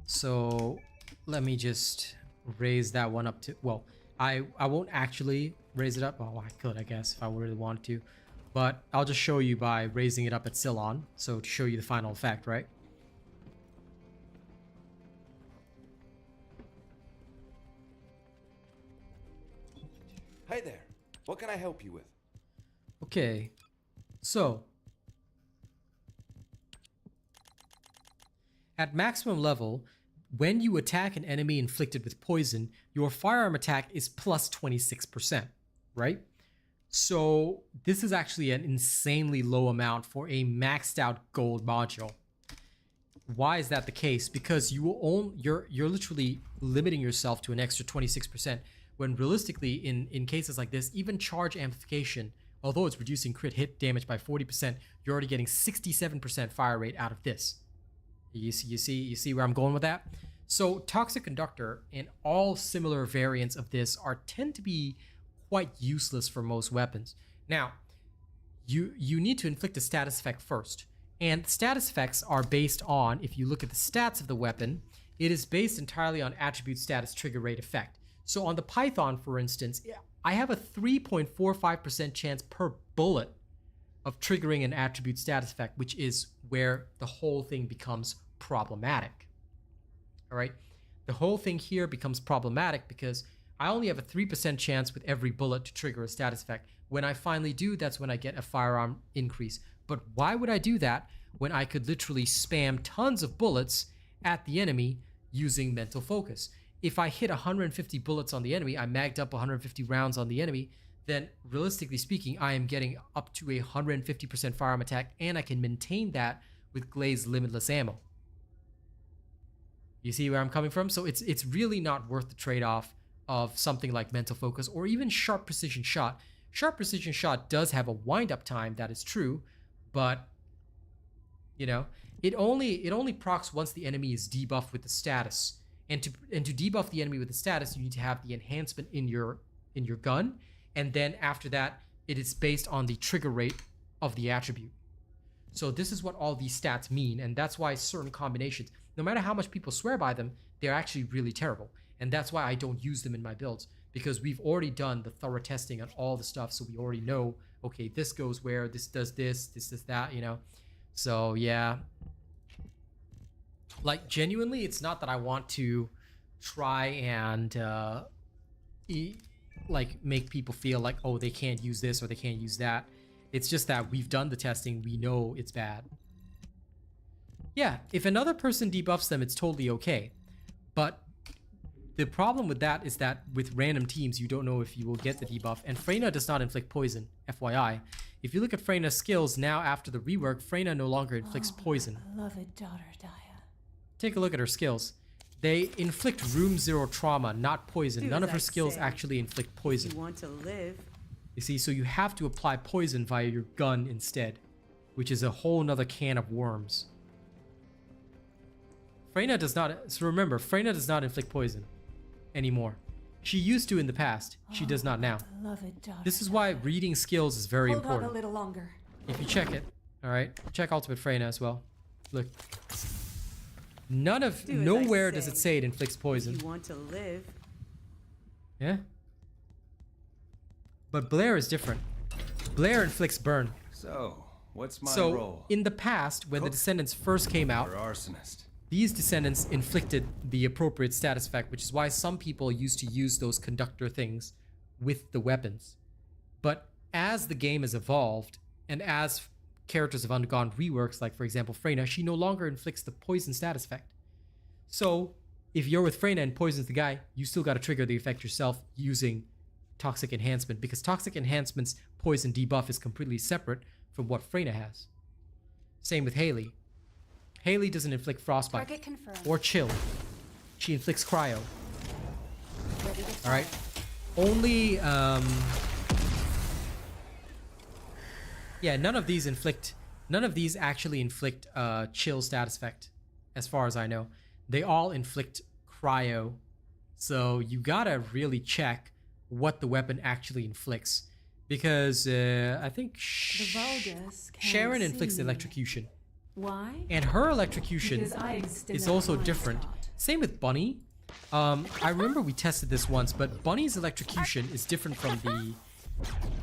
so let me just raise that one up to, well, I won't actually raise it up. Well, I could, I guess, if I really wanted to, but I'll just show you by raising it up at Ceylon, so to show you the final effect, right? Hi there. What can I help you with? Okay, so at maximum level, when you attack an enemy inflicted with poison, your firearm attack is plus 26%, right? So this is actually an insanely low amount for a maxed out gold module. Why is that the case? Because you're literally limiting yourself to an extra 26%, when realistically in cases like this, even charge amplification, although it's reducing crit hit damage by 40%, you're already getting 67% fire rate out of this. You see where I'm going with that? So toxic conductor and all similar variants of this tend to be quite useless for most weapons. Now, you need to inflict a status effect first. And status effects are based on, if you look at the stats of the weapon, it is based entirely on attribute status trigger rate effect. So on the Python, for instance, I have a 3.45% chance per bullet of triggering an attribute status effect, which is where the whole thing becomes problematic. All right, the whole thing here becomes problematic because I only have a 3% chance with every bullet to trigger a status effect. When I finally do, that's when I get a firearm increase. But why would I do that when I could literally spam tons of bullets at the enemy using mental focus? If I hit 150 bullets on the enemy, I magged up 150 rounds on the enemy, then realistically speaking, I am getting up to a 150% firearm attack, and I can maintain that with glazed limitless ammo. You see where I'm coming from? So it's really not worth the trade-off of something like mental focus or even sharp precision shot. Sharp precision shot does have a wind-up time, that is true, but you know, it only procs once the enemy is debuffed with the status. And to debuff the enemy with the status, you need to have the enhancement in your gun, and then after that, it is based on the trigger rate of the attribute. So this is what all these stats mean, and that's why certain combinations, no matter how much people swear by them, they're actually really terrible. And that's why I don't use them in my builds, because we've already done the thorough testing on all the stuff, so we already know, okay, this goes where, this does this, this does that, you know. So yeah, like genuinely, it's not that I want to try and like make people feel like, oh, they can't use this or they can't use that. It's just that we've done the testing, we know it's bad. Yeah, if another person debuffs them, it's totally okay. But the problem with that is that with random teams, you don't know if you will get the debuff. And Freyna does not inflict poison, FYI. If you look at Freyna's skills now after the rework, Freyna no longer inflicts poison. Beloved daughter Daya. Take a look at her skills. They inflict room 0 trauma, not poison. Do None as of her I skills say. actually inflict poison. You want to live? You see, so you have to apply poison via your gun instead, which is a whole nother can of worms. Freyna does not, so remember, Freyna does not inflict poison anymore. She used to in the past, she does not now. Beloved daughter. This is why reading skills is very Hold on a important. little longer. If you check it, alright, check Ultimate Freyna as well. Look. Do as I Nowhere does say. it say it inflicts poison. You want to live? Yeah? But Blair is different. Blair inflicts burn. So, what's my So, role? in the past, when the Cook Descendants first came out, Or arsonist? these Descendants inflicted the appropriate status effect, which is why some people used to use those conductor things with the weapons. But as the game has evolved, and as characters have undergone reworks, like for example Freyna, she no longer inflicts the poison status effect. So, if you're with Freyna and poisons the guy, you still gotta trigger the effect yourself using Toxic Enhancement, because Toxic Enhancement's poison debuff is completely separate from what Freyna has. Same with Haley. Haley doesn't inflict frostbite Target confirmed. or chill. She inflicts cryo. Ready to All right. fire. Only yeah, none of these actually inflict chill status effect, as far as I know. They all inflict cryo. So you gotta really check what the weapon actually inflicts, because I think The Vulgus can't Sharon inflicts see me. electrocution. Why? And her electrocution Because I exist in is that also blind different. spot. Same with Bunny. I remember we tested this once, but Bunny's electrocution is different from the...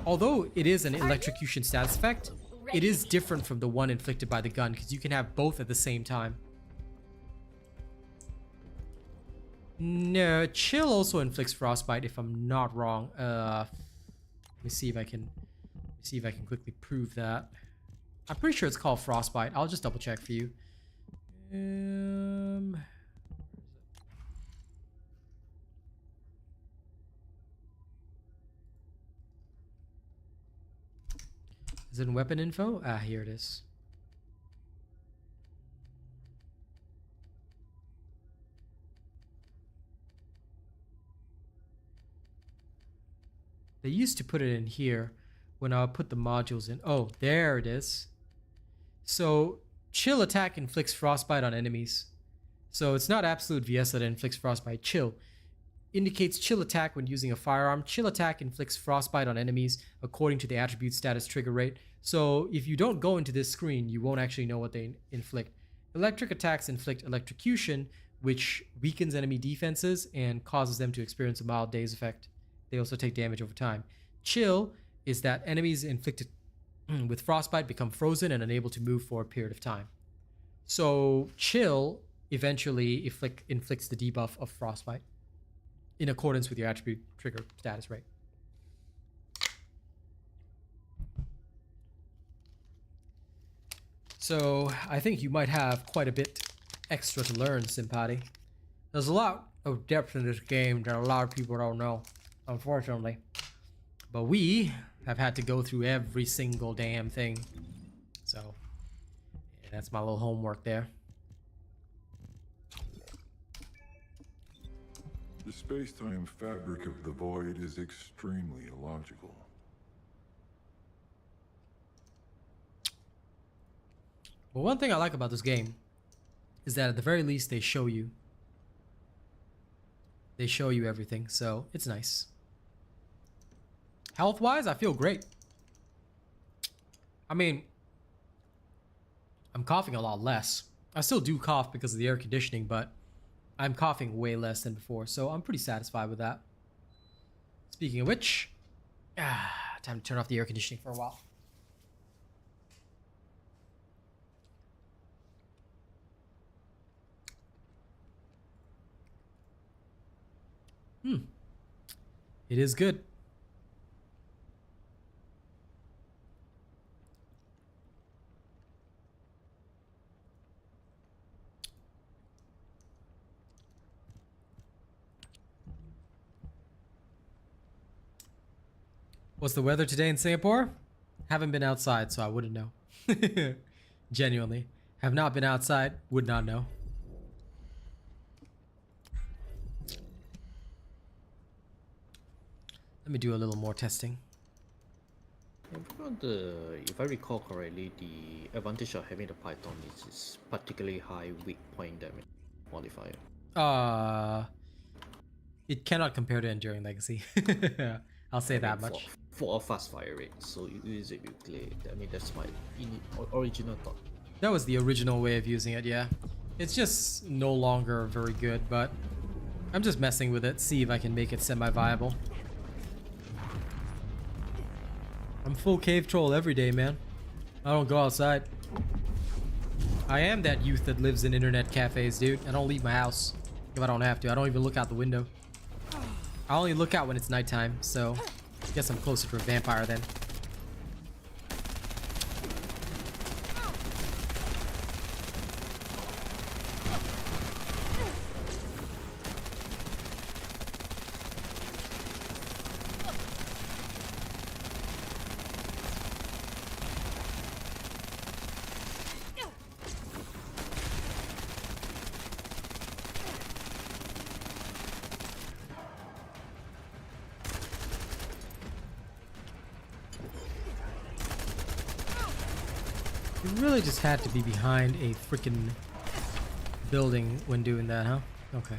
Although it is an electrocution status effect, it is different from the one inflicted by the gun, because you can have both at the same time. No, Chill also inflicts frostbite, if I'm not wrong. Let me see if I can quickly prove that. I'm pretty sure it's called frostbite. I'll just double check for you. Is it in weapon info? Ah, here it is. They used to put it in here when I would put the modules in. Oh, there it is. So, chill attack inflicts frostbite on enemies. So it's not absolute VS that inflicts frostbite. Chill indicates chill attack when using a firearm. Chill attack inflicts frostbite on enemies according to the attribute status trigger rate. So if you don't go into this screen, you won't actually know what they inflict. Electric attacks inflict electrocution, which weakens enemy defenses and causes them to experience a mild daze effect. They also take damage over time. Chill is that enemies inflicted with frostbite become frozen and unable to move for a period of time. So chill eventually inflicts the debuff of frostbite in accordance with your attribute trigger status rate. So I think you might have quite a bit extra to learn, Simpati. There's a lot of depth in this game that a lot of people don't know, unfortunately. But we have had to go through every single damn thing. So yeah, that's my little homework there. The space-time fabric of the void is extremely illogical. Well, one thing I like about this game is that at the very least they show you. They show you everything, so it's nice. Health-wise, I feel great. I mean, I'm coughing a lot less. I still do cough because of the air conditioning, but I'm coughing way less than before, so I'm pretty satisfied with that. Speaking of which, time to turn off the air conditioning for a while. It is good. What's the weather today in Singapore? Haven't been outside, so I wouldn't know. Genuinely. Have not been outside, would not know. Let me do a little more testing. If I recall correctly, the advantage of having the Python is its particularly high weak point damage modifier. It cannot compare to Enduring Legacy. I'll say that much. For a fast fire rate, so you use it weekly. I mean, that's my original thought. That was the original way of using it, yeah. It's just no longer very good, but I'm just messing with it, see if I can make it semi-viable. I'm full cave troll every day, man. I don't go outside. I am that youth that lives in internet cafes, dude. I don't leave my house if I don't have to. I don't even look out the window. I only look out when it's nighttime, so I guess I'm closer to a vampire then. You really just had to be behind a freaking building when doing that, huh? Okay.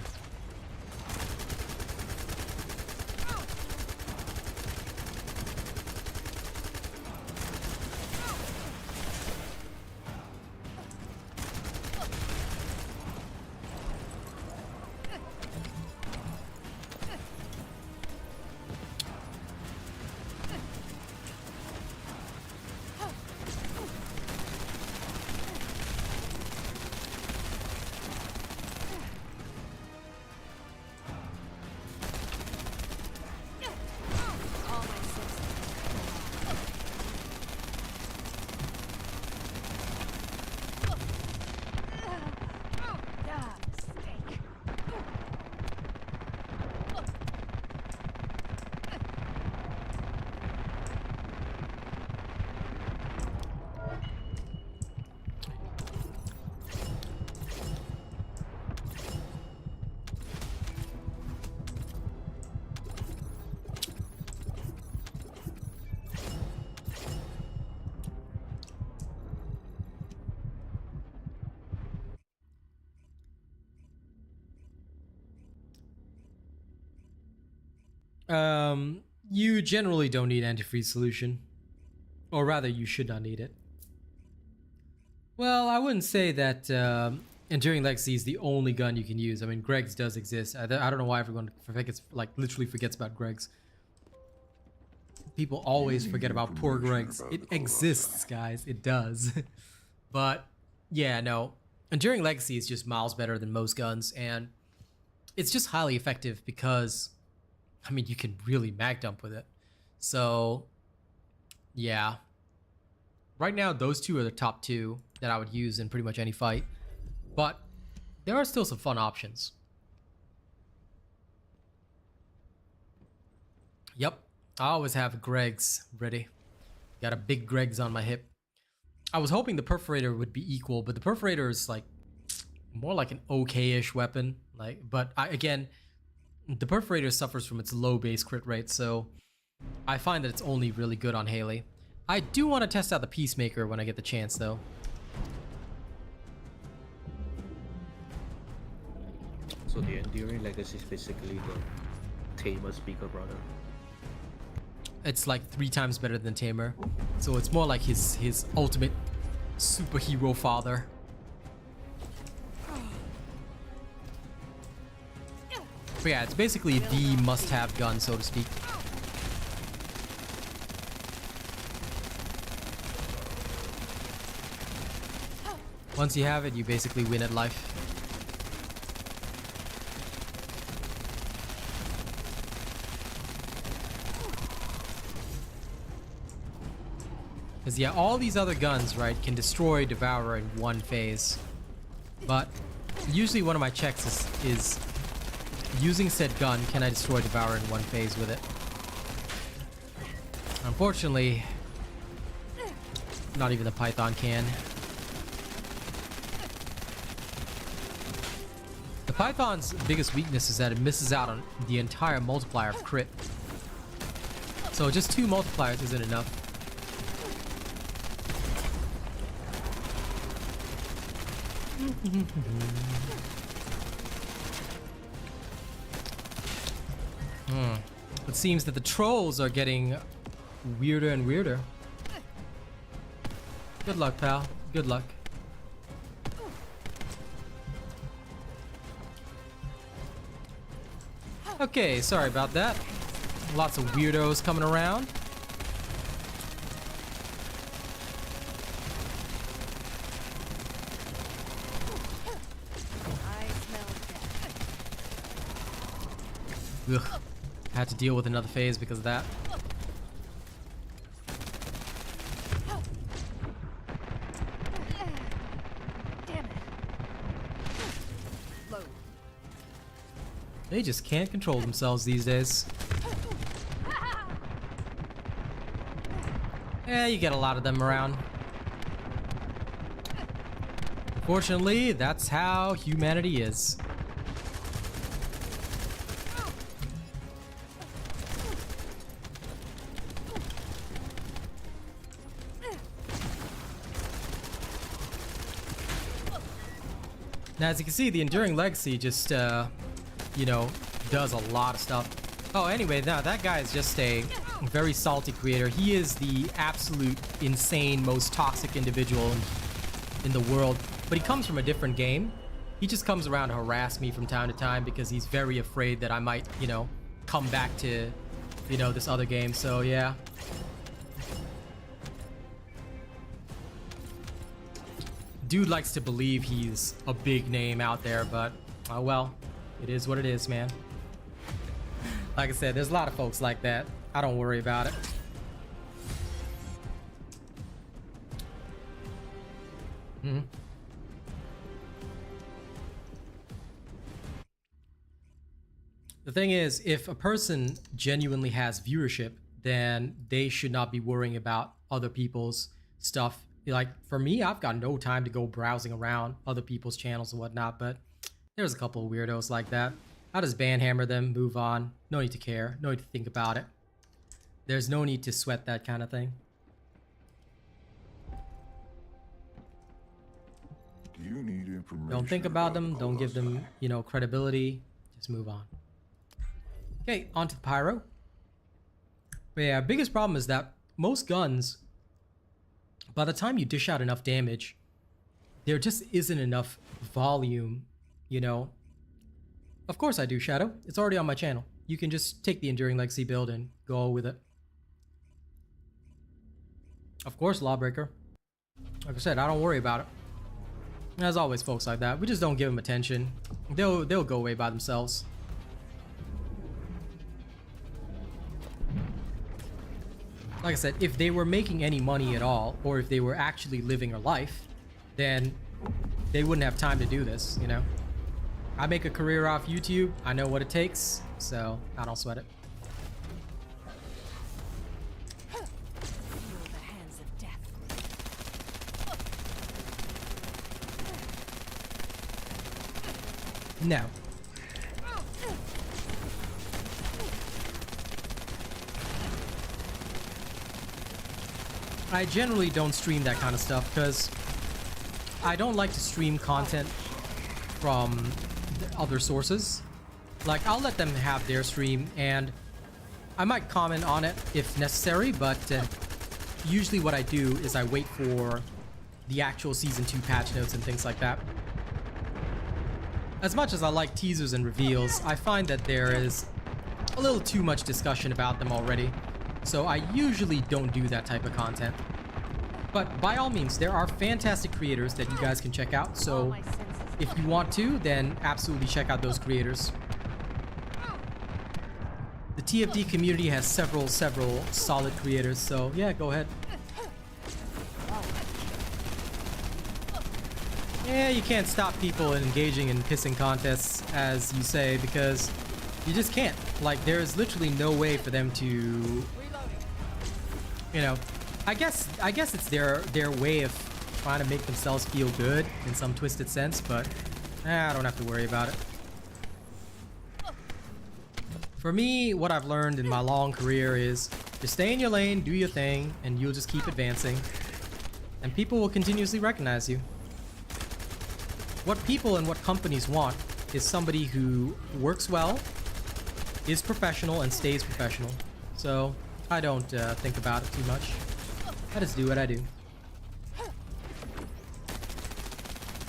You generally don't need antifreeze solution. Or rather, you should not need it. Well, I wouldn't say that Enduring Legacy is the only gun you can use. I mean, Greg's does exist. I don't know why everyone forgets, like, literally forgets about Greg's. People always forget about poor Greg's. It exists, guys. It does. But, yeah, no. Enduring Legacy is just miles better than most guns, and it's just highly effective because, I mean, you can really mag dump with it. So, yeah. Right now, those two are the top two that I would use in pretty much any fight. But there are still some fun options. Yep. I always have Greg's ready. Got a big Greg's on my hip. I was hoping the Perforator would be equal, but the Perforator is like more like an okay-ish weapon. But again, the Perforator suffers from its low base crit rate, so I find that it's only really good on Haley. I do want to test out the Peacemaker when I get the chance, though. So the Enduring Legacy is basically the Tamer's bigger brother. It's like 3 times better than Tamer, so it's more like his ultimate superhero father. But yeah, it's basically the must-have gun, so to speak. Once you have it, you basically win at life. Because yeah, all these other guns, right, can destroy Devourer in one phase. But usually one of my checks is using said gun, can I destroy Devourer in one phase with it? Unfortunately, not even the Python can. The Python's biggest weakness is that it misses out on the entire multiplier of crit. So just 2 multipliers isn't enough. It seems that the trolls are getting weirder and weirder. Good luck, pal. Good luck. Okay, sorry about that. Lots of weirdos coming around. I smell death. Ugh. Had to deal with another phase because of that. Damn it. Low. They just can't control themselves these days. Yeah, you get a lot of them around. Fortunately, that's how humanity is. Now, as you can see, the Enduring Legacy just, you know, does a lot of stuff. Oh, anyway, now that guy is just a very salty creator. He is the absolute insane, most toxic individual in the world. But he comes from a different game. He just comes around to harass me from time to time because he's very afraid that I might, you know, come back to, you know, this other game. So, yeah. Dude likes to believe he's a big name out there, but oh well, it is what it is, man. Like I said, there's a lot of folks like that. I don't worry about it. The thing is, if a person genuinely has viewership, then they should not be worrying about other people's stuff. Like, for me, I've got no time to go browsing around other people's channels and whatnot, but there's a couple of weirdos like that. I'll just banhammer them, move on. No need to care. No need to think about it. There's no need to sweat that kind of thing. Do you need information? Don't think about them. Don't give them, you know, credibility. Just move on. Okay, on to the pyro. But yeah, biggest problem is that most guns, by the time you dish out enough damage, there just isn't enough volume, you know. Of course I do, Shadow. It's already on my channel. You can just take the Enduring Legacy build and go with it. Of course, Lawbreaker. Like I said, I don't worry about it. There's always folks like that. We just don't give them attention. They'll go away by themselves. Like I said, if they were making any money at all, or if they were actually living a life, then they wouldn't have time to do this, you know? I make a career off YouTube. I know what it takes, so I don't sweat it. Feel the hands of death. No. I generally don't stream that kind of stuff because I don't like to stream content from other sources. Like, I'll let them have their stream and I might comment on it if necessary, but usually what I do is I wait for the actual Season 2 patch notes and things like that. As much as I like teasers and reveals, I find that there is a little too much discussion about them already. So I usually don't do that type of content. But by all means, there are fantastic creators that you guys can check out. So if you want to, then absolutely check out those creators. The TFD community has several solid creators, so yeah, go ahead. Yeah, you can't stop people engaging in pissing contests, as you say, because you just can't. Like, there's literally no way for them to, you know, I guess it's their way of trying to make themselves feel good in some twisted sense, but I don't have to worry about it. For me, what I've learned in my long career is just stay in your lane, do your thing, and you'll just keep advancing. And people will continuously recognize you. What people and what companies want is somebody who works well, is professional, and stays professional. So I don't think about it too much. I just do what I do.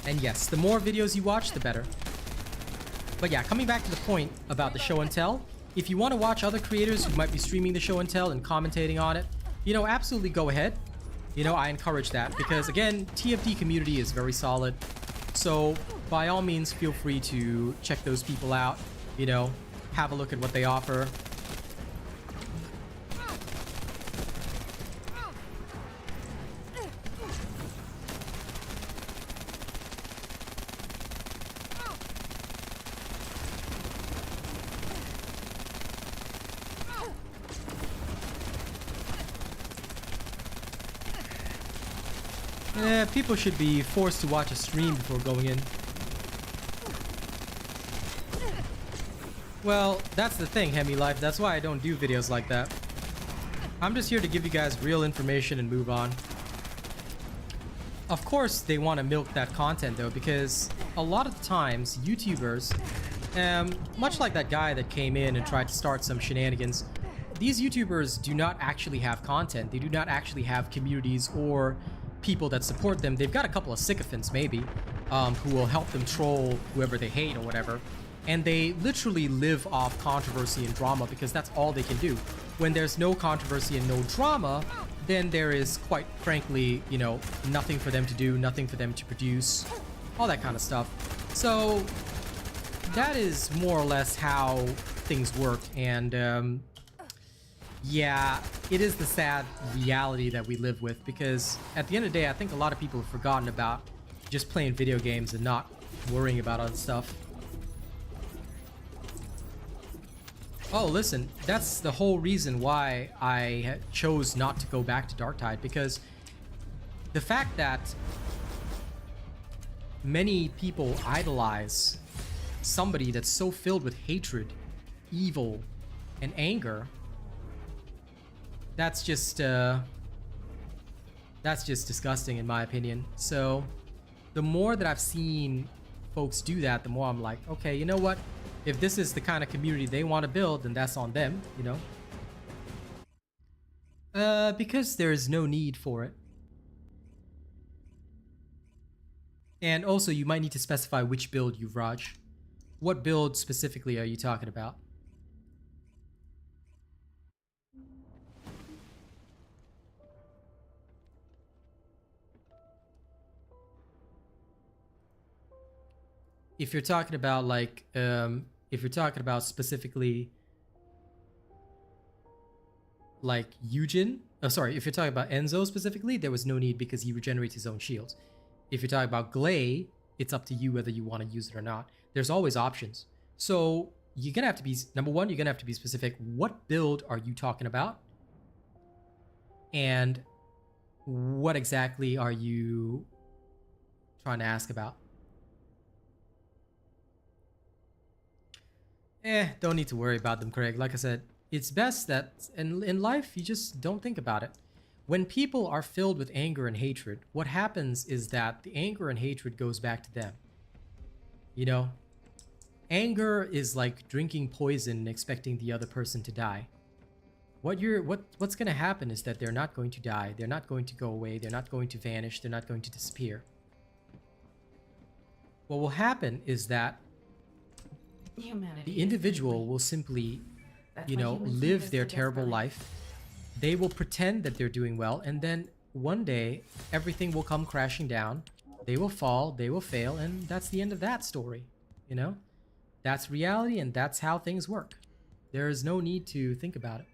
And yes, the more videos you watch, the better. But yeah, coming back to the point about the show and tell, if you want to watch other creators who might be streaming the show and tell and commentating on it, you know, absolutely go ahead. You know, I encourage that because, again, TFD community is very solid. So by all means, feel free to check those people out, you know, have a look at what they offer. People should be forced to watch a stream before going in. Well, that's the thing, Hemi Life. That's why I don't do videos like that. I'm just here to give you guys real information and move on. Of course, they want to milk that content though, because a lot of the times, YouTubers, much like that guy that came in and tried to start some shenanigans, these YouTubers do not actually have content. They do not actually have communities or people that support them. They've got a couple of sycophants maybe who will help them troll whoever they hate or whatever, and they literally live off controversy and drama because that's all they can do. When there's no controversy and no drama, then there is, quite frankly, you know, nothing for them to do, nothing for them to produce, all that kind of stuff. So that is more or less how things work. And yeah, it is the sad reality that we live with, because at the end of the day, I think a lot of people have forgotten about just playing video games and not worrying about other stuff. Oh, listen, that's the whole reason why I chose not to go back to Darktide, because the fact that many people idolize somebody that's so filled with hatred, evil, and anger, that's just disgusting in my opinion. So the more that I've seen folks do that, the more I'm like, okay, you know what? If this is the kind of community they want to build, then that's on them, you know? Because there is no need for it. And also, you might need to specify which build you Raj. What build specifically are you talking about? If you're talking about like, if you're talking about specifically like Eugen, oh sorry, if you're talking about Enzo specifically, there was no need because he regenerates his own shields. If you're talking about Glay, it's up to you whether you want to use it or not. There's always options. So you're gonna have to be, number one, you're gonna have to be specific. What build are you talking about? And what exactly are you trying to ask about? Don't need to worry about them, Craig. Like I said, it's best that in life, you just don't think about it. When people are filled with anger and hatred, what happens is that the anger and hatred goes back to them. You know? Anger is like drinking poison and expecting the other person to die. What's going to happen is that they're not going to die. They're not going to go away. They're not going to vanish. They're not going to disappear. What will happen is that Humanity the individual will simply, you know, live their terrible life. They will pretend that they're doing well, and then one day everything will come crashing down. They will fall, they will fail, and that's the end of that story. You know, that's reality, and that's how things work. There is no need to think about it.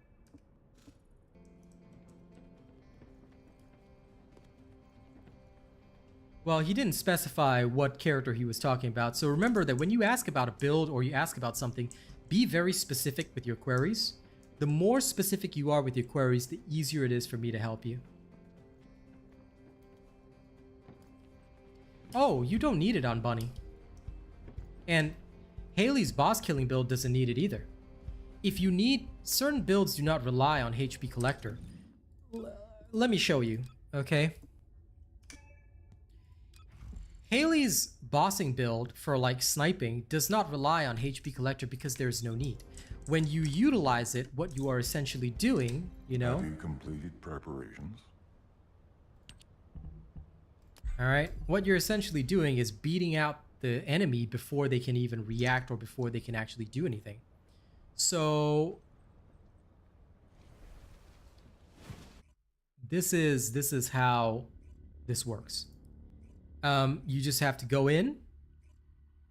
Well, he didn't specify what character he was talking about. So remember that when you ask about a build or you ask about something, be very specific with your queries. The more specific you are with your queries, the easier it is for me to help you. Oh, you don't need it on Bunny. And Haley's boss killing build doesn't need it either. If you need, certain builds do not rely on HP collector. Let me show you, okay? Haley's bossing build for like sniping does not rely on HP collector because there's no need. When you utilize it, what you are essentially doing, you know. Have you completed preparations? All right, what you're essentially doing is beating out the enemy before they can even react or before they can actually do anything. So this is how this works. You just have to go in,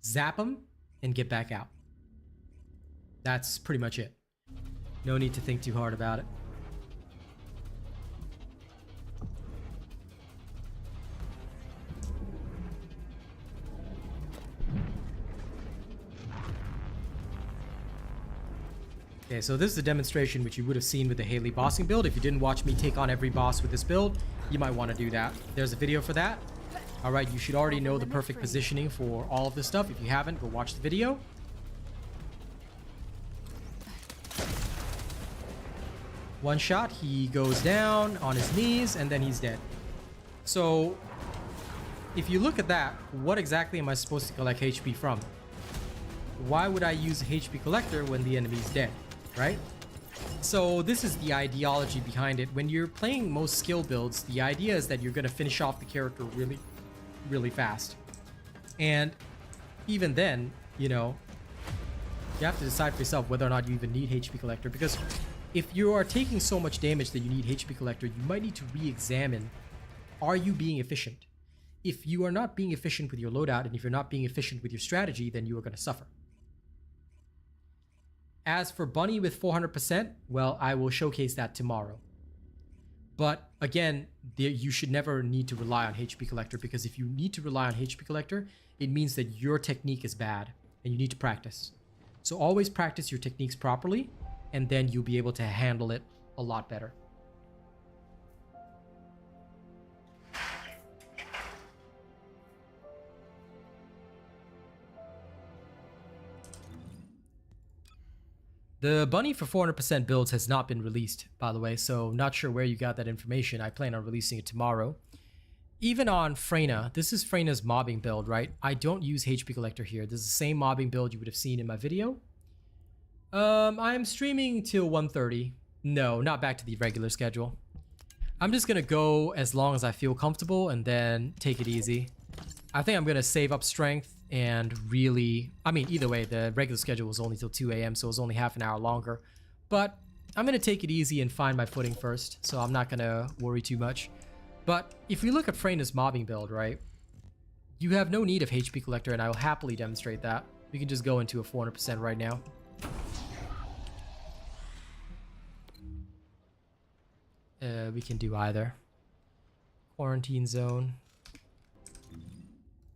zap them, and get back out. That's pretty much it. No need to think too hard about it. Okay, so this is a demonstration which you would have seen with the Haley bossing build. If you didn't watch me take on every boss with this build, you might want to do that. There's a video for that. All right, you should already know the perfect positioning for all of this stuff. If you haven't, go watch the video. One shot, he goes down on his knees, and then he's dead. So, if you look at that, what exactly am I supposed to collect HP from? Why would I use a HP collector when the enemy's dead, right? So this is the ideology behind it. When you're playing most skill builds, the idea is that you're going to finish off the character really fast. And even then, you know, you have to decide for yourself whether or not you even need HP collector, because if you are taking so much damage that you need HP collector, you might need to re-examine, are you being efficient? If you are not being efficient with your loadout, and if you're not being efficient with your strategy, then you are going to suffer. As for Bunny with 400%, well, I will showcase that tomorrow. But again, you should never need to rely on HP collector, because if you need to rely on HP collector, it means that your technique is bad and you need to practice. So always practice your techniques properly, and then you'll be able to handle it a lot better. The Bunny for 400% builds has not been released, by the way, so not sure where you got that information. I plan on releasing it tomorrow. Even on Freyna, this is Freyna's mobbing build, right? I don't use HP collector here. This is the same mobbing build you would have seen in my video. I'm streaming till 1:30. No, not back to the regular schedule. I'm just gonna go as long as I feel comfortable and then take it easy. I think I'm gonna save up strength and really, I mean, either way, the regular schedule was only till 2 a.m., so it was only half an hour longer. But I'm gonna take it easy and find my footing first, so I'm not gonna worry too much. But if we look at Freyna's mobbing build, right, you have no need of HP collector, and I will happily demonstrate that. We can just go into a 400% right now. We can do either. Quarantine zone.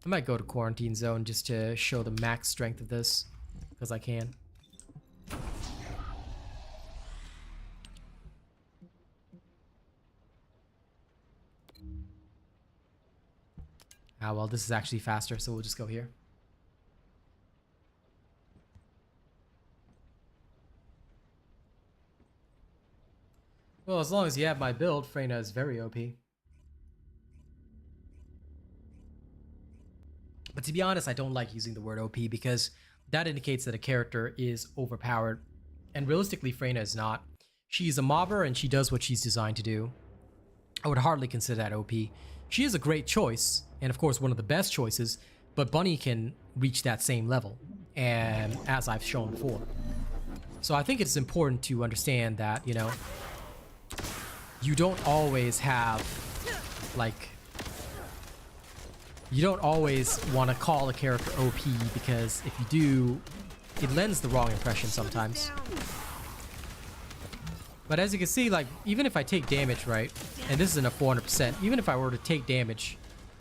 I might go to quarantine zone just to show the max strength of this, because I can. Ah, well, this is actually faster, so we'll just go here. Well, as long as you have my build, Freyna is very OP. But to be honest, I don't like using the word OP because that indicates that a character is overpowered. And realistically, Freyna is not. She's a mobber and she does what she's designed to do. I would hardly consider that OP. She is a great choice, and of course one of the best choices, but Bunny can reach that same level, and as I've shown before. So I think it's important to understand that, you know, you don't always have, like, you don't always want to call a character OP, because if you do, it lends the wrong impression sometimes. But as you can see, like, even if I take damage, right, and this is in a 400%, even if I were to take damage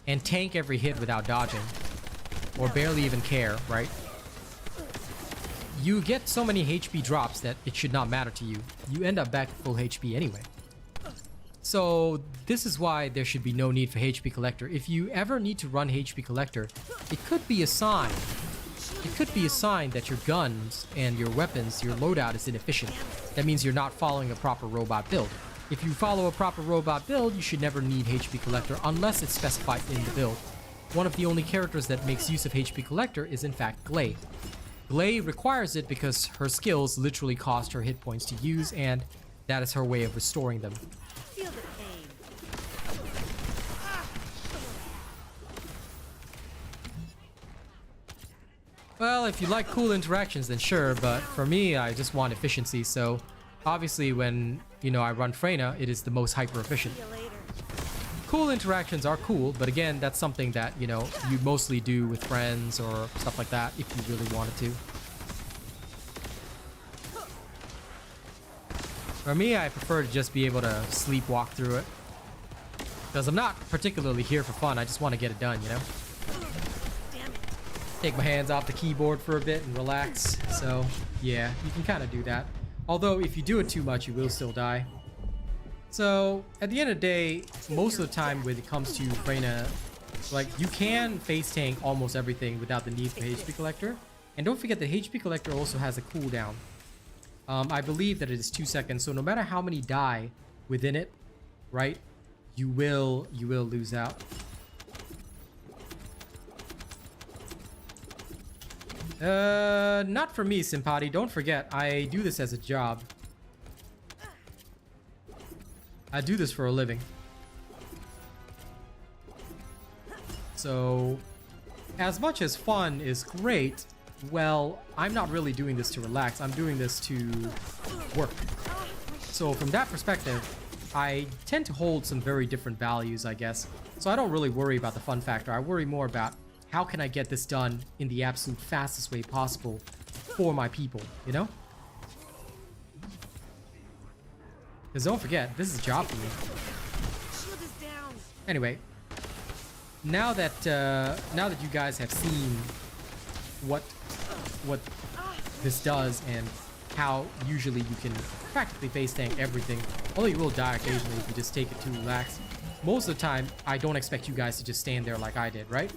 and tank every hit without dodging, or barely even care, right? You get so many HP drops that it should not matter to you. You end up back full HP anyway. So this is why there should be no need for HP Collector. If you ever need to run HP Collector, it could be a sign. It could be a sign that your guns and your weapons, your loadout is inefficient. That means you're not following a proper robot build. If you follow a proper robot build, you should never need HP Collector unless it's specified in the build. One of the only characters that makes use of HP Collector is in fact Glay. Glay requires it because her skills literally cost her hit points to use, and that is her way of restoring them. Feel the pain. Well, if you like cool interactions, then sure, but for me, I just want efficiency, so obviously when, you know, I run Freyna, it is the most hyper efficient. See you later. Cool interactions are cool, but again, that's something that, you know, you mostly do with friends or stuff like that if you really wanted to. For me, I prefer to just be able to sleepwalk through it. Because I'm not particularly here for fun, I just want to get it done, you know? Damn it. Take my hands off the keyboard for a bit and relax. So, yeah, you can kind of do that. Although, if you do it too much, you will still die. So, at the end of the day, most of the time when it comes to Freyna, like, you can face tank almost everything without the need for HP Collector. And don't forget that HP Collector also has a cooldown. I believe that it is 2 seconds, so no matter how many die within it, right, you will lose out. Not for me, Simpati. Don't forget, I do this as a job. I do this for a living. So, as much as fun is great, well, I'm not really doing this to relax. I'm doing this to work. So from that perspective, I tend to hold some very different values, I guess. So I don't really worry about the fun factor. I worry more about how can I get this done in the absolute fastest way possible for my people, you know? Because don't forget, this is a job for me. Shield is down. Anyway, now that you guys have seen what this does and how usually you can practically face tank everything, although you will die occasionally if you just take it too relaxed. Most of the time, I don't expect you guys to just stand there like I did, right?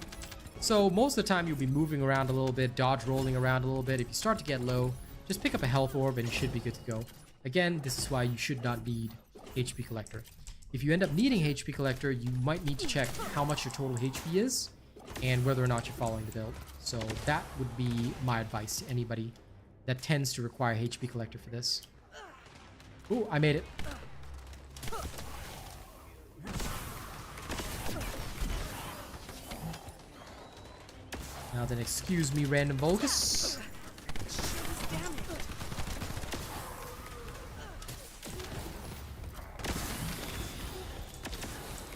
So most of the time, you'll be moving around a little bit, dodge rolling around a little bit. If you start to get low, just pick up a health orb and you should be good to go. Again, this is why you should not need HP Collector. If you end up needing HP Collector, you might need to check how much your total HP is and whether or not you're following the build. So that would be my advice to anybody that tends to require HP Collector for this. Ooh, I made it. Now then, excuse me, random Vulgus.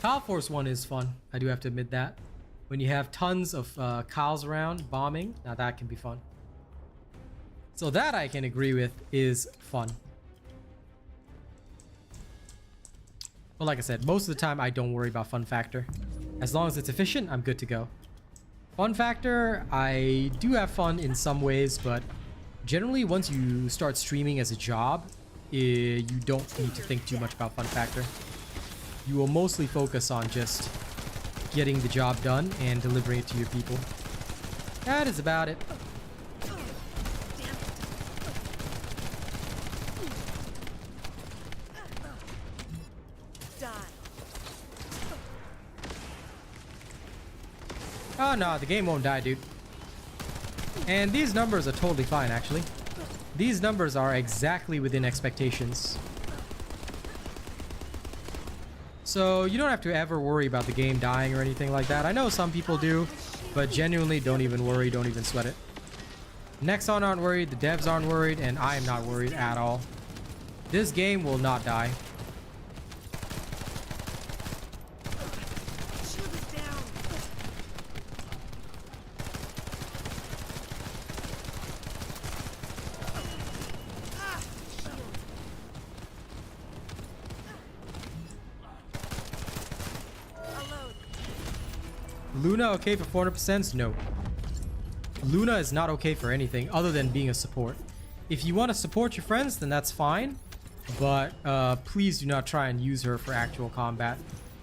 Kyle Force 1 is fun. I do have to admit that. When you have tons of Kyles around bombing, now that can be fun. So that I can agree with is fun. But like I said, most of the time I don't worry about fun factor. As long as it's efficient, I'm good to go. Fun factor, I do have fun in some ways, but generally once you start streaming as a job, you don't need to think too much about fun factor. You will mostly focus on just getting the job done and delivering it to your people. That is about it. Oh no, the game won't die, dude. And these numbers are totally fine, actually. These numbers are exactly within expectations. So you don't have to ever worry about the game dying or anything like that. I know some people do, but genuinely don't even worry, don't even sweat it. Nexon aren't worried, the devs aren't worried, and I am not worried at all. This game will not die. Luna okay for 400%? No. Luna is not okay for anything other than being a support. If you want to support your friends, then that's fine. But please do not try and use her for actual combat.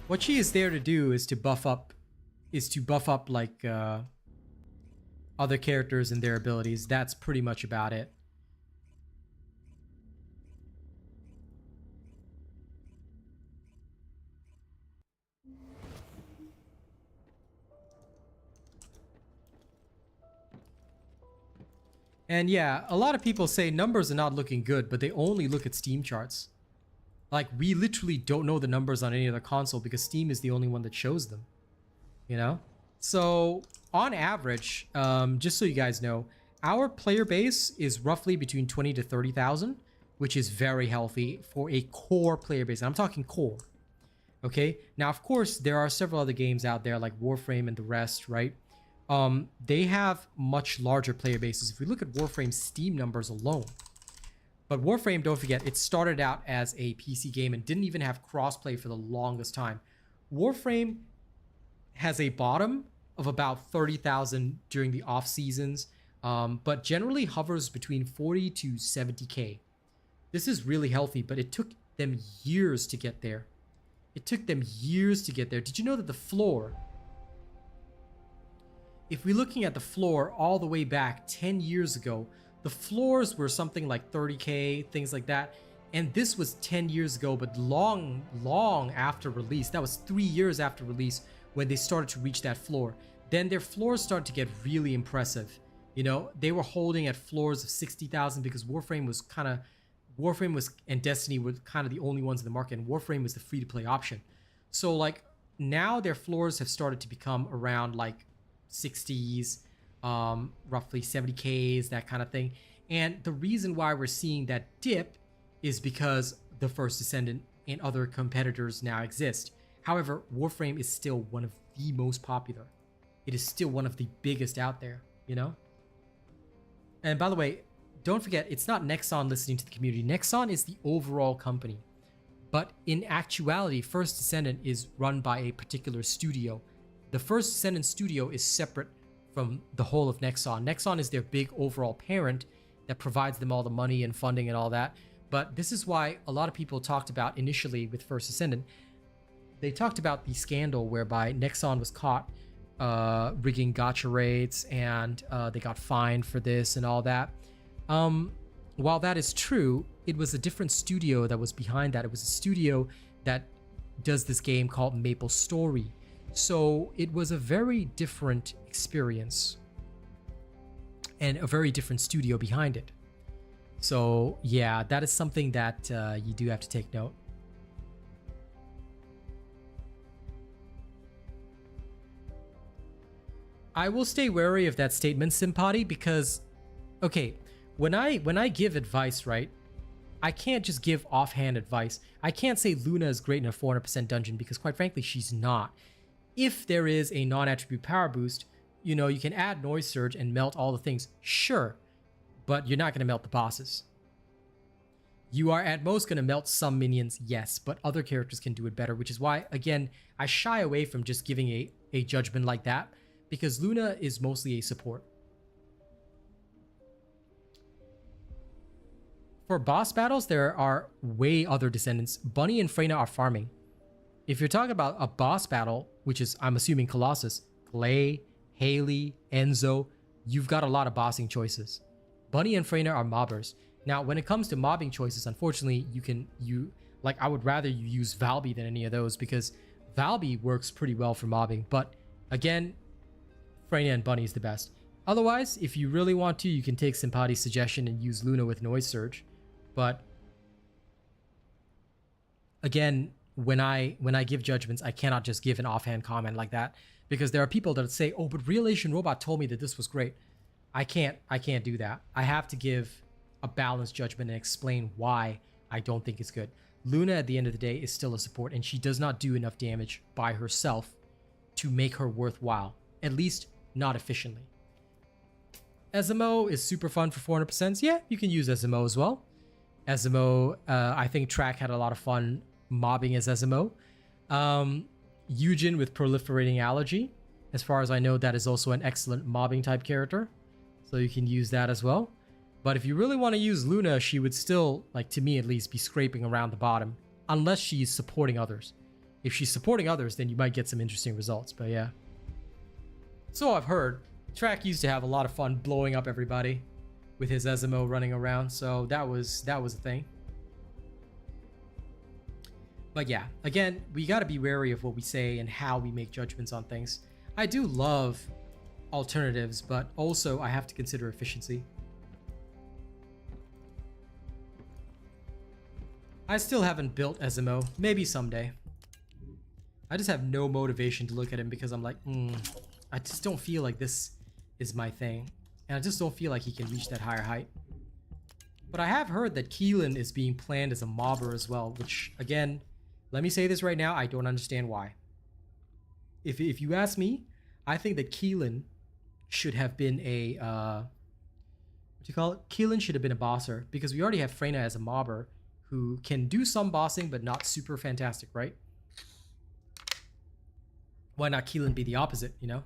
What she is there to do is to buff up, like other characters and their abilities. That's pretty much about it. And yeah, a lot of people say numbers are not looking good, but they only look at Steam charts. Like, we literally don't know the numbers on any other console because Steam is the only one that shows them. You know? So, on average, just so you guys know, our player base is roughly between 20 to 30,000, which is very healthy for a core player base. And I'm talking core. Okay? Now, of course, there are several other games out there like Warframe and the rest, right? They have much larger player bases. If we look at Warframe's Steam numbers alone. But Warframe, don't forget, it started out as a PC game and didn't even have crossplay for the longest time. Warframe has a bottom of about 30,000 during the off seasons, but generally hovers between 40 to 70k. This is really healthy, but it took them years to get there. It took them years to get there. Did you know that the floor, if we're looking at the floor all the way back 10 years ago, the floors were something like 30k, things like that. And this was 10 years ago, but long after release. That was 3 years after release when they started to reach that floor. Then their floors started to get really impressive. You know, they were holding at floors of 60,000 because Warframe and Destiny were kind of the only ones in the market, and Warframe was the free-to-play option. So like now their floors have started to become around like 60s, roughly 70Ks, that kind of thing. And the reason why we're seeing that dip is because the First Descendant and other competitors now exist. However, Warframe is still one of the most popular. It is still one of the biggest out there, you know? And by the way, don't forget, it's not Nexon listening to the community. Nexon is the overall company. But in actuality, First Descendant is run by a particular studio. The First Descendant studio is separate from the whole of Nexon. Nexon is their big overall parent that provides them all the money and funding and all that. But this is why a lot of people talked about initially with First Descendant. They talked about the scandal whereby Nexon was caught rigging gacha rates, and they got fined for this and all that. While that is true, it was a different studio that was behind that. It was a studio that does this game called Maple Story. So it was a very different experience and a very different studio behind it. So yeah, that is something that you do have to take note. I will stay wary of that statement, Simpati, because, okay, when I give advice, right, I can't just give offhand advice. I can't say Luna is great in a 400% dungeon because, quite frankly, she's not. If there is a non-attribute power boost, you know, you can add Noise Surge and melt all the things, sure, but you're not going to melt the bosses. You are at most going to melt some minions, yes, but other characters can do it better, which is why, again, I shy away from just giving a judgment like that, because Luna is mostly a support. For boss battles, there are way other descendants. Bunny and Freyna are farming. If you're talking about a boss battle, which is, I'm assuming, Colossus, Clay, Haley, Enzo, you've got a lot of bossing choices. Bunny and Freyna are mobbers. Now, when it comes to mobbing choices, unfortunately, I would rather you use Valby than any of those, because Valby works pretty well for mobbing. But again, Freyna and Bunny is the best. Otherwise, if you really want to, you can take Simpati's suggestion and use Luna with Noise Surge. But again, when I give judgments, I cannot just give an offhand comment like that, because there are people that say, "Oh, but RealAsianRobot told me that this was great." I can't do that. I have to give a balanced judgment and explain why I don't think it's good. Luna, at the end of the day, is still a support, and she does not do enough damage by herself to make her worthwhile, at least not efficiently. SMO is super fun for 400%. Yeah, you can use SMO as well. SMO, I think Track had a lot of fun mobbing as SMO. Eugen with Proliferating Allergy. As far as I know, that is also an excellent mobbing type character. So you can use that as well. But if you really want to use Luna, she would still, like to me at least, be scraping around the bottom. Unless she's supporting others. If she's supporting others, then you might get some interesting results. But yeah. So I've heard. Track used to have a lot of fun blowing up everybody with his Ezimo running around. So that was a thing. But yeah, again, we got to be wary of what we say and how we make judgments on things. I do love alternatives, but also I have to consider efficiency. I still haven't built Ezimo. Maybe someday. I just have no motivation to look at him because I'm like, I just don't feel like this is my thing. And I just don't feel like he can reach that higher height. But I have heard that Keelan is being planned as a mobber as well, which, again, let me say this right now, I don't understand why. If you ask me, I think that Keelan should have been a, what do you call it? Keelan should have been a bosser, because we already have Freyna as a mobber who can do some bossing, but not super fantastic, right? Why not Keelan be the opposite, you know?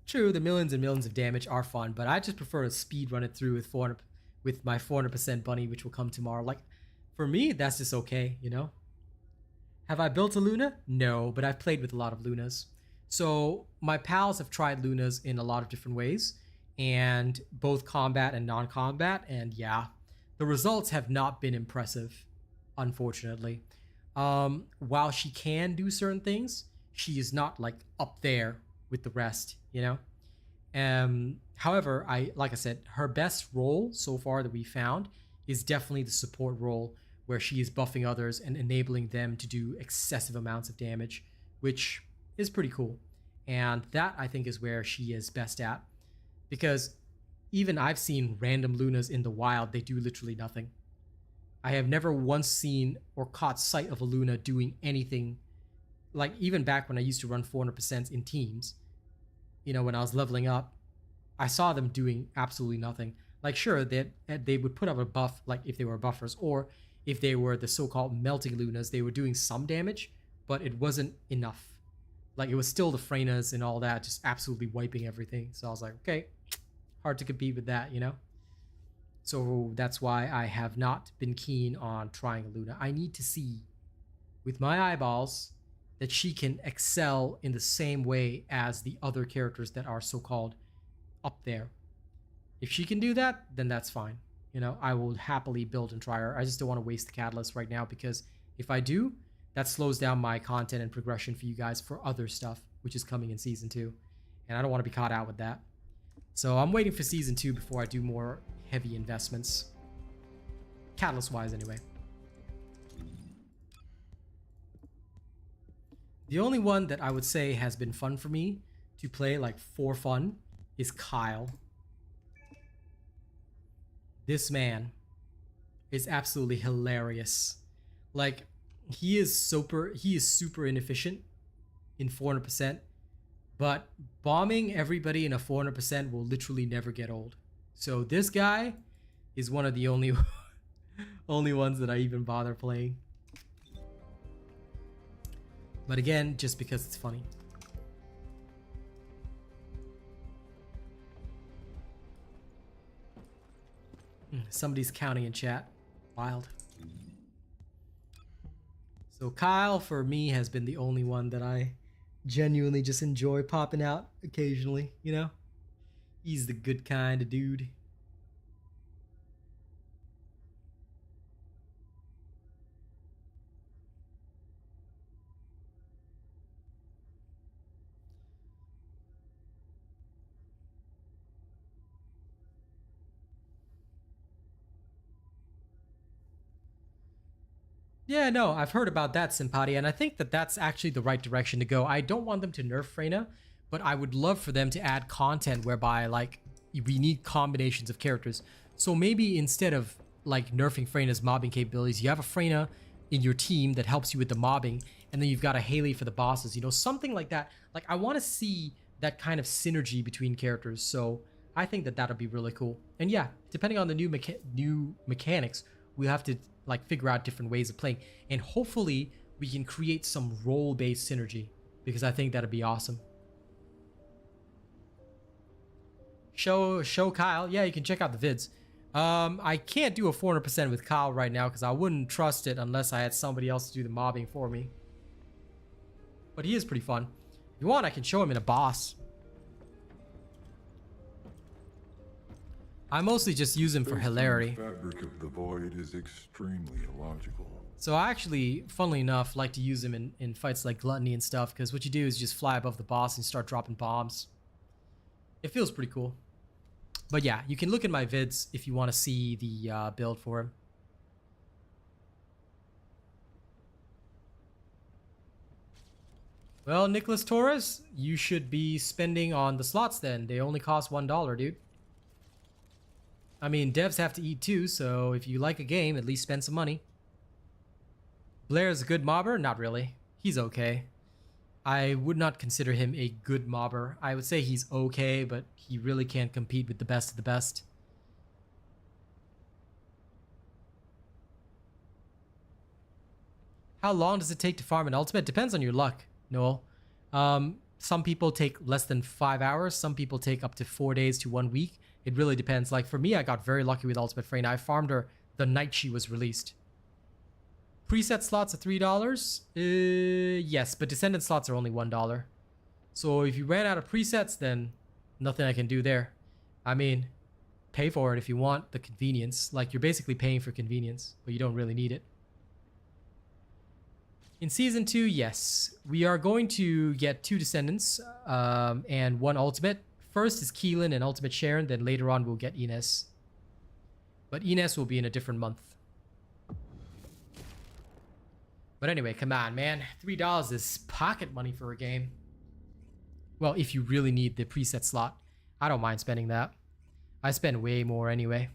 True, the millions and millions of damage are fun, but I just prefer to speed run it through with my 400% bunny, which will come tomorrow. Like, for me, that's just okay, you know? Have I built a Luna? No, but I've played with a lot of Lunas. So my pals have tried Lunas in a lot of different ways, and both combat and non-combat, and yeah, the results have not been impressive, unfortunately. While she can do certain things, she is not like up there with the rest, you know? However, like I said, her best role so far that we found is definitely the support role, where she is buffing others and enabling them to do excessive amounts of damage, which is pretty cool. And that, I think, is where she is best at, because even I've seen random Lunas in the wild, they do literally nothing. I have never once seen or caught sight of a Luna doing anything. Like, even back when I used to run 400% in teams, you know, when I was leveling up, I saw them doing absolutely nothing. Like, sure, they would put up a buff, like if they were buffers, or if they were the so-called melting Lunas, they were doing some damage, but it wasn't enough. Like, it was still the Freynas and all that, just absolutely wiping everything. So I was like, okay, hard to compete with that, you know? So that's why I have not been keen on trying a Luna. I need to see, with my eyeballs, that she can excel in the same way as the other characters that are so-called up there. If she can do that, then that's fine. You know, I will happily build and try her. I just don't want to waste the catalyst right now, because if I do, that slows down my content and progression for you guys for other stuff, which is coming in Season 2. And I don't want to be caught out with that. So I'm waiting for Season 2 before I do more heavy investments. Catalyst-wise, anyway. The only one that I would say has been fun for me to play, like, for fun, is Kyle. This man is absolutely hilarious. Like, he is super inefficient in 400%, but bombing everybody in a 400% will literally never get old. So this guy is one of the only ones that I even bother playing. But again, just because it's funny. Somebody's counting in chat. Wild. So Kyle, for me, has been the only one that I genuinely just enjoy popping out occasionally, you know? He's the good kind of dude. Yeah, no, I've heard about that, Simpati, and I think that that's actually the right direction to go. I don't want them to nerf Freyna, but I would love for them to add content whereby, like, we need combinations of characters. So maybe instead of, like, nerfing Freyna's mobbing capabilities, you have a Freyna in your team that helps you with the mobbing, and then you've got a Haley for the bosses, you know, something like that. Like, I want to see that kind of synergy between characters, so I think that that'll be really cool. And yeah, depending on the new mechanics, we'll have to, like, figure out different ways of playing. And hopefully we can create some role-based synergy, because I think that'd be awesome. Show Kyle. Yeah, you can check out the vids. I can't do a 400% with Kyle right now because I wouldn't trust it unless I had somebody else to do the mobbing for me. But he is pretty fun. If you want, I can show him in a boss. I mostly just use him for hilarity. The fabric of the void is extremely illogical. So I actually, funnily enough, like to use him in fights like Gluttony and stuff, because what you do is just fly above the boss and start dropping bombs. It feels pretty cool. But yeah, you can look at my vids if you want to see the build for him. Well, Nicholas Torres, you should be spending on the slots then. They only cost $1, dude. I mean, devs have to eat too, so if you like a game, at least spend some money. Blair's a good mobber? Not really. He's okay. I would not consider him a good mobber. I would say he's okay, but he really can't compete with the best of the best. How long does it take to farm an ultimate? Depends on your luck, Noel. Some people take less than 5 hours. Some people take up to 4 days to 1 week. It really depends. Like for me, I got very lucky with Ultimate Freyna. I farmed her the night she was released. Preset slots are $3. Yes, but Descendant slots are only $1. So if you ran out of presets, then nothing I can do there. I mean, pay for it if you want the convenience. Like you're basically paying for convenience, but you don't really need it. In Season 2, yes, we are going to get 2 Descendants and 1 Ultimate. First is Keelan and Ultimate Sharon, then later on we'll get Ines. But Ines will be in a different month. But anyway, come on, man. $3 is pocket money for a game. Well, if you really need the preset slot. I don't mind spending that. I spend way more anyway.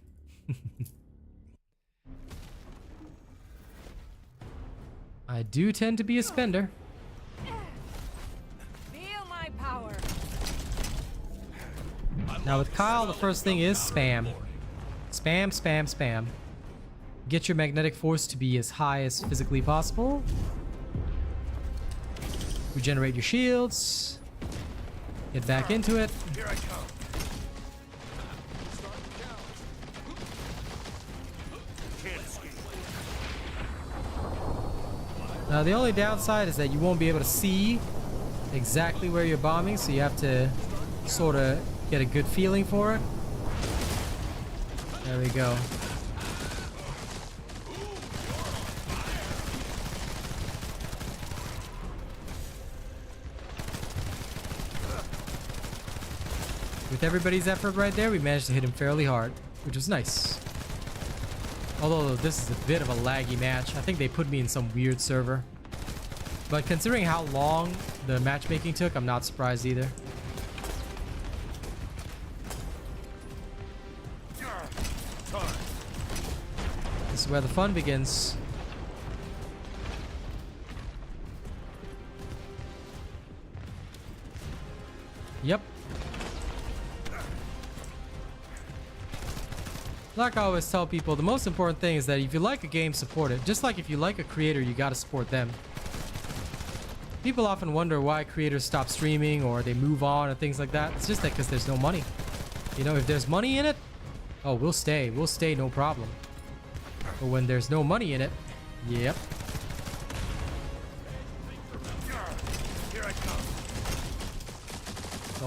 I do tend to be a spender. Feel my power. Now with Kyle, the first thing is spam. Spam, spam, spam. Get your magnetic force to be as high as physically possible. Regenerate your shields. Get back into it. Here I come. Now the only downside is that you won't be able to see exactly where you're bombing, so you have to sort of get a good feeling for it. There we go. With everybody's effort right there, we managed to hit him fairly hard, which was nice. Although this is a bit of a laggy match. I think they put me in some weird server. But considering how long the matchmaking took, I'm not surprised either. This is where the fun begins. Yep. Like I always tell people, the most important thing is that if you like a game, support it. Just like if you like a creator, you gotta support them. People often wonder why creators stop streaming or they move on and things like that. It's just that because there's no money. You know, if there's money in it, oh, we'll stay. We'll stay, no problem. But when there's no money in it, yep. Here I come.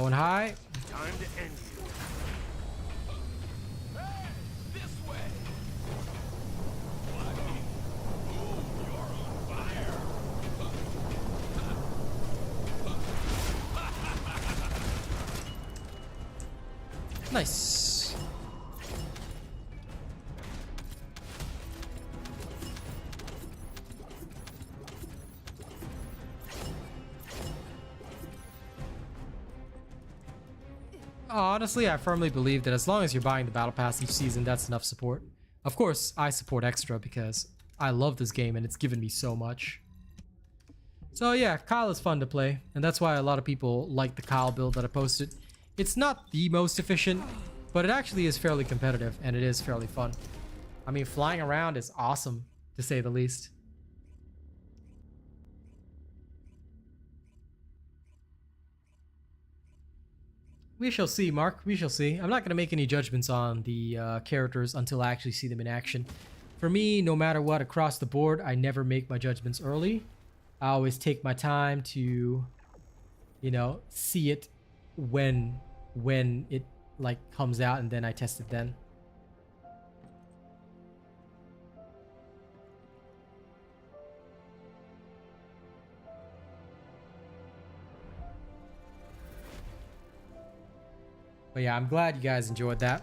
Going high. Time to end you. Hey, this way. You're on fire. Nice. Honestly, I firmly believe that as long as you're buying the battle pass each season, that's enough support. Of course, I support extra because I love this game and it's given me so much. So yeah, Kyle is fun to play, and that's why a lot of people like the Kyle build that I posted. It's not the most efficient, but it actually is fairly competitive and it is fairly fun. I mean, flying around is awesome, to say the least. We shall see, Mark. We shall see. I'm not going to make any judgments on the characters until I actually see them in action. For me, no matter what, across the board, I never make my judgments early. I always take my time to, you know, see it when it like comes out, and then I test it then. But yeah, I'm glad you guys enjoyed that.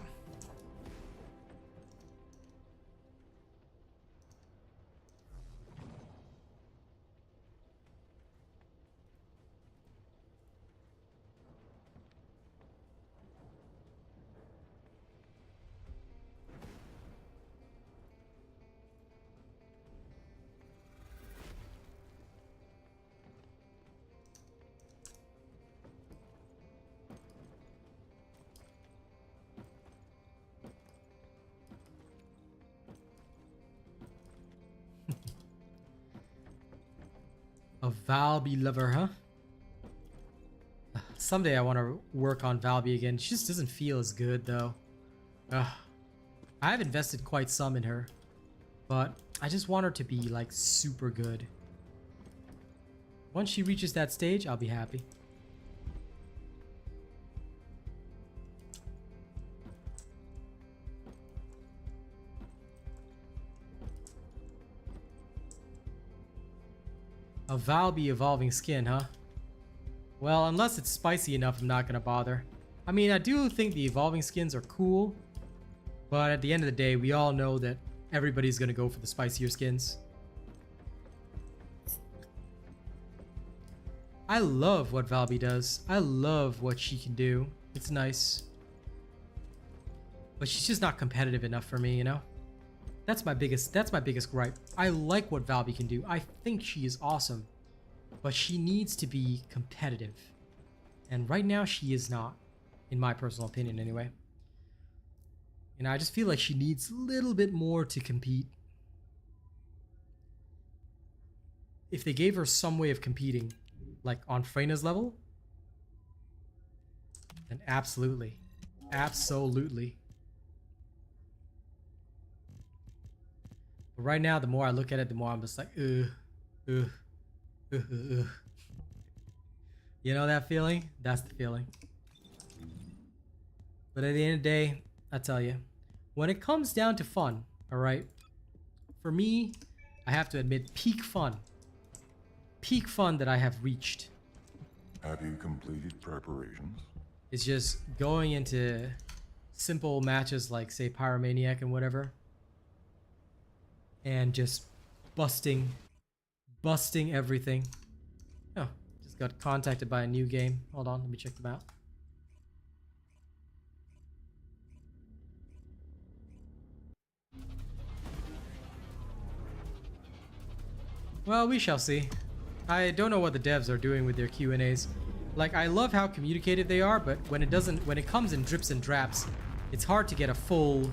A Valby lover, huh? Someday I want to work on Valby again. She just doesn't feel as good though. I have invested quite some in her, but I just want her to be like super good. Once she reaches that stage, I'll be happy. A Valby evolving skin, huh? Well, unless it's spicy enough, I'm not gonna bother. I mean, I do think the evolving skins are cool, but at the end of the day, we all know that everybody's gonna go for the spicier skins. I love what Valby does. I love what she can do. It's nice. But she's just not competitive enough for me, you know? That's my biggest gripe. I like what Valby can do. I think she is awesome. But she needs to be competitive. And right now she is not, in my personal opinion anyway. And I just feel like she needs a little bit more to compete. If they gave her some way of competing, like on Freyna's level, then absolutely. Absolutely. But right now, the more I look at it, the more I'm just like, You know that feeling? That's the feeling. But at the end of the day, I tell you, when it comes down to fun, alright? For me, I have to admit, peak fun that I have reached. Have you completed preparations? Is just going into simple matches like, say, Pyromaniac and whatever. And just busting everything. Oh, just got contacted by a new game. Hold on, let me check them out. Well, we shall see. I don't know what the devs are doing with their Q&As. Like, I love how communicative they are, but when it comes in drips and draps, it's hard to get a full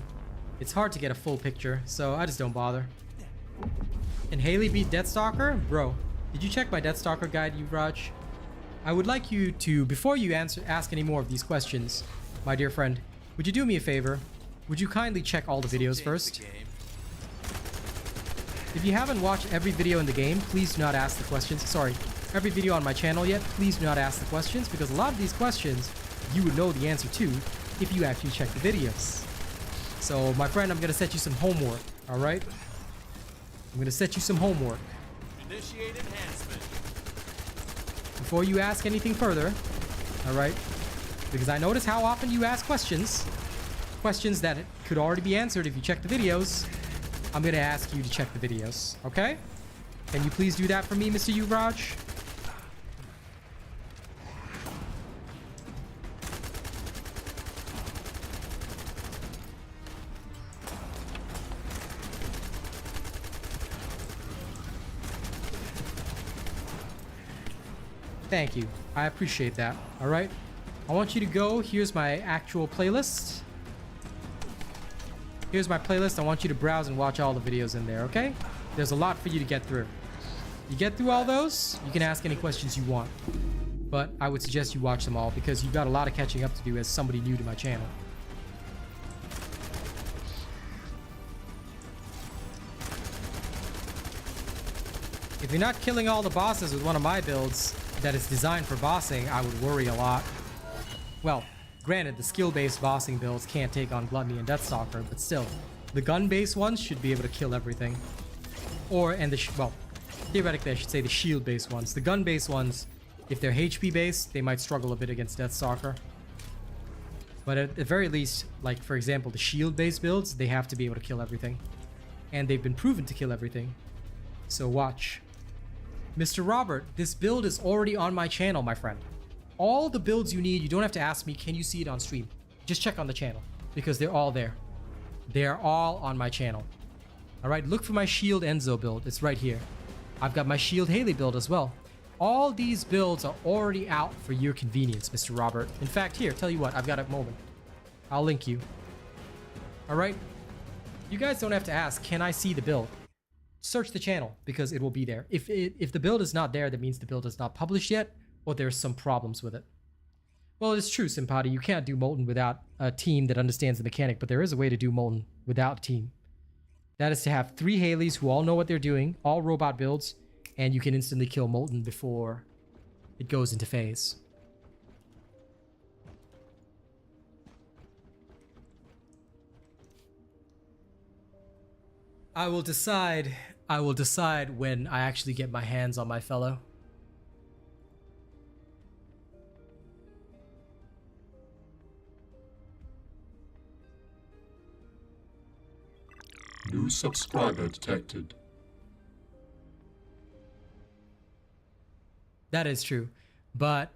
picture, so I just don't bother. And Haley beat Deathstalker? Bro, did you check my Deathstalker guide, Yuvraj? I would like you to, before you ask any more of these questions, my dear friend, would you do me a favor? Would you kindly check all the videos first? If you haven't watched every video in the game, please do not ask the questions. Sorry, every video on my channel yet, please do not ask the questions, because a lot of these questions you would know the answer to if you actually check the videos. So, my friend, I'm going to set you some homework, alright? I'm going to set you some homework. Initiate enhancement. Before you ask anything further, alright? Because I notice how often you ask questions that could already be answered if you check the videos. I'm going to ask you to check the videos, okay? Can you please do that for me, Mr. Yuvraj? Thank you. I appreciate that. All right. I want you to go. Here's my actual playlist. Here's my playlist. I want you to browse and watch all the videos in there, okay? There's a lot for you to get through. You get through all those, you can ask any questions you want. but I would suggest you watch them all because you've got a lot of catching up to do as somebody new to my channel. If you're not killing all the bosses with one of my builds that is designed for bossing, I would worry a lot. Well, granted, the skill-based bossing builds can't take on Gluttony and Deathstalker, but still, the gun-based ones should be able to kill everything. Well, theoretically, I should say the shield-based ones. The gun-based ones, if they're HP-based, they might struggle a bit against Deathstalker. But at the very least, like, for example, the shield-based builds, they have to be able to kill everything. And they've been proven to kill everything. So watch. Mr. Robert, this build is already on my channel, my friend. All the builds you need, you don't have to ask me, can you see it on stream? Just check on the channel, because they're all there. They're all on my channel. Alright, look for my Shield Enzo build. It's right here. I've got my Shield Haley build as well. All these builds are already out for your convenience, Mr. Robert. In fact, here, tell you what, I've got a moment. I'll link you. Alright? You guys don't have to ask, can I see the build? Search the channel because it will be there. If the build is not there, that means the build is not published yet, or there's some problems with it. Well, it's true, Simpati. You can't do Molten without a team that understands the mechanic, but there is a way to do Molten without a team. That is to have 3 Haleys who all know what they're doing, all robot builds, and you can instantly kill Molten before it goes into phase. I will decide when I actually get my hands on my fellow. New subscriber detected. That is true. But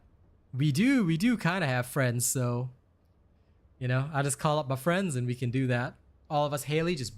we do kind of have friends, so you know, I just call up my friends and we can do that. All of us Haley just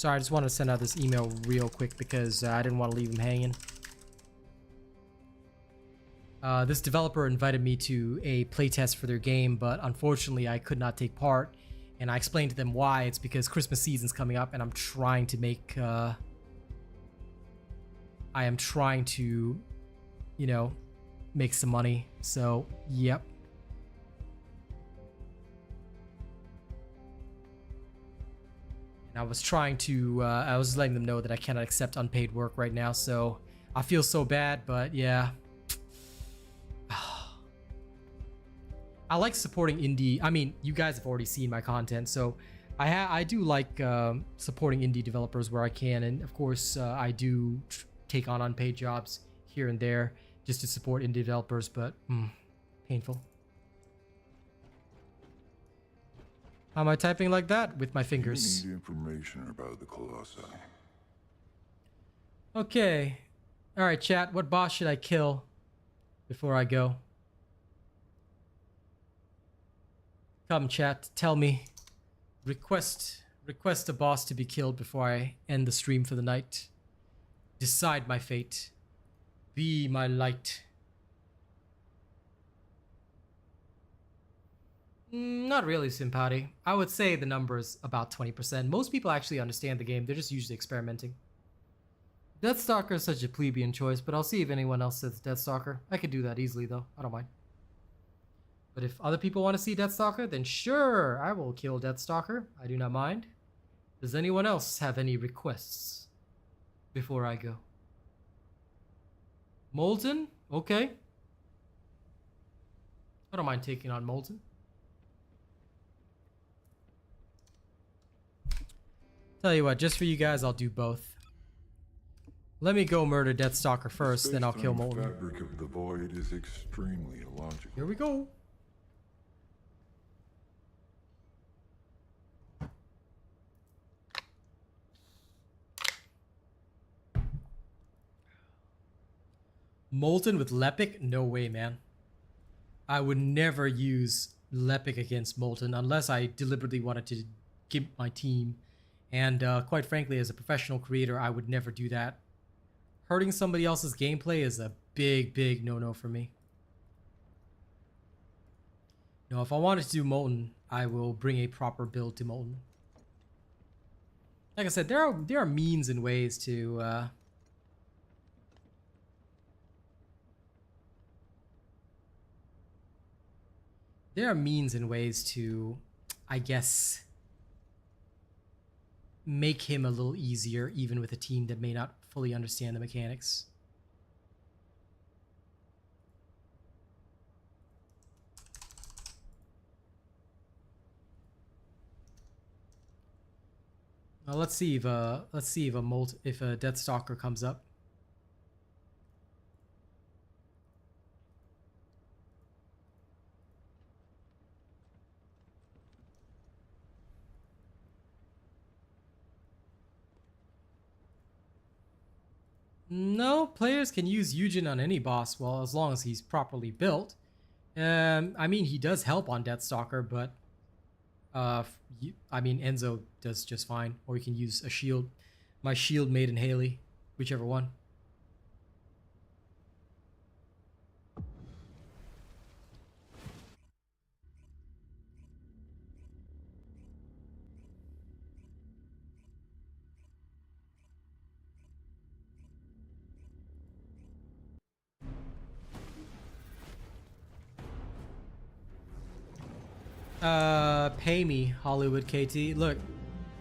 Sorry, I just wanted to send out this email real quick because I didn't want to leave him hanging. This developer invited me to a playtest for their game, but unfortunately I could not take part. And I explained to them why. It's because Christmas season's coming up and I'm trying to make... you know, make some money. So, yep. And I was trying to, I was letting them know that I cannot accept unpaid work right now, so I feel so bad, but yeah. I like supporting indie. I mean, you guys have already seen my content, so I do like supporting indie developers where I can, and of course, I do take on unpaid jobs here and there just to support indie developers, but painful. How am I typing like that? With my fingers. You need information about the Colossi. Okay. Alright, chat. What boss should I kill before I go? Come, chat. Tell me. Request a boss to be killed before I end the stream for the night. Decide my fate. Be my light. Not really, Simpati. I would say the number's about 20%. Most people actually understand the game. They're just usually experimenting. Deathstalker is such a plebeian choice, but I'll see if anyone else says Deathstalker. I could do that easily, though. I don't mind. But if other people want to see Deathstalker, then sure, I will kill Deathstalker. I do not mind. Does anyone else have any requests before I go? Molten? Okay. I don't mind taking on Molten. Tell you what, just for you guys, I'll do both. Let me go murder Deathstalker first, then I'll kill The Molten. fabric of the void is extremely illogical. Here we go. Molten with Lepic? No way, man. I would never use Lepic against Molten unless I deliberately wanted to gimp my team. And quite frankly, as a professional creator, I would never do that. Hurting somebody else's gameplay is a big, big no-no for me. No, if I wanted to do Molten, I will bring a proper build to Molten. Like I said, there are means and ways to I guess, make him a little easier, even with a team that may not fully understand the mechanics. Well, let's see if a Deathstalker comes up. No, players can use Eugen on any boss, well, as long as he's properly built. I mean, he does help on Deathstalker, but I mean, Enzo does just fine. Or you can use a shield. My shield made in Haley, whichever one. Pay me, Hollywood KT. Look,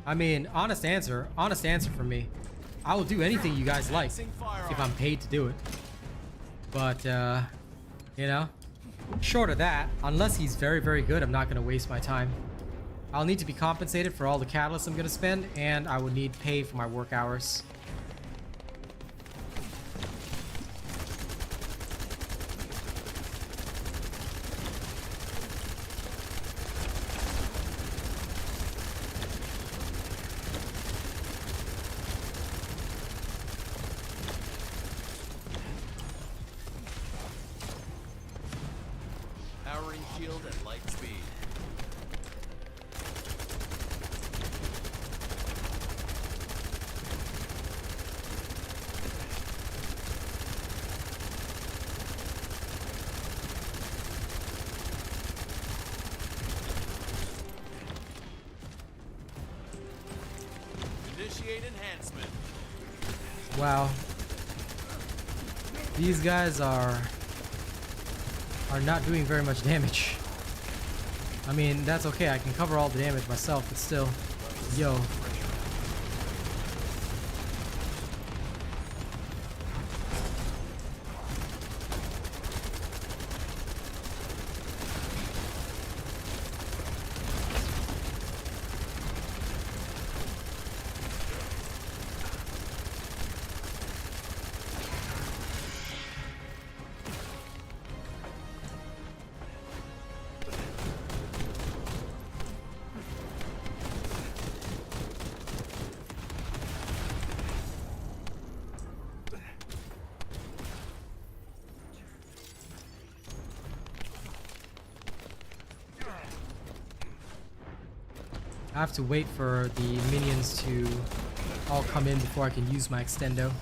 I mean, honest answer from me. I will do anything you guys like if I'm paid to do it. But, you know, short of that, unless he's very, very good, I'm not going to waste my time. I'll need to be compensated for all the catalysts I'm going to spend, and I would need pay for my work hours. Powering shield at light speed. Initiate enhancement. Wow. These guys are not doing very much damage. I mean, that's okay. I can cover all the damage myself, but still. Yo. I have to wait for the minions to all come in before I can use my extendo.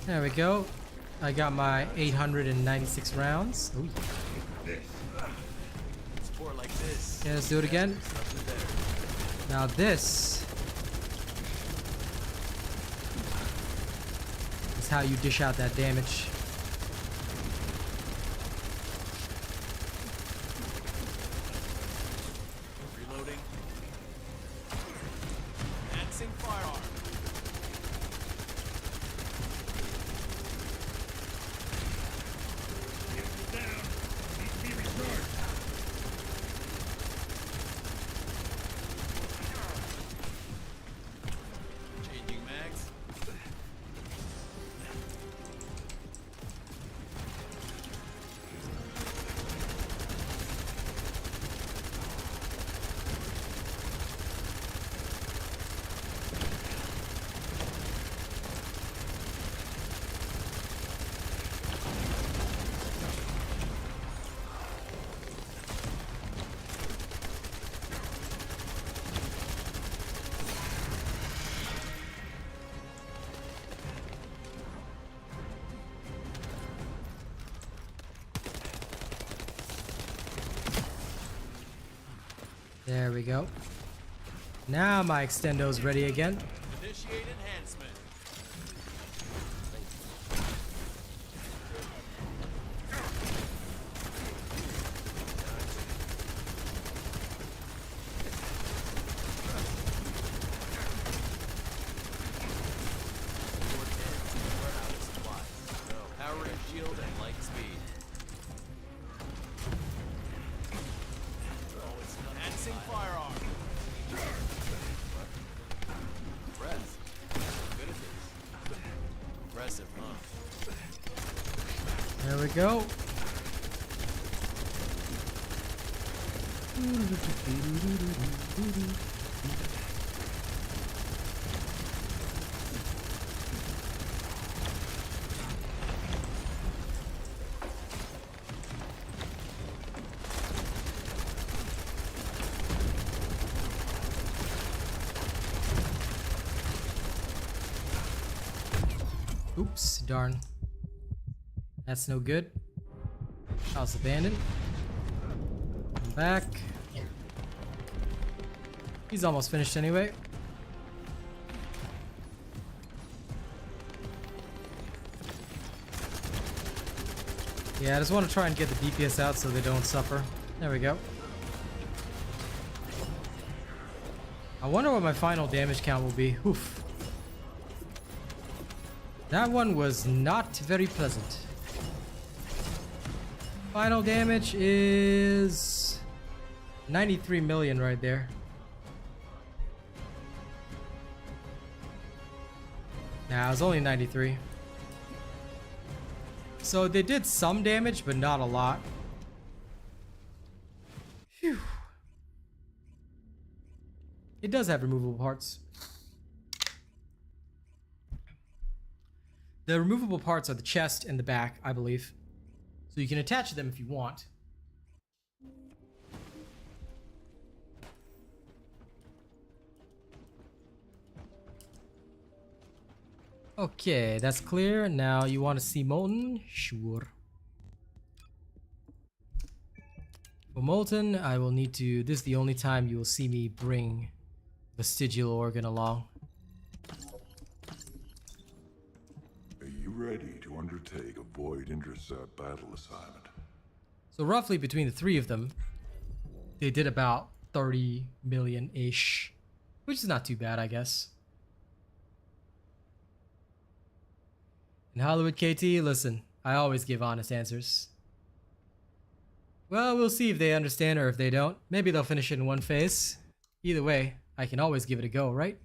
There we go. I got my 896 rounds. Ooh. It's more like this. Yeah, let's do it again. Nothing there. Now this is how you dish out that damage. Reloading. Enhancing firearm. Changing mags. There we go. Now my extendo's ready again. Initiate enhancement. Power and shield and light speed. Oh, it's not enhancing firearm. Breath. Good at this. Impressive, huh? There we go. Oops, darn. That's no good. House abandoned. I'm back. He's almost finished anyway. Yeah, I just want to try and get the DPS out so they don't suffer. There we go. I wonder what my final damage count will be. Oof. That one was not very pleasant. Final damage is 93 million right there. Nah, it was only 93. So they did some damage, but not a lot. Phew. It does have removable parts. The removable parts are the chest and the back, I believe. So you can attach them if you want. Okay, that's clear. Now you want to see Molten? Sure. For Molten, I will need to... This is the only time you will see me bring vestigial organ along. Are you ready to undertake a void intercept battle assignment? So roughly between the three of them, they did about 30 million-ish, which is not too bad, I guess. In Hollywood KT, listen, I always give honest answers. Well, we'll see if they understand or if they don't. Maybe they'll finish it in one phase. Either way, I can always give it a go, right?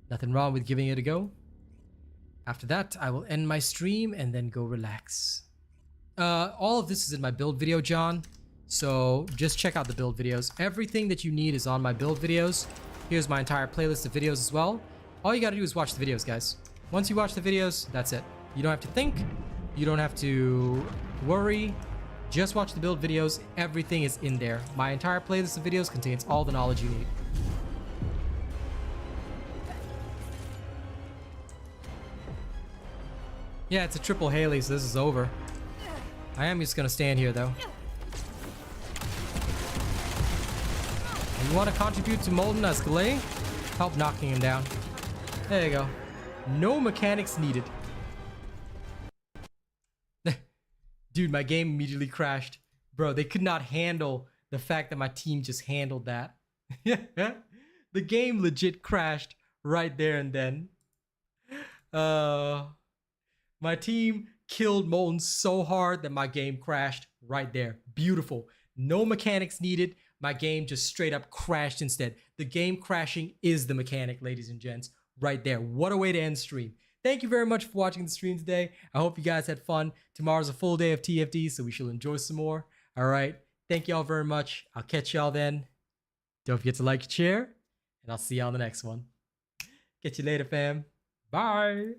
Nothing wrong with giving it a go. After that, I will end my stream and then go relax. All of this is in my build video, John. So just check out the build videos. Everything that you need is on my build videos. Here's my entire playlist of videos as well. All you gotta do is watch the videos, guys. Once you watch the videos, that's it. You don't have to think. You don't have to worry. Just watch the build videos. Everything is in there. My entire playlist of videos contains all the knowledge you need. Yeah, it's a triple Haley, so this is over. I am just gonna stand here though. And you want to contribute to Molten Escalade? Help knocking him down. There you go. No mechanics needed. Dude, my game immediately crashed. Bro, they could not handle the fact that my team just handled that. The game legit crashed right there and then. My team killed Molten so hard that my game crashed right there. Beautiful. No mechanics needed. My game just straight up crashed instead. The game crashing is the mechanic, ladies and gents. Right there. What a way to end stream. Thank you very much for watching the stream today. I hope you guys had fun. Tomorrow's a full day of TFD, so we shall enjoy some more. All right. Thank y'all very much. I'll catch y'all then. Don't forget to like and share, and I'll see y'all on the next one. Catch you later, fam. Bye.